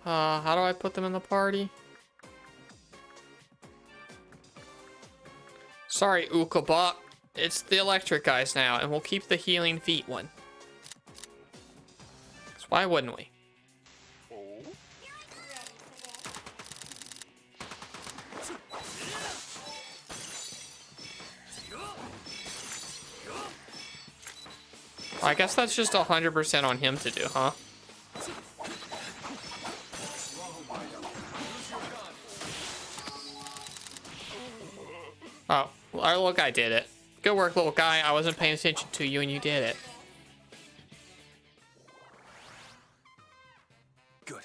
How do I put them in the party? Sorry, Ukabot. It's the electric guys now, and we'll keep the healing feet one. 'Cause why wouldn't we? I guess that's just 100% on him to do, huh? Oh, our little guy did it. Good work, little guy. I wasn't paying attention to you and you did it. Good.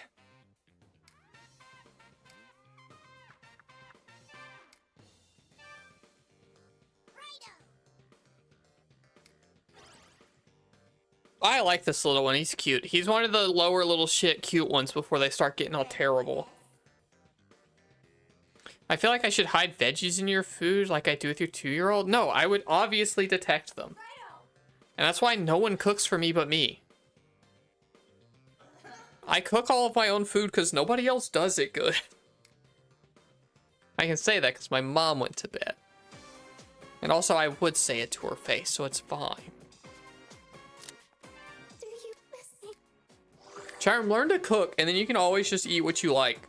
I like this little one. He's cute. He's one of the lower little shit cute ones before they start getting all terrible. I feel like I should hide veggies in your food like I do with your 2-year-old. No, I would obviously detect them. And that's why no one cooks for me but me. I cook all of my own food because nobody else does it good. I can say that because my mom went to bed. And also I would say it to her face, so it's fine. Do you miss me? Charm, learn to cook, and then you can always just eat what you like.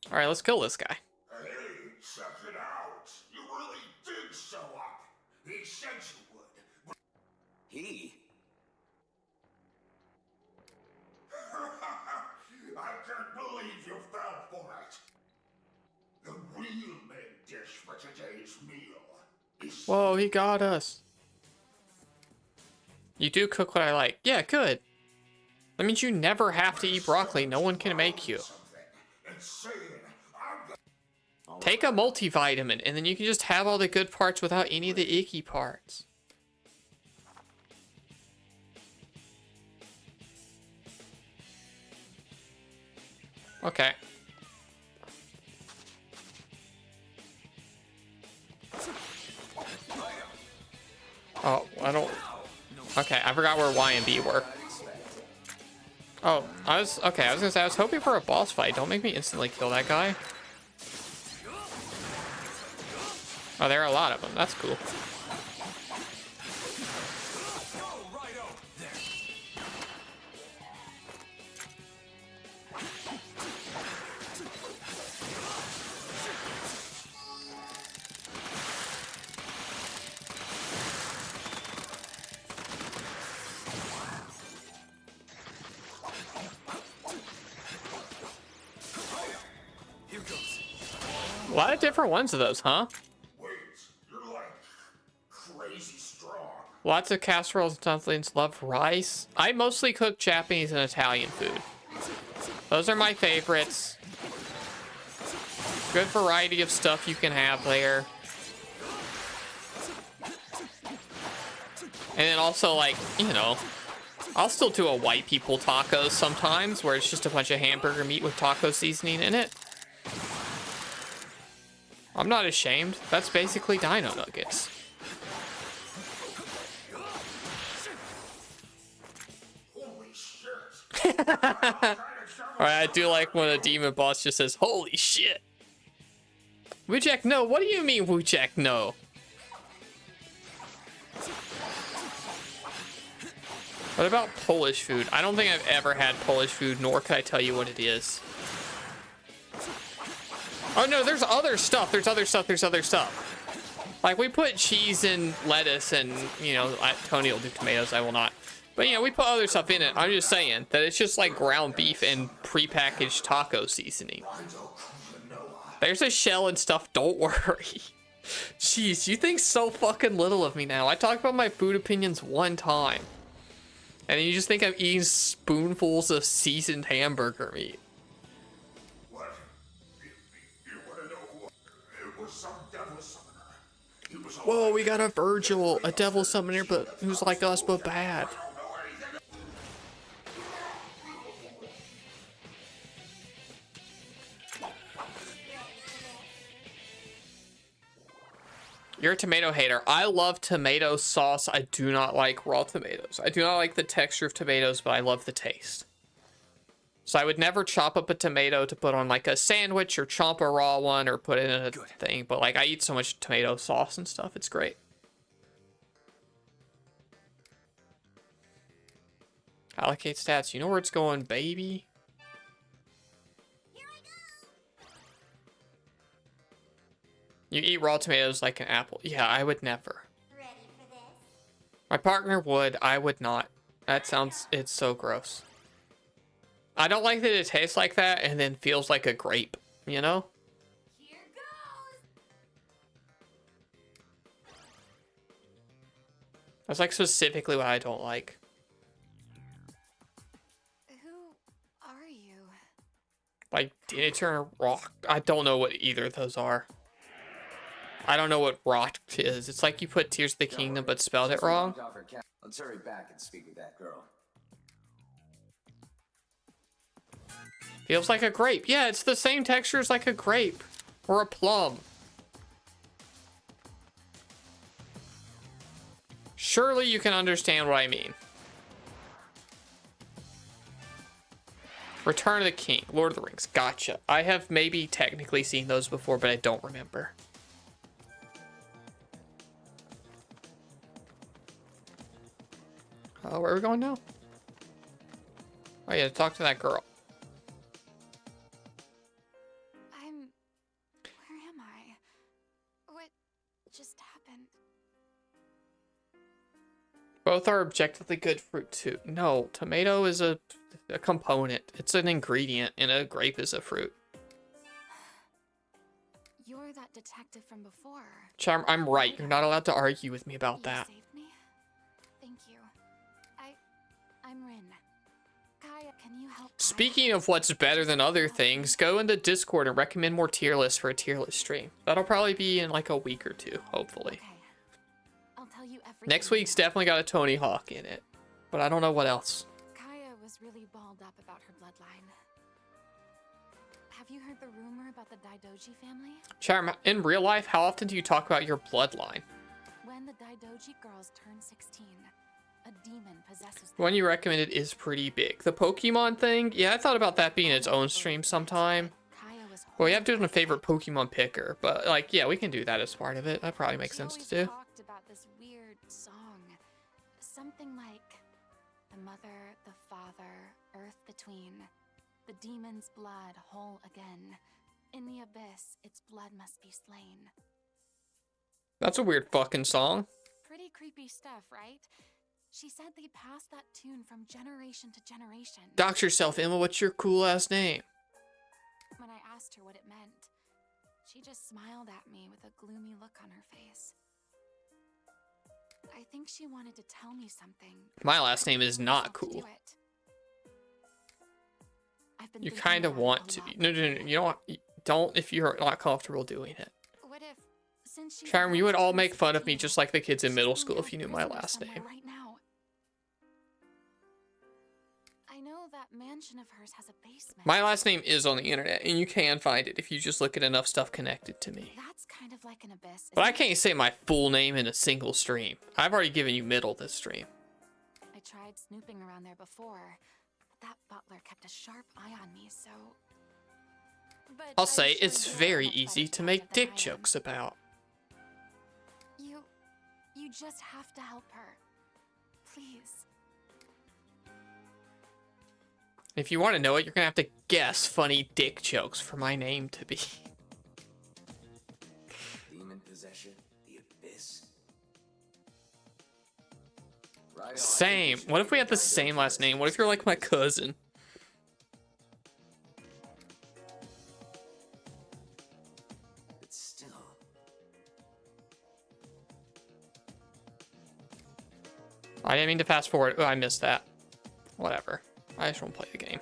Alright, let's kill this guy. Hey, check it out. You really did show up. He said you would. He? I can't believe you fell for it. The real main dish for today's meal is... Whoa, he got us. You do cook what I like. Yeah, good. That means you never have to eat broccoli. No one can make you. Take a multivitamin, and then you can just have all the good parts without any of the icky parts. Okay. Oh, I don't... Okay, I forgot where Y and B were. Oh, I was gonna say, I was hoping for a boss fight. Don't make me instantly kill that guy. Oh, there are a lot of them. That's cool. A lot of different ones of those, huh? Wait, you're like crazy strong. Lots of casseroles and dumplings. Love rice. I mostly cook Japanese and Italian food. Those are my favorites. Good variety of stuff you can have there. And then also, like, you know, I'll still do a white people tacos sometimes, where it's just a bunch of hamburger meat with taco seasoning in it. I'm not ashamed. That's basically dino nuggets. Holy shit. Alright, I do like when a demon boss just says, holy shit. Wujek, no. What do you mean, Wujek, no? What about Polish food? I don't think I've ever had Polish food, nor could I tell you what it is. Oh no, there's other stuff. There's other stuff. Like, we put cheese and lettuce and, you know, Tony will do tomatoes, I will not. But, you know, we put other stuff in it. I'm just saying that it's just like ground beef and prepackaged taco seasoning. There's a shell and stuff, don't worry. Jeez, you think so fucking little of me now. I talk about my food opinions one time. And then you just think I'm eating spoonfuls of seasoned hamburger meat. What? You want to know who? It was some devil summoner. He was Whoa, we got a Virgil, a devil summoner, but who's like us but bad. You're a tomato hater. I love tomato sauce. I do not like raw tomatoes. I do not like the texture of tomatoes, but I love the taste. So I would never chop up a tomato to put on like a sandwich or chomp a raw one or put it in a thing. But like, I eat so much tomato sauce and stuff. It's great. Allocate stats. You know where it's going, baby. You eat raw tomatoes like an apple. Yeah, I would never. Ready for this? My partner would. I would not. That sounds... It's so gross. I don't like that it tastes like that and then feels like a grape. You know? Here goes. That's like specifically what I don't like. Who are you? Like, Dinator and Rock. I don't know what either of those are. I don't know what Rock is. It's like you put Tears of the Kingdom but spelled it wrong. Let's hurry back and speak with that girl. Feels like a grape. Yeah, it's the same texture as like a grape. Or a plum. Surely you can understand what I mean. Return of the King, Lord of the Rings. Gotcha. I have maybe technically seen those before, but I don't remember. Oh, where are we going now? Oh yeah, talk to that girl. Where am I? What just happened? Both are objectively good fruit too. No, tomato is a component. It's an ingredient, and a grape is a fruit. You're that detective from before. Charm, I'm right. You're not allowed to argue with me about that. You saved me? Thank you. I'm Rin. Kaya, can you help? Speaking of what's better than other things, go into Discord and recommend more tier lists for a tier list stream. That'll probably be in like a week or two, hopefully. Okay. I'll tell you everything. Next week's definitely got a Tony Hawk in it, but I don't know what else. Kaya was really balled up about her bloodline. Have you heard the rumor about the Daidoji family? Charm, in real life, how often do you talk about your bloodline? When the Daidoji girls turn 16, a demon possesses them. The one you recommended is pretty big. The Pokemon thing? Yeah, I thought about that being its own stream sometime. Well, we have to do a favorite Pokemon picker, but like, yeah, we can do that as part of it. That probably makes sense to do. Talked about this weird song. Something like the mother, the father, earth between. The demon's blood whole again. In the abyss, its blood must be slain. That's a weird fucking song. Pretty creepy stuff, right? She said they passed that tune from generation to generation. Dox yourself, Emma. What's your cool ass name? When I asked her what it meant, she just smiled at me with a gloomy look on her face. I think she wanted to tell me something. My last name is not cool. You kind of want to. No, you don't if you're not comfortable doing it. What if, since Charm, you would all make fun of me just like the kids in middle school if you knew my last name. Right now. I know that mansion of hers has a basement. My last name is on the internet, and you can find it if you just look at enough stuff connected to me. That's kind of like an abyss. But I can't say my full name in a single stream. I've already given you middle this stream. I tried snooping around there before. That butler kept a sharp eye on me, so... But I'll say it's very easy to make dick jokes about. You just have to help her. Please. If you want to know it, you're going to have to guess funny dick jokes for my name to be. Demon possession, the abyss. Same. What if we had the same last name? What if you're like my cousin? But still. I didn't mean to fast forward. Oh, I missed that. Whatever. I just won't play the game.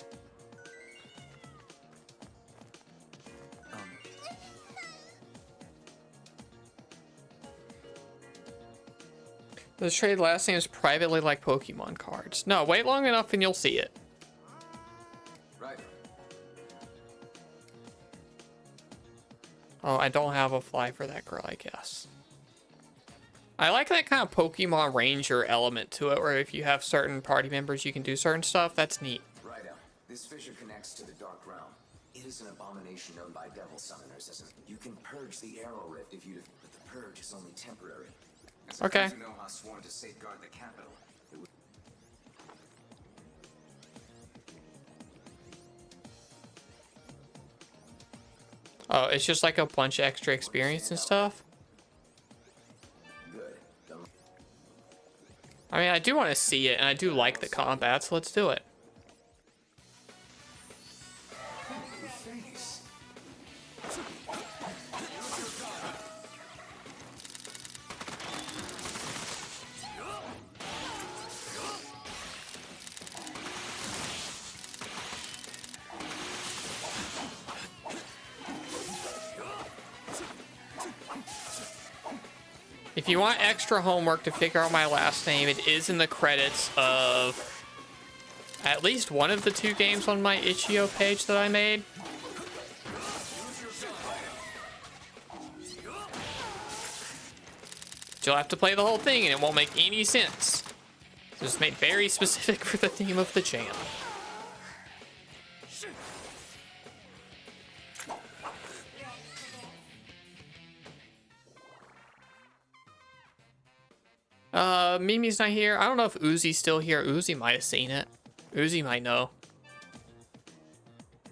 Those trade last names privately like Pokemon cards. No, wait long enough and you'll see it. Right. Oh, I don't have a fly for that girl, I guess. I like that kind of Pokemon Ranger element to it, where if you have certain party members, you can do certain stuff. That's neat. Right out. This fissure connects to the Dark Realm. It is an abomination known by devil summoners. You can purge the arrow rift if you... But the purge is only temporary. Okay. You know how sworn to safeguard the capital. Oh, it's just like a bunch of extra experience and stuff. Good. I mean, I do want to see it, and I do like the combat, so let's do it. If you want extra homework to figure out my last name, it is in the credits of at least one of the 2 games on my itch.io page that I made. still have to play the whole thing and it won't make any sense. So it's made very specific for the theme of the channel. Mimi's not here. I don't know if Uzi's still here. Uzi might have seen it. Uzi might know.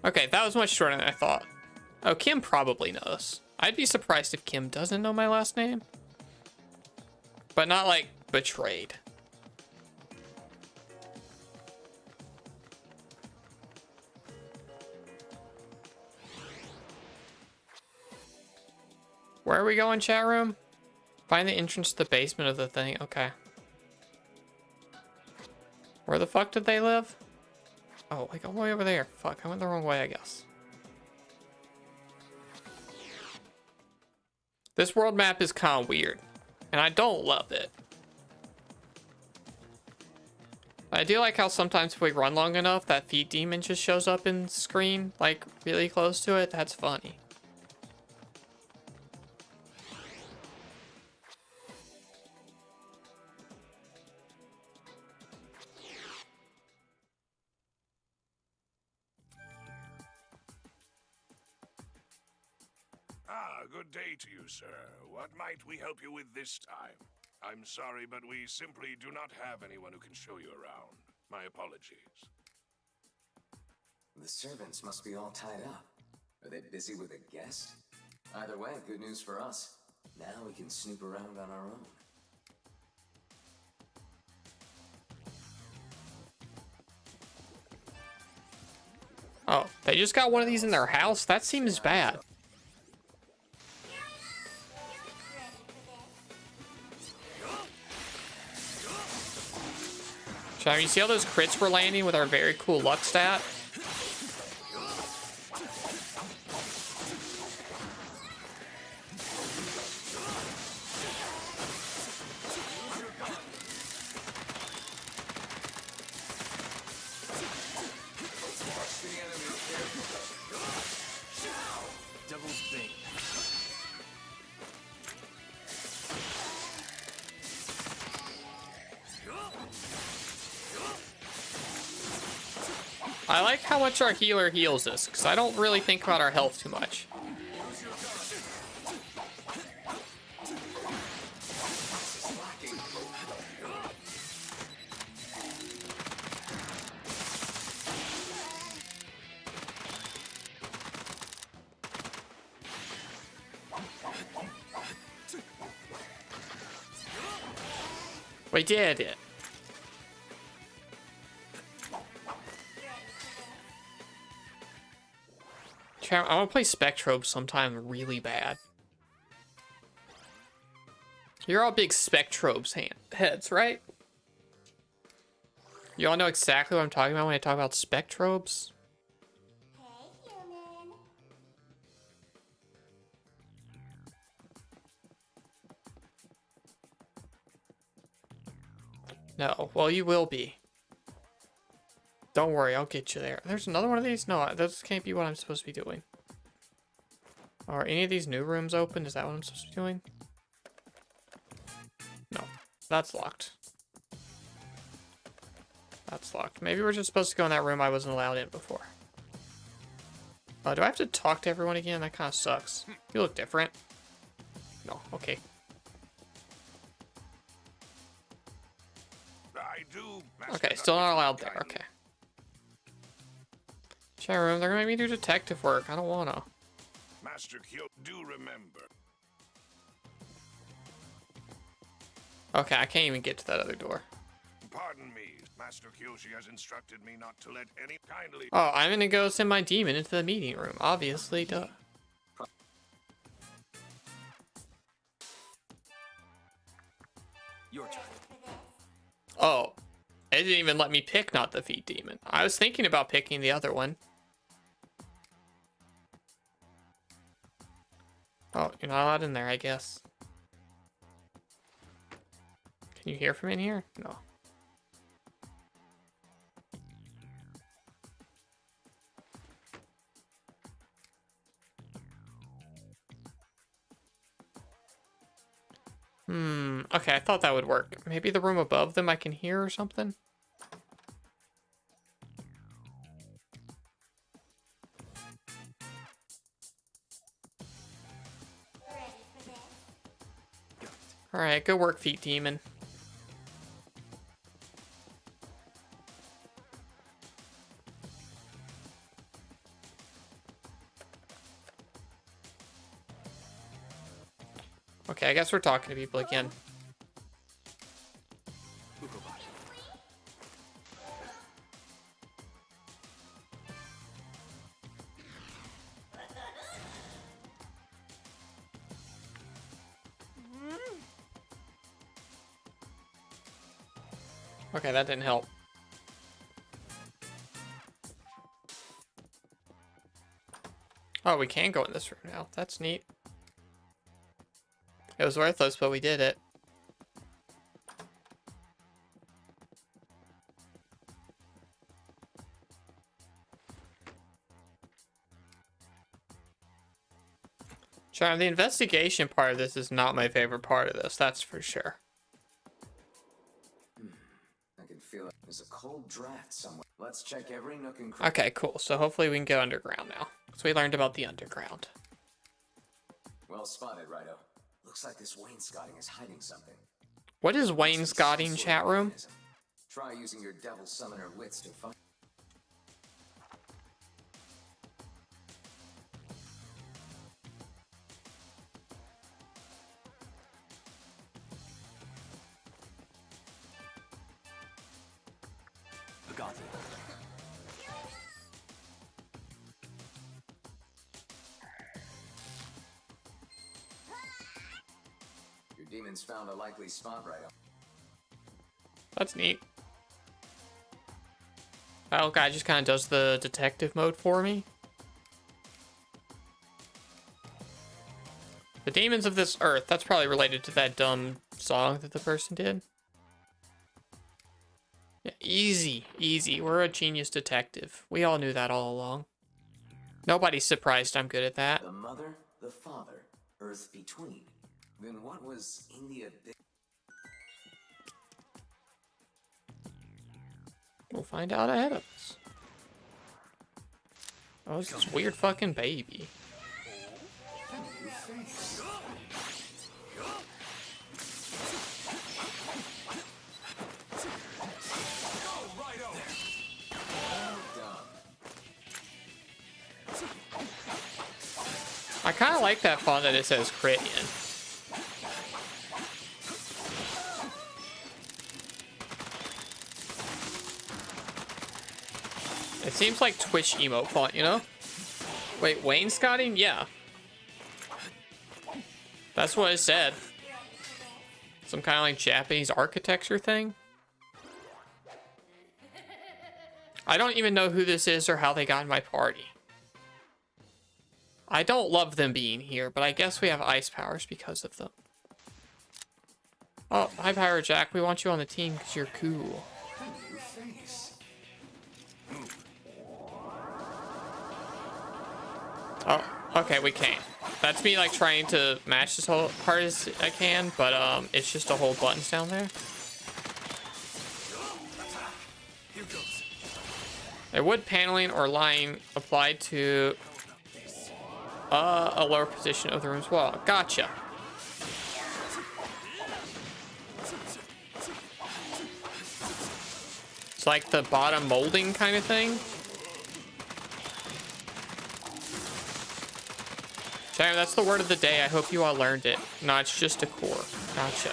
Okay, that was much shorter than I thought. Oh, Kim probably knows. I'd be surprised if Kim doesn't know my last name. But not like betrayed. Where are we going, chat room? Find the entrance to the basement of the thing. Okay. Where the fuck did they live? Oh, like all the way over there. Fuck, I went the wrong way, I guess. This world map is kind of weird, and I don't love it. I do like how sometimes if we run long enough, that feet demon just shows up in the screen, like really close to it. That's funny. Ah, good day to you, sir. What might we help you with this time? I'm sorry, but we simply do not have anyone who can show you around. My apologies. The servants must be all tied up. Are they busy with a guest? Either way, good news for us. Now we can snoop around on our own. Oh, they just got one of these in their house? That seems bad. Chad, you see how those crits were landing with our very cool luck stat? Devil's Bane. I like how much our healer heals us, because I don't really think about our health too much. We did it. I want to play Spectrobe sometime really bad. You're all big Spectrobes heads, right? You all know exactly what I'm talking about when I talk about Spectrobes? Hey, human. No, well, you will be. Don't worry, I'll get you there. There's another one of these? No, this can't be what I'm supposed to be doing. Are any of these new rooms open? Is that what I'm supposed to be doing? No, that's locked. That's locked. Maybe we're just supposed to go in that room I wasn't allowed in before. Do I have to talk to everyone again? That kind of sucks. You look different. No, okay. I do. Okay, still not allowed there. Okay. Chat room, they're gonna make me do detective work. I don't wanna. Master Kyo, do remember. Okay, I can't even get to that other door. Pardon me. Master Kyoshi has instructed me not to let any kindly. Oh, I'm gonna go send my demon into the meeting room. Obviously, duh. Your turn. Oh, it didn't even let me pick not the feet demon. I was thinking about picking the other one. Oh, you're not allowed in there, I guess. Can you hear from in here? No. Okay, I thought that would work. Maybe the room above them I can hear or something? Alright, good work, Feet Demon. Okay, I guess we're talking to people again. Okay, that didn't help. Oh, we can go in this room now. That's neat. It was worthless, but we did it. Charm, the investigation part of this is not my favorite part of this, that's for sure. I can feel it. There's a cold draft somewhere. Let's check every nook and cranny. Okay, cool. So hopefully we can go underground now. So we learned about the underground. Well spotted, Rido. Looks like this wainscoting is hiding something. What is wainscoting, chat room? Try using your devil summoner wits to find. Got it. Your demons found a likely spot, Rido. That's neat. Oh, guy just kind of does the detective mode for me. The demons of this earth. That's probably related to that dumb song that the person did. Yeah, easy, easy. We're a genius detective. We all knew that all along. Nobody's surprised I'm good at that. The mother, the father, earth between. Then what was in the abyss? We'll find out ahead of us. Oh, it's this weird fucking baby. I kind of like that font that it says crit in. It seems like Twitch emote font, you know? Wait, wainscoting? Yeah. That's what it said. Some kind of like Japanese architecture thing. I don't even know who this is or how they got in my party. I don't love them being here, but I guess we have ice powers because of them. Oh, hi Pyro Jack. We want you on the team because you're cool. Oh, okay, we can't. That's me like trying to match as hard as I can, but it's just to hold buttons down there. A wood paneling or line applied to a lower position of the room's wall. Gotcha. It's like the bottom molding kind of thing. Sorry, that's the word of the day. I hope you all learned it. No, it's just a core. Gotcha.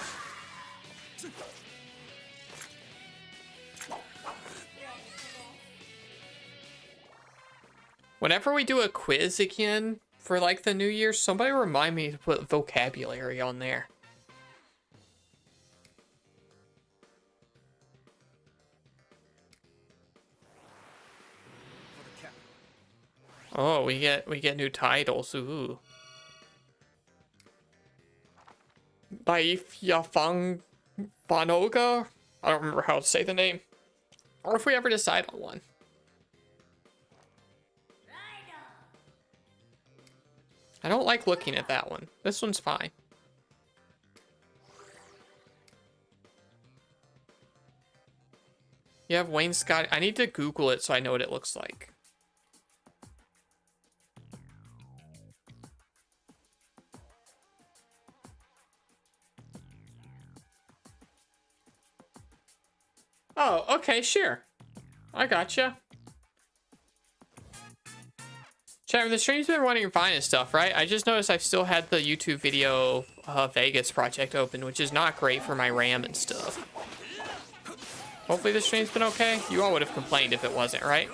Whenever we do a quiz again for like the New Year, somebody remind me to put vocabulary on there. Oh, we get new titles. Ooh. By Yafang Banoga? I don't remember how to say the name. Or if we ever decide on one. I don't like looking at that one. This one's fine. You have wainscot. I need to Google it so I know what it looks like. Oh, okay, sure. I gotcha. Chat, the stream's been running fine and stuff, right? I just noticed I've still had the YouTube video Vegas project open, which is not great for my RAM and stuff. Hopefully the stream's been okay. You all would have complained if it wasn't, right?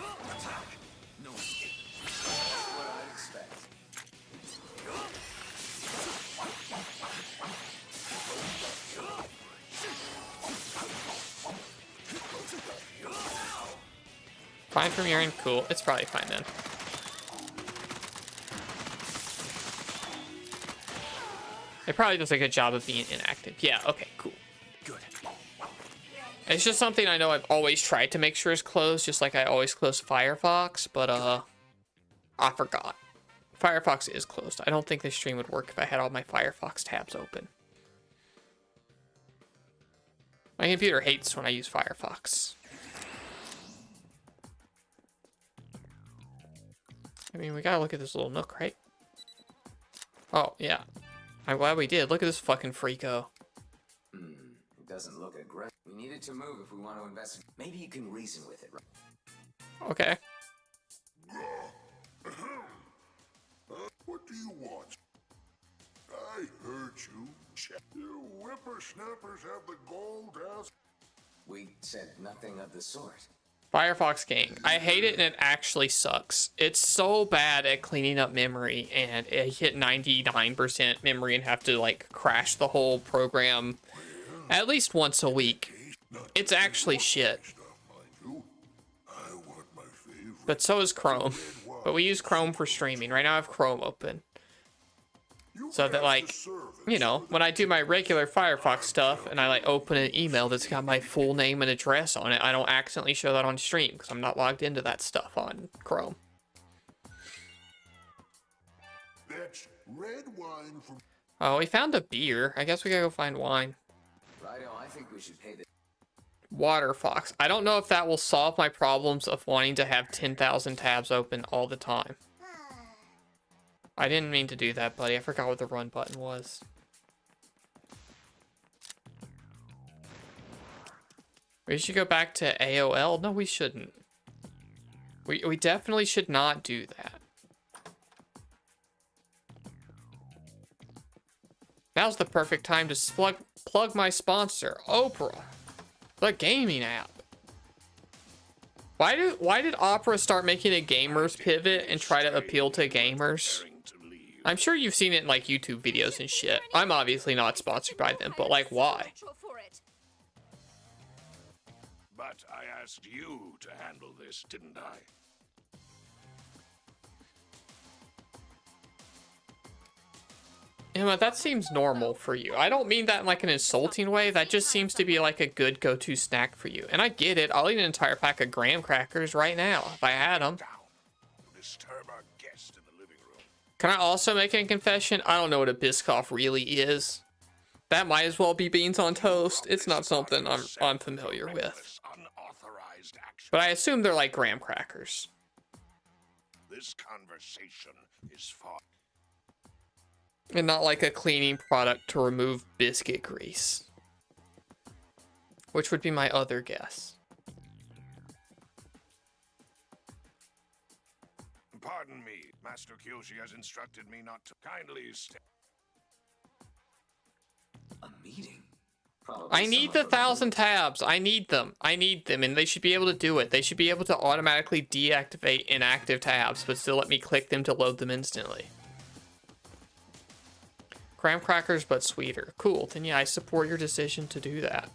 Fine from your end? Cool. It's probably fine then. It probably does a good job of being inactive. Yeah, okay, cool. Good. It's just something I know I've always tried to make sure is closed, just like I always close Firefox, but I forgot. Firefox is closed. I don't think this stream would work if I had all my Firefox tabs open. My computer hates when I use Firefox. I mean, we gotta look at this little nook, right? Oh, yeah. I'm glad we did. Look at this fucking freako. It doesn't look aggressive. We need it to move if we want to invest. Maybe you can reason with it, right? Okay. What do you want? I heard you. You whippersnappers have the gold ass. We said nothing of the sort. Firefox gang. I hate it and it actually sucks. It's so bad at cleaning up memory, and it hit 99% memory and have to like crash the whole program at least once a week. It's actually shit. But so is Chrome. But we use Chrome for streaming. Right now I have Chrome open. So that like, you know, when I do my regular Firefox stuff and I like open an email that's got my full name and address on it, I don't accidentally show that on stream because I'm not logged into that stuff on Chrome. That's red wine from. Oh, we found a beer. I guess we gotta go find wine. Righto, I think we should pay the Water Fox. I don't know if that will solve my problems of wanting to have 10,000 tabs open all the time. I didn't mean to do that, buddy. I forgot what the run button was. We should go back to AOL? No, we shouldn't. We definitely should not do that. Now's the perfect time to plug my sponsor, Oprah, the gaming app. Why did Opera start making a gamers pivot and try to appeal to gamers? I'm sure you've seen it in like YouTube videos and shit. I'm obviously not sponsored by them, but like why? But I asked you to handle this, didn't I? Emma, that seems normal for you. I don't mean that in like an insulting way. That just seems to be like a good go-to snack for you. And I get it. I'll eat an entire pack of graham crackers right now if I had them. Disturb our guest in the living room. Can I also make a confession? I don't know what a Biscoff really is. That might as well be beans on toast. It's not something I'm familiar with. But I assume they're like graham crackers. This conversation is far. And not like a cleaning product to remove biscuit grease. Which would be my other guess. Pardon me, Master Kyoshi has instructed me not to kindly stay. A meeting? Probably I need the 1,000 tabs. I need them. And they should be able to do it. They should be able to automatically deactivate inactive tabs, but still let me click them to load them instantly. Graham crackers, but sweeter. Cool. Then yeah, I support your decision to do that.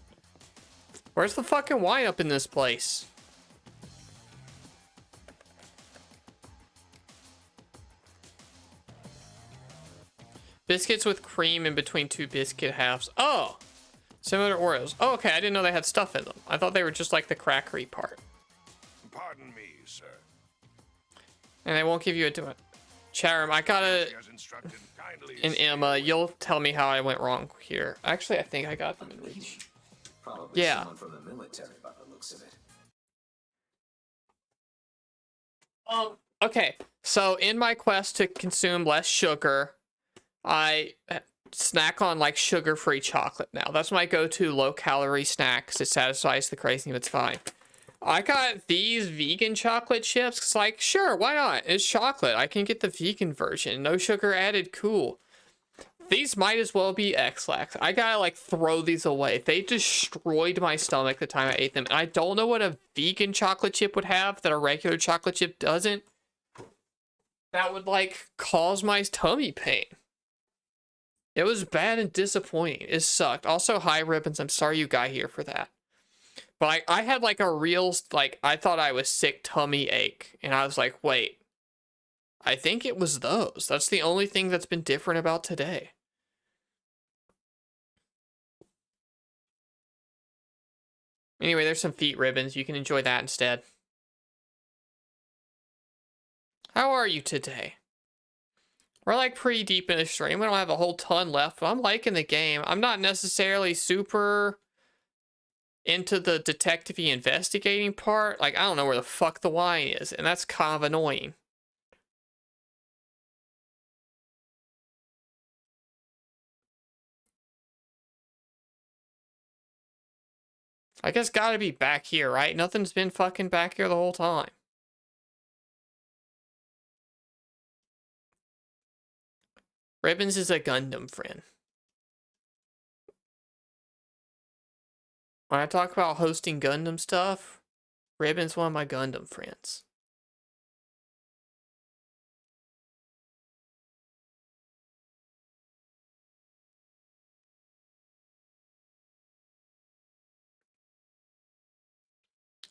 Where's the fucking wine up in this place? Biscuits with cream in between two biscuit halves. Oh! Similar to Oreos. Oh, okay. I didn't know they had stuff in them. I thought they were just like the crackery part. Pardon me, sir. And they won't give you a Charum, I gotta... And Emma, you'll tell me how I went wrong here. Actually, I think I got them in reach. Probably yeah. someone from the military by the looks of it. Okay. So in my quest to consume less sugar, I snack on like sugar-free chocolate now. That's my go-to low-calorie snack because it satisfies the craving. It's fine. I got these vegan chocolate chips. It's like, sure, why not? It's chocolate. I can get the vegan version. No sugar added. Cool. These might as well be X-Lax. I gotta like throw these away. They destroyed my stomach the time I ate them. And I don't know what a vegan chocolate chip would have that a regular chocolate chip doesn't. That would like cause my tummy pain. It was bad and disappointing. It sucked. Also, hi Ribbons. I'm sorry you got here for that. But I had like a real, like, I thought I was sick tummy ache. And I was like, wait, I think it was those. That's the only thing that's been different about today. Anyway, there's some feet ribbons. You can enjoy that instead. How are you today? We're like pretty deep in the stream. We don't have a whole ton left, but I'm liking the game. I'm not necessarily super into the detective-y investigating part. Like, I don't know where the fuck the wine is, and that's kind of annoying. I guess gotta be back here, right? Nothing's been fucking back here the whole time. Ribbons is a Gundam friend. When I talk about hosting Gundam stuff, Ribbon's one of my Gundam friends.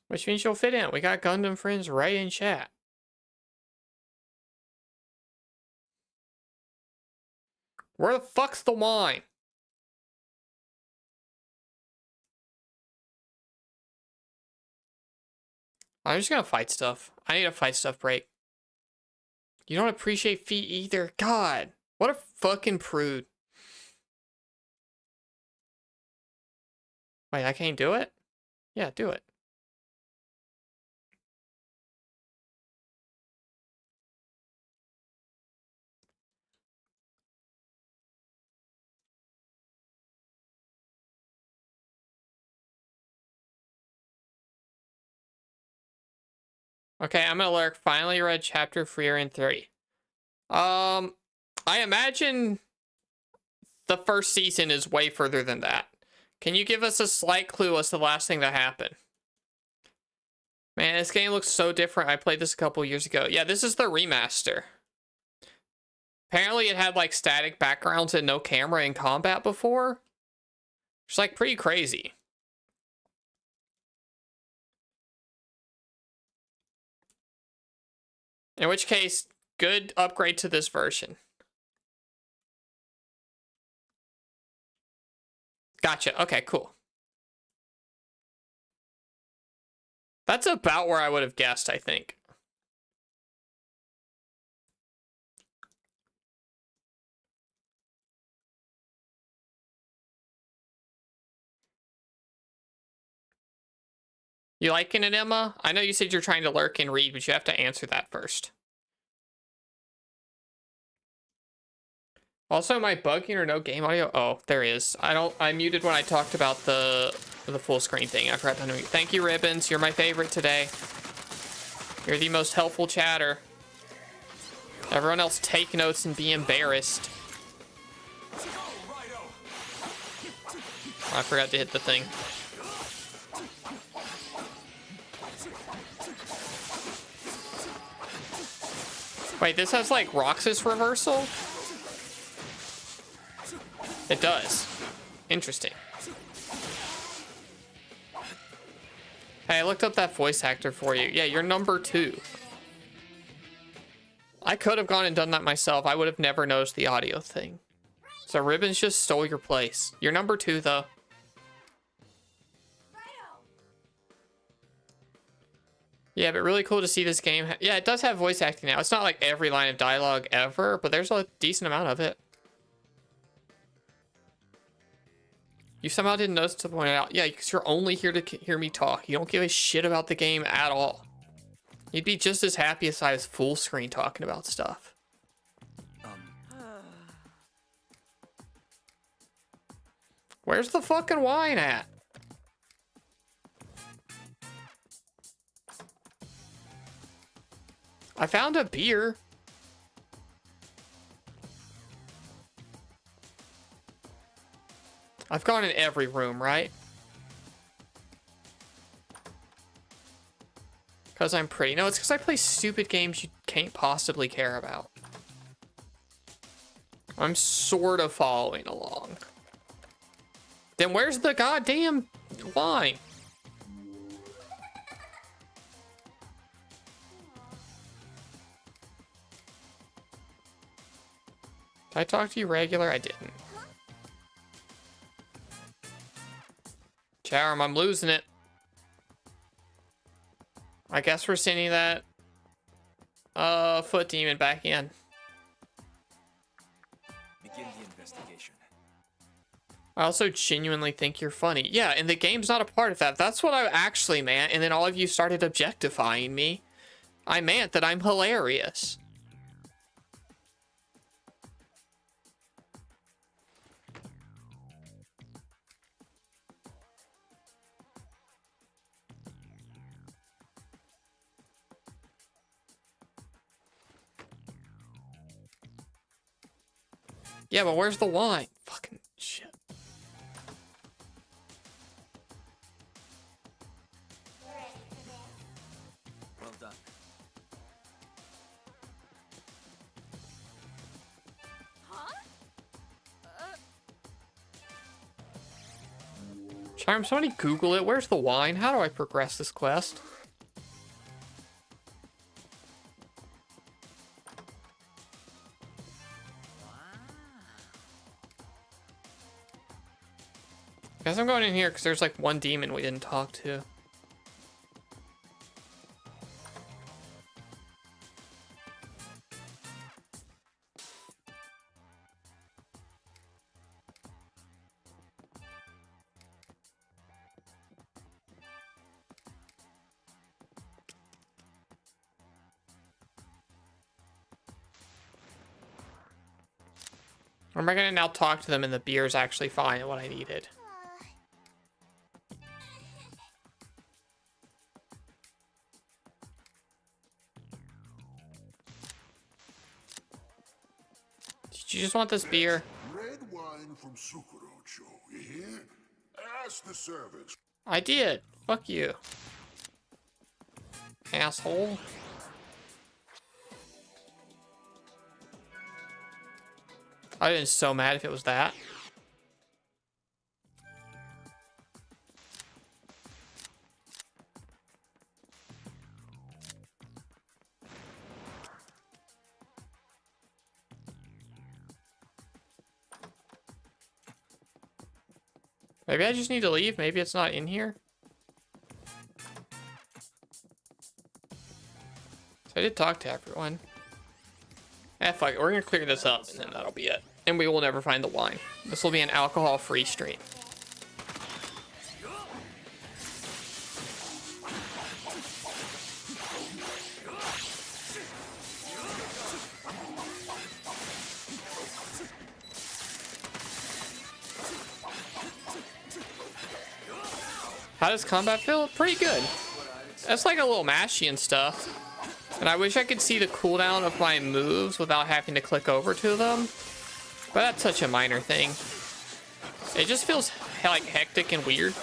Which means you'll fit in. We got Gundam friends right in chat. Where the fuck's the wine? I'm just gonna fight stuff. I need a fight stuff break. You don't appreciate feet either. God, what a fucking prude. Wait, I can't do it? Yeah, do it. Okay, I'm gonna lurk. Finally read chapter 4 and 3. I imagine the first season is way further than that. Can you give us a slight clue as to the last thing that happened? Man, this game looks so different. I played this a couple years ago. Yeah, this is the remaster. Apparently it had like static backgrounds and no camera in combat before. It's like pretty crazy. In which case, good upgrade to this version. Gotcha. Okay, cool. That's about where I would have guessed, I think. You liking it, Emma? I know you said you're trying to lurk and read, but you have to answer that first. Also, am I bugging or no game audio? Oh, there is. I muted when I talked about the full screen thing. I forgot to unmute. Thank you, Ribbons. You're my favorite today. You're the most helpful chatter. Everyone else take notes and be embarrassed. Oh, I forgot to hit the thing. Wait, this has like Roxas reversal? It does. Interesting. Hey, I looked up that voice actor for you. Yeah, you're number 2. I could have gone and done that myself. I would have never noticed the audio thing. So Ribbons just stole your place. You're number 2, though. Yeah, but really cool to see this game. Yeah, it does have voice acting now. It's not like every line of dialogue ever, but there's a decent amount of it. You somehow didn't notice to point it out. Yeah, because you're only here to hear me talk. You don't give a shit about the game at all. You'd be just as happy as I was full screen talking about stuff. Where's the fucking wine at? I found a beer. I've gone in every room, right? Because I'm pretty. No, it's because I play stupid games you can't possibly care about. I'm sort of following along. Then where's the goddamn wine? Did I talk to you regular? I didn't. Charum, I'm losing it. I guess we're sending that foot demon back in. Begin the investigation. I also genuinely think you're funny. Yeah, and the game's not a part of that. That's what I actually meant, and then all of you started objectifying me. I meant that I'm hilarious. Yeah, but where's the wine? Fucking shit. Well done. Charm, somebody Google it. Where's the wine? How do I progress this quest? Guess I'm going in here because there's like one demon we didn't talk to. Or am I gonna now talk to them and the beer's actually fine and what I needed? Did you just want this beer? Red wine from Sukurocho, you hear? Ask the servants. I did. Fuck you. Asshole. I'd have been so mad if it was that. Maybe I just need to leave. Maybe it's not in here. So I did talk to everyone. Fuck it. We're gonna clear this up and then that'll be it. And we will never find the wine. This will be an alcohol-free stream. How does combat feel? Pretty good. That's like a little mashy and stuff. And I wish I could see the cooldown of my moves without having to click over to them. But that's such a minor thing. It just feels like hectic and weird.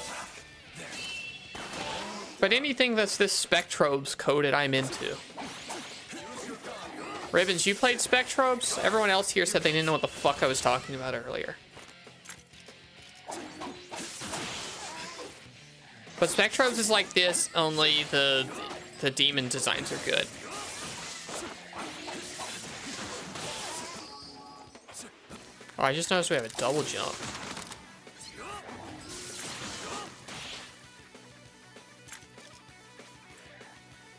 But anything that's this Spectrobes coded, I'm into. Ribbons, you played Spectrobes? Everyone else here said they didn't know what the fuck I was talking about earlier. But Spectrobes is like this, only the demon designs are good. Oh, I just noticed we have a double jump.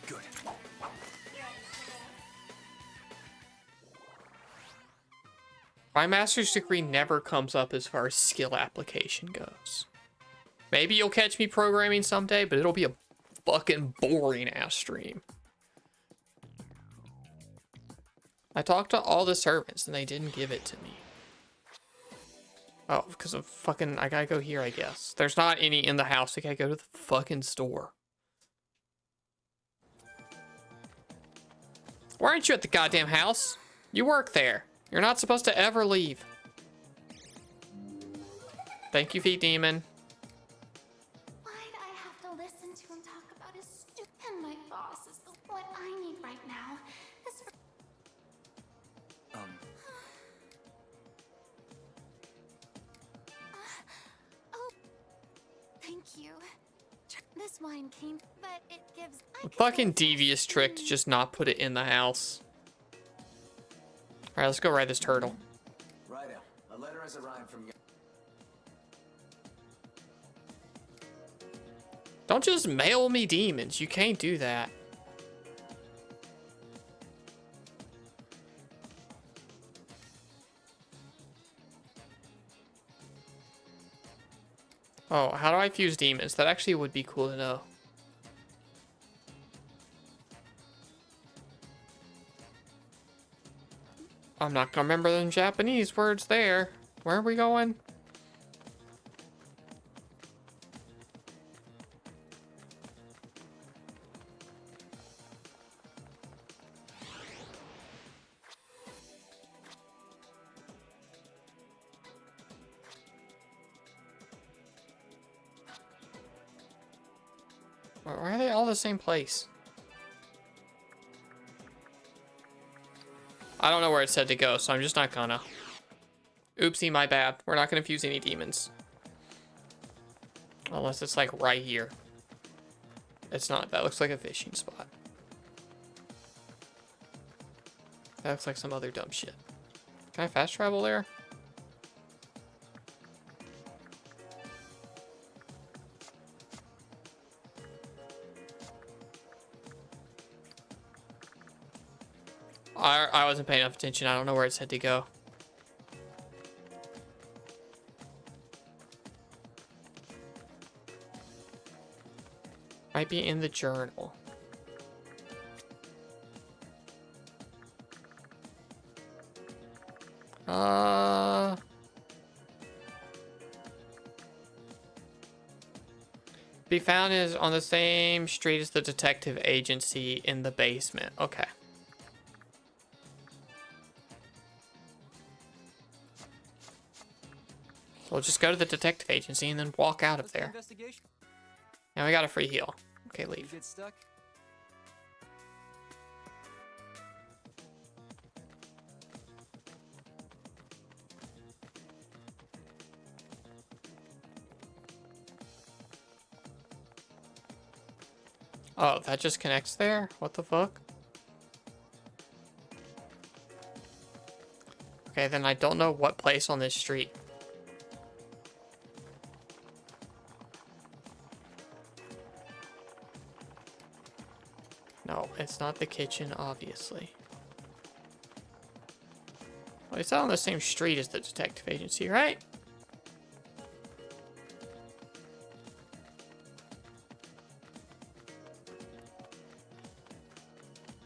Good. My master's degree never comes up as far as skill application goes. Maybe you'll catch me programming someday, but it'll be a fucking boring ass stream. I talked to all the servants and they didn't give it to me. Oh, because of fucking... I gotta go here, I guess. There's not any in the house. I gotta go to the fucking store. Why aren't you at the goddamn house? You work there. You're not supposed to ever leave. Thank you, Feet Demon. Why'd I have to listen to him talk about his and my boss is the what I need right now. This oh, thank you. This wine came, but it gives A fucking devious trick to just not put it in the house. Alright, let's go ride this turtle. Righto. A letter has arrived from your... Don't just mail me demons. You can't do that. Oh, how do I fuse demons? That actually would be cool to know. I'm not gonna remember them Japanese words there. Where are we going? Why are they all the same place? I don't know where it said to go, so I'm just not gonna. Oopsie, my bad. We're not gonna fuse any demons. Unless it's like right here. It's not. That looks like a fishing spot. That looks like some other dumb shit. Can I fast travel there? I wasn't paying enough attention. I don't know where it said to go. Might be in the journal. Be found is on the same street as the detective agency in the basement. Okay. We'll just go to the detective agency and then walk out of there. And we got a free heal. Okay, leave. Get stuck? Oh, that just connects there? What the fuck? Okay, then I don't know what place on this street. No, it's not the kitchen, obviously. Well, it's not on the same street as the detective agency, right?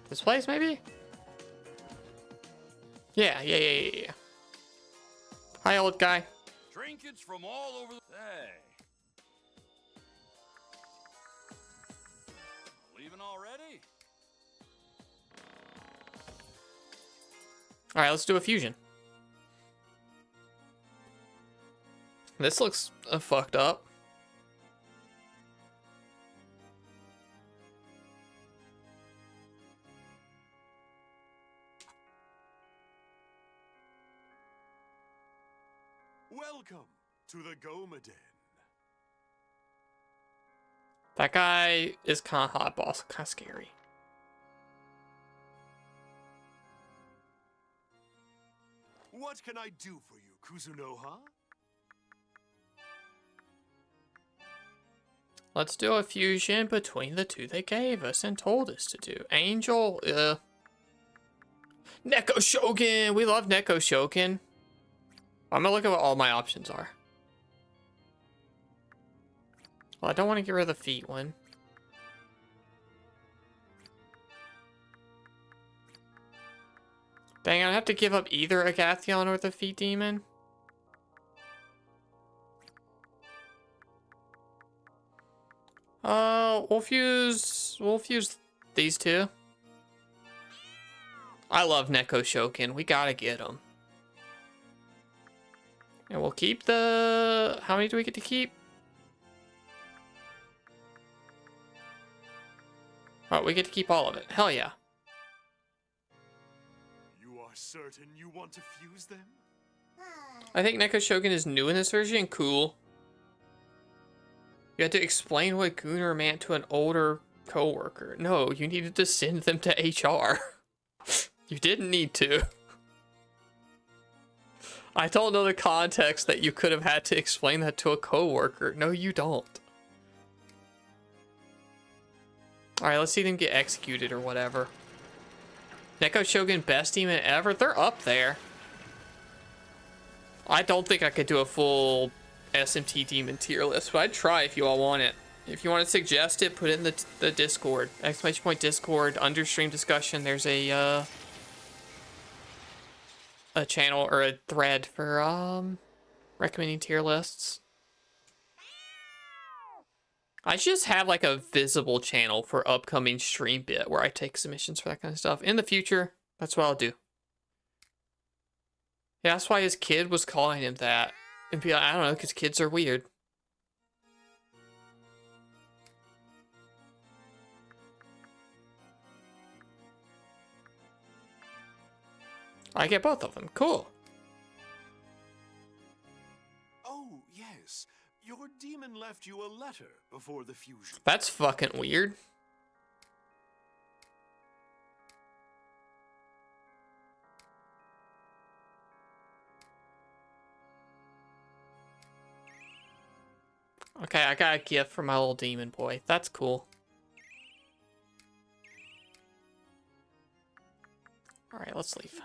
This place, maybe? Yeah. Hi, old guy. Trinkets from all over the... Hey. Leaving already? Alright, let's do a fusion. This looks fucked up. Welcome to the Goma Den. That guy is kind of hot, boss. Kind of scary. What can I do for you, Kuzunoha? Let's do a fusion between the two they gave us and told us to do. Angel, Neko Shogun! We love Neko Shogun. I'm gonna look at what all my options are. Well, I don't want to get rid of the feet one. Dang, I have to give up either Agathion or the Feet Demon. We'll fuse these two. I love Neko Shokin. We gotta get him. And we'll keep the... How many do we get to keep? Oh, we get to keep all of it. Hell yeah. You are certain you want to fuse them? I think Neko Shogun is new in this version. Cool. You had to explain what Gunnar meant to an older coworker. No, you needed to send them to HR. You didn't need to. I don't know the context that you could have had to explain that to a coworker. No, you don't. Alright, let's see them get executed or whatever. Neko Shogun, best demon ever? They're up there. I don't think I could do a full SMT demon tier list, but I'd try if you all want it. If you want to suggest it, put it in the Discord. Exclamation point Discord, under stream discussion, there's a channel or a thread for recommending tier lists. I just have like a visible channel for upcoming stream bit where I take submissions for that kind of stuff. In the future, that's what I'll do. Yeah, that's why his kid was calling him that. And be like, I don't know, because kids are weird. I get both of them. Cool. Oh, yes. Your demon left you a letter before the fusion. That's fucking weird. Okay, I got a gift for my little demon boy. That's cool. Alright, let's leave.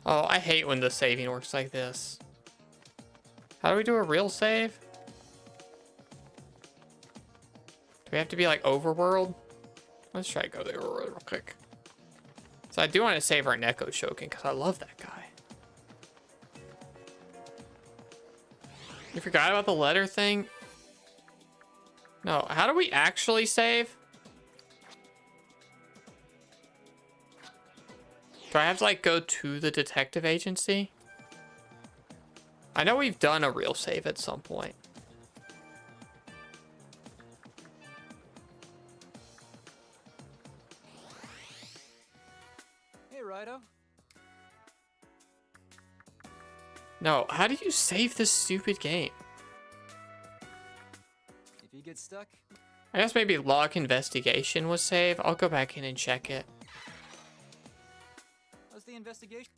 Oh, I hate when the saving works like this. How do we do a real save? Do we have to be like overworld? Let's try to go there real quick. So I do want to save our Neko Shokin because I love that guy. You forgot about the letter thing? No, how do we actually save? Do I have to like go to the detective agency? I know we've done a real save at some point. Hey, Raidou. No, how do you save this stupid game? If you get stuck, I guess maybe log investigation was save. I'll go back in and check it. how's the investigation?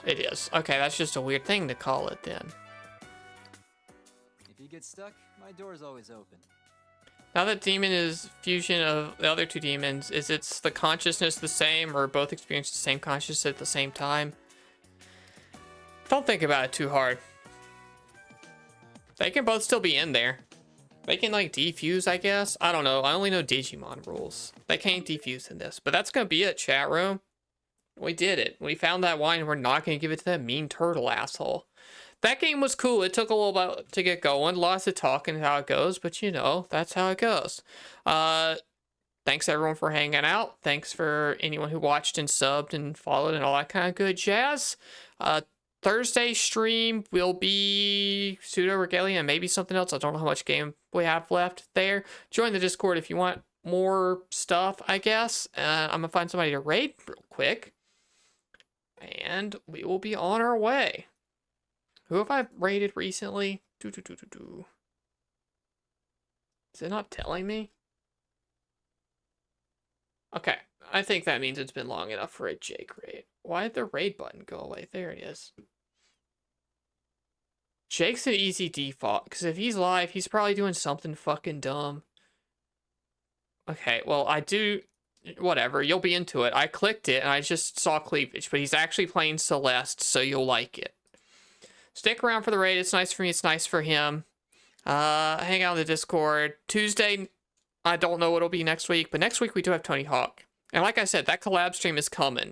It is. Okay, that's just a weird thing to call it then. If you get stuck, my door's always open. Now that demon is fusion of the other two demons, is it's the consciousness the same or both experience the same consciousness at the same time? Don't think about it too hard. They can both still be in there. They can like defuse, I guess. I don't know. I only know Digimon rules. They can't defuse in this, but that's gonna be it, chat room. We did it. We found that wine. We're not gonna give it to that mean turtle asshole. That game was cool. It took a little while to get going. Lots of talking how it goes, but you know, that's how it goes. Thanks everyone for hanging out. Thanks for anyone who watched and subbed and followed and all that kind of good jazz. Thursday stream will be Pseudo Regalia and maybe something else. I don't know how much game we have left there. Join the Discord if you want more stuff, I guess. I'm gonna find somebody to raid real quick. And we will be on our way. Who have I raided recently? Is it not telling me? Okay, I think that means it's been long enough for a Jake raid. Why did the raid button go away? There it is. Jake's an easy default, because if he's live, he's probably doing something fucking dumb. Okay, well, I do whatever, you'll be into it. I clicked it and I just saw cleavage, but he's actually playing Celeste, so you'll like it. Stick around for the raid. It's nice for me. It's nice for him. Hang out in the Discord. Tuesday, I don't know what it'll be next week, but next week we do have Tony Hawk. And like I said, that collab stream is coming.